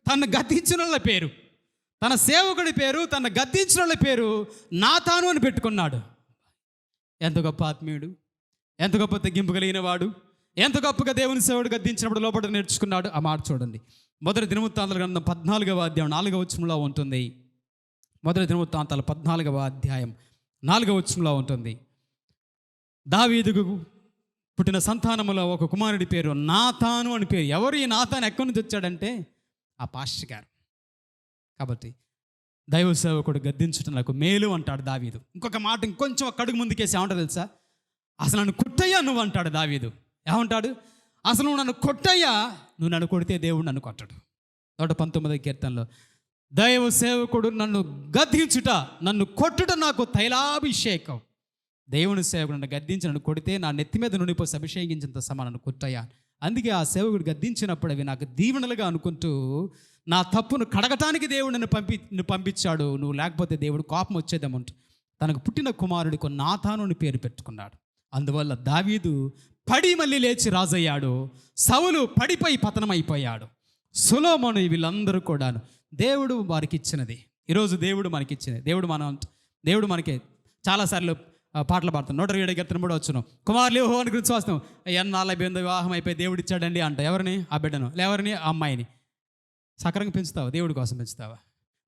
తను గద్దించిన వాళ్ళ పేరు, తన సేవకుడి పేరు, తన గద్దించిన వాళ్ళ పేరు నాతాను అని పెట్టుకున్నాడు. ఎంత గొప్ప ఆత్మీయుడు, ఎంత గొప్ప తగ్గింపు కలిగిన వాడు, ఎంత గొప్పగా దేవుని సేవకుడు గద్దించినప్పుడు లోపల నేర్చుకున్నాడు. ఆ మాట చూడండి. మొదటి దినవృత్తాంతాల గ్రంథం 14వ అధ్యాయం 4వ వచనంలో ఉంటుంది. మొదటి దినవృత్తాంతాలు 14వ అధ్యాయం 4వ వచనంలో ఉంటుంది. దావీదుకు పుట్టిన సంతానములో ఒక కుమారుడి పేరు నాతాను అని పేరు. ఎవరు ఈ నాతాను ఎక్కడి నుంచి వచ్చాడంటే ఆ పాస్టర్ గారు. కాబట్టి దైవ సేవకుడు గద్దించడం నాకు మేలు అంటాడు దావీదు. ఇంకొక మాట ఇంకొంచెం ఒక అడుగు ముందుకేసి ఏమంటాడు తెలుసా? అసలు నన్ను కొట్టయ్యా నువ్వు అంటాడు దావీదు. ఏమంటాడు? అసలు నువ్వు నన్ను కొట్టయ్యా, నువ్వు నన్ను కొడితే దేవుడు నన్ను కొట్టడు. 119వ కీర్తనలో, దైవ సేవకుడు నన్ను గద్దించుట, నన్ను కొట్టుట నాకు తైలాభిషేకం. దేవుని సేవకుడు నన్ను గద్దించి నన్ను కొడితే నా నెత్తి మీద నుండిపోసి అభిషేకించినంత సమానను కొట్టయ్యా. అందుకే ఆ సేవకుడు గద్దించినప్పుడు అవి నాకు దీవెనలుగా అనుకుంటూ, నా తప్పును కడగటానికి దేవుడు నన్ను పంపించాడు, నువ్వు లేకపోతే దేవుడు కోపం వచ్చేదేమంటూ తనకు పుట్టిన కుమారుడికి నాతాను అని పేరు పెట్టుకున్నాడు. అందువల్ల దావీదు పడి మళ్ళీ లేచి రాజయ్యాడు. సౌలు పడిపోయి పతనమైపోయాడు. సొలొమోను, వీళ్ళందరూ కూడాను దేవుడు వారికి ఇచ్చినది. ఈరోజు దేవుడు మనకిచ్చినది. దేవుడు మనకి చాలాసార్లు పాటలు పాడుతాం. 107 కీర్తన 3 వచ్చును, కుమారులు యెహోవాను గురించి వస్తాం, ఎన్నాళ్ళ బిందు వివాహం అయిపోయి దేవుడు ఇచ్చాడండి అంట. ఎవరిని? ఆ బిడ్డను. ఎవరిని? ఆ అమ్మాయిని. సక్రంగా పెంచుతావా? దేవుడి కోసం పెంచుతావా?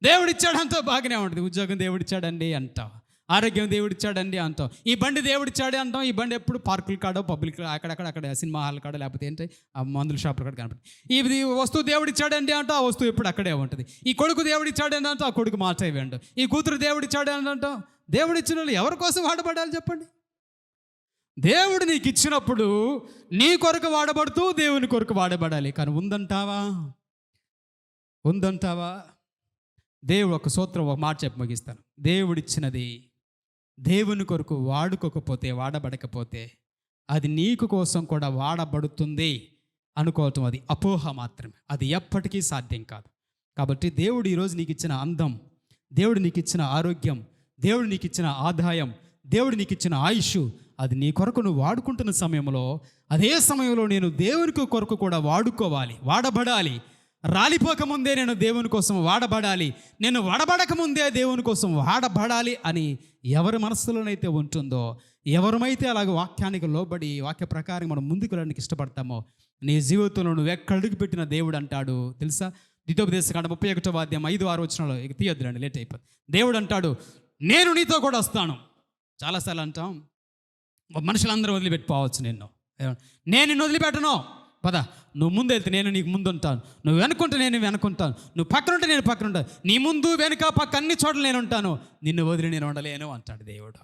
దేవుడిచ్చాడంతో బాగానే ఉంటుంది. ఉద్యోగం దేవుడిచ్చాడండి అంటాం, ఆరోగ్యం దేవుడిచ్చాడండి అంటాం, ఈ బండి దేవుడిచ్చాడే అంటాం. ఈ బండి ఎప్పుడు పార్కుల కాడో పబ్లిక్ అక్కడ సినిమా హాల్ కాడో లేకపోతే ఏంటి ఆ మందుల షాపుల కాడ కనపడుతుంది. ఇది వస్తువు దేవుడిచ్చాడండి అంటాం, ఆ వస్తువు ఎప్పుడు అక్కడే ఉంటుంది. ఈ కొడుకు దేవుడిచ్చాడండి అంటాం, ఆ కొడుకు మార్చేవి అంటాం. ఈ కూతురు దేవుడిచ్చాడని అంటాం. దేవుడిచ్చిన వాళ్ళు ఎవరి కోసం వాడబడాలి చెప్పండి? దేవుడు నీకు ఇచ్చినప్పుడు నీ కొరకు వాడబడుతూ దేవుని కొరకు వాడబడాలి. కానీ ఉందంటావా? దేవుడు ఒక సూత్రం, ఒక మాట చెప్పి ముగిస్తాను. దేవుడిచ్చినది దేవుని కొరకు వాడబడకపోతే అది నీకు కోసం కూడా వాడబడుతుంది అనుకోవటం అది అపోహ మాత్రమే. అది ఎప్పటికీ సాధ్యం కాదు. కాబట్టి దేవుడు ఈరోజు నీకు ఇచ్చిన అందం, దేవుడు నీకు ఇచ్చిన ఆరోగ్యం, దేవుడు నీకు ఇచ్చిన ఆదాయం, దేవుడు నీకు ఇచ్చిన ఆయుష్, అది నీ కొరకు నువ్వు వాడుకుంటున్న సమయంలో, అదే సమయంలో నేను దేవుని కొరకు కూడా వాడబడాలి. రాలిపోకముందే నేను దేవుని కోసం వాడబడాలి, నేను వాడబడకముందే దేవుని కోసం వాడబడాలి అని ఎవరి మనస్సులోనైతే ఉంటుందో, ఎవరమైతే అలాగ వాక్యానికి లోబడి వాక్య ప్రకారం మనం ముందుకు వెళ్ళడానికి ఇష్టపడతామో, నీ జీవితంలో నువ్వు ఎక్కడికి పెట్టిన దేవుడు అంటాడు తెలుసా? ద్వితోపదేశకాండం 31వ అధ్యాయం 5-6 వచనాల్లో, ఇక తీయొద్దురండి, లేట్ అయిపోతుంది. దేవుడు అంటాడు, నేను నీతో కూడా వస్తాను. చాలాసార్లు అంటాం, మనుషులందరూ వదిలిపెట్టిపోవచ్చు, నేను నిన్ను వదిలిపెట్టను, పద నువ్వు ముందు వెళ్తే నేను నీకు ముందు ఉంటాను, నువ్వు వెనుకుంటే నేను వెనుకుంటాను, నువ్వు పక్కనుంటే నేను పక్కన ఉంటాను, నీ ముందు వెనుక పక్క అన్ని చోట్ల నేను ఉంటాను, నిన్ను వదిలి నేను ఉండలేను అంటాడు దేవుడు.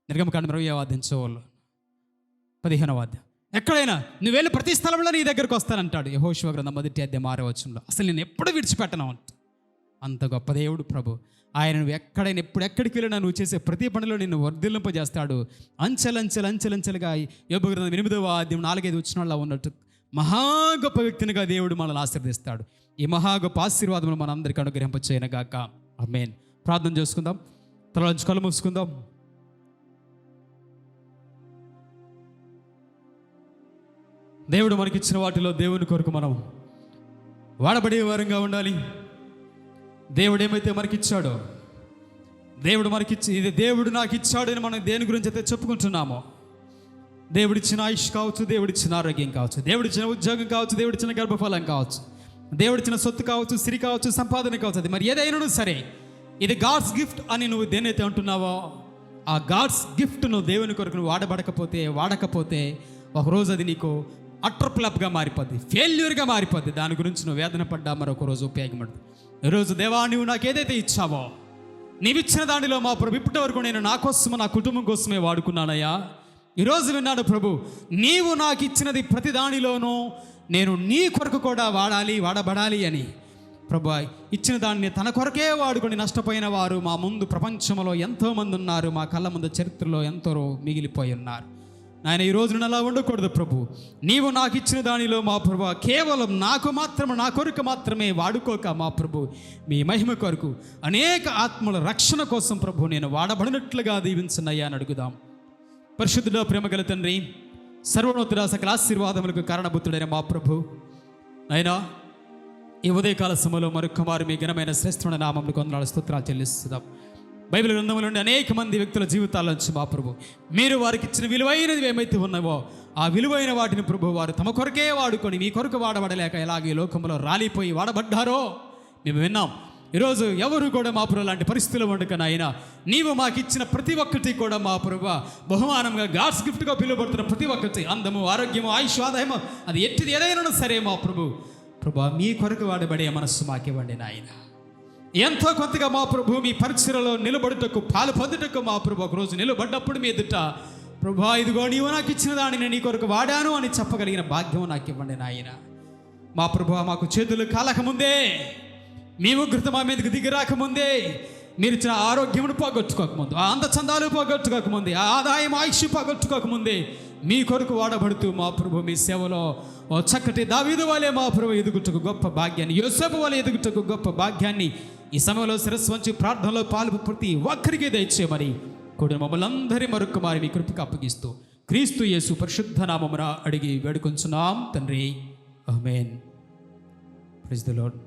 నిర్గమకాండం 20వ అధ్యాయం 15వ అధ్యాయం, ఎక్కడైనా నువ్వు వెళ్ళి ప్రతి స్థలంలో నీ దగ్గరకు వస్తానంటాడు. యెహోషువ గ్రంథం 1వ అధ్యాయం 6వ వచనంలో, అసలు నేను ఎప్పుడు విడిచిపెట్టను అంట. అంత గొప్ప దేవుడు ప్రభు. ఆయన నువ్వు ఎక్కడైనా ఎక్కడికి వెళ్ళినా నువ్వు చేసే ప్రతి పనిలో నిన్ను వర్ధిల్లింపజేస్తాడు. అంచెలంచెలుగా యోబు గ్రంథం 8వ అధ్యాయం 4-5 వచనాల్లో ఉన్నట్టు మహా గొప్ప వ్యక్తినిగా దేవుడు మనల్ని ఆశీర్వదిస్తాడు. ఈ మహా గొప్ప ఆశీర్వాదములు మనందరికీ అనుగ్రహింపచేయనుగాక. ఆమేన్. ప్రార్థన చేసుకుందాం, తలలోంచి కళ్ళు మూసుకుందాం. దేవుడు మనకిచ్చిన వాటిలో దేవుని కొరకు మనం వాడబడే వారంగా ఉండాలి. దేవుడు ఏమైతే మనకిచ్చాడో, ఇది దేవుడు నాకు ఇచ్చాడు అని మనం దేని గురించి అయితే చెప్పుకుంటున్నామో, దేవుడిచ్చిన ఆయుష్ కావచ్చు, దేవుడిచ్చిన ఆరోగ్యం కావచ్చు, దేవుడిచ్చిన ఉద్యోగం కావచ్చు, దేవుడిచ్చిన గర్భఫలం కావచ్చు, దేవుడిచ్చిన సొత్తు కావచ్చు, సిరి కావచ్చు, సంపాదన కావచ్చు, అది మరి ఏదైనా సరే, ఇది గాడ్స్ గిఫ్ట్ అని నువ్వు దేనైతే అంటున్నావో, ఆ గాడ్స్ గిఫ్ట్ నువ్వు దేవుని కొరకు నువ్వు వాడకపోతే ఒకరోజు అది నీకు అట్టర్ ఫ్లాప్గా మారిపోద్ది, ఫెయిల్యూర్గా మారిపోద్ది. దాని గురించి నువ్వు వేదన పడ్డా మరొక రోజు ఉపయోగపడుతుంది. ఈరోజు దేవా, నువ్వు నాకు ఏదైతే ఇచ్చావో, నీవిచ్చిన దానిలో మా ప్రభు ఇప్పటి వరకు నేను నా కోసం, నా కుటుంబం కోసమే వాడుకున్నానయ్యా. ఈరోజు విన్నాడు ప్రభు, నీవు నాకు ఇచ్చినది ప్రతి దానిలోనూ నేను నీ కొరకు కూడా వాడబడాలి అని. ప్రభు ఇచ్చిన దాన్ని తన కొరకే వాడుకొని నష్టపోయిన వారు మా ముందు ప్రపంచంలో ఎంతోమంది ఉన్నారు, మా కళ్ళ ముందు చరిత్రలో ఎంతో మిగిలిపోయి ఉన్నారు. ఆయన ఈరోజు నేను అలా ఉండకూడదు ప్రభు. నీవు నాకు ఇచ్చిన దానిలో మా ప్రభు కేవలం నా కొరకు మాత్రమే వాడుకోక మా ప్రభు, మీ మహిమ కొరకు అనేక ఆత్మల రక్షణ కోసం ప్రభు నేను వాడబడినట్లుగా దీవించనయ్యా అని అడుగుదాం. పరిశుద్ధుడ ప్రేమగల తండ్రి, సర్వోన్నతుడ సకల ఆశీర్వాదములకు కారణభూతుడైన మా ప్రభు, అయినా ఈ ఉదయకాల సమయంలో మరొక వారు మీ ఘనమైన శ్రేష్ఠమైన నామములు కొందనాలు స్తోత్రాలు చెల్లిస్తున్నాం. బైబిల్ గ్రంథంలో నుండి అనేక మంది వ్యక్తుల జీవితాల నుంచి మా ప్రభు మీరు వారికి ఇచ్చిన విలువైనది ఏమైతే ఉన్నావో, ఆ విలువైన వాటిని ప్రభు వారు తమ కొరకే వాడుకొని మీ కొరకు వాడబడలేక ఎలాగే లోకంలో రాలిపోయి వాడబడ్డారో మేము విన్నాం. ఈరోజు ఎవరు కూడా మా ప్రభు లాంటి పరిస్థితులు ఉండకనైనా నీవు మాకు ఇచ్చిన ప్రతి ఒక్కటి కూడా మా ప్రభు బహుమానంగా గాడ్స్ గిఫ్ట్గా పిలువబడుతున్న ప్రతి ఒక్కటి, అందము, ఆరోగ్యము, ఆయుష్, ఆదాయము, అది ఎట్టిది ఏదైనా సరే మా ప్రభు మీ కొరకు వాడబడే మనస్సు మాకివ్వండి నాయన. ఎంతో కొంతగా మా ప్రభు మీ పరిచయలో నిలబడుటకు, పాలు పొందుటకు మా ప్రభు ఒకరోజు నిలబడ్డప్పుడు మీ ఎదుట ప్రభు ఇదిగో నీవు నాకు ఇచ్చిన దానిని నీ కొరకు వాడాను అని చెప్పగలిగిన భాగ్యం నాకు ఇవ్వండి నాయన. మా ప్రభు మాకు చేతులు కాలకముందే, మీ ఉగ్రత మా మీదకి దిగి రాకముందే, మీరు ఇచ్చిన ఆరోగ్యమును పోగొట్టుకోకముందు, ఆ అందచందాలు పోగొట్టుకోకముందే, ఆ ఆదాయం ఆయుష్ పోగొట్టుకోకముందే మీ కొరకు వాడబడుతూ మా ప్రభు మీ సేవలో ఓ చక్కటి దావీదు వలె మా ప్రభు ఎదుగుటకు గొప్ప భాగ్యాన్ని, యోసేపు వలె ఎదుగుటకు గొప్ప భాగ్యాన్ని ఈ సమయంలో శిరస్సు వంచి ప్రార్థనలో పాలు ప్రతి ఒక్కరికి దయచేయమని కూడా మమ్మల్ని అందరి మరొక మారి మీ కృపకు అప్పగిస్తూ క్రీస్తు యేసు పరిశుద్ధ నామమున అడిగి వేడుకొంచున్నాం తండ్రి. ఆమేన్. Praise the lord.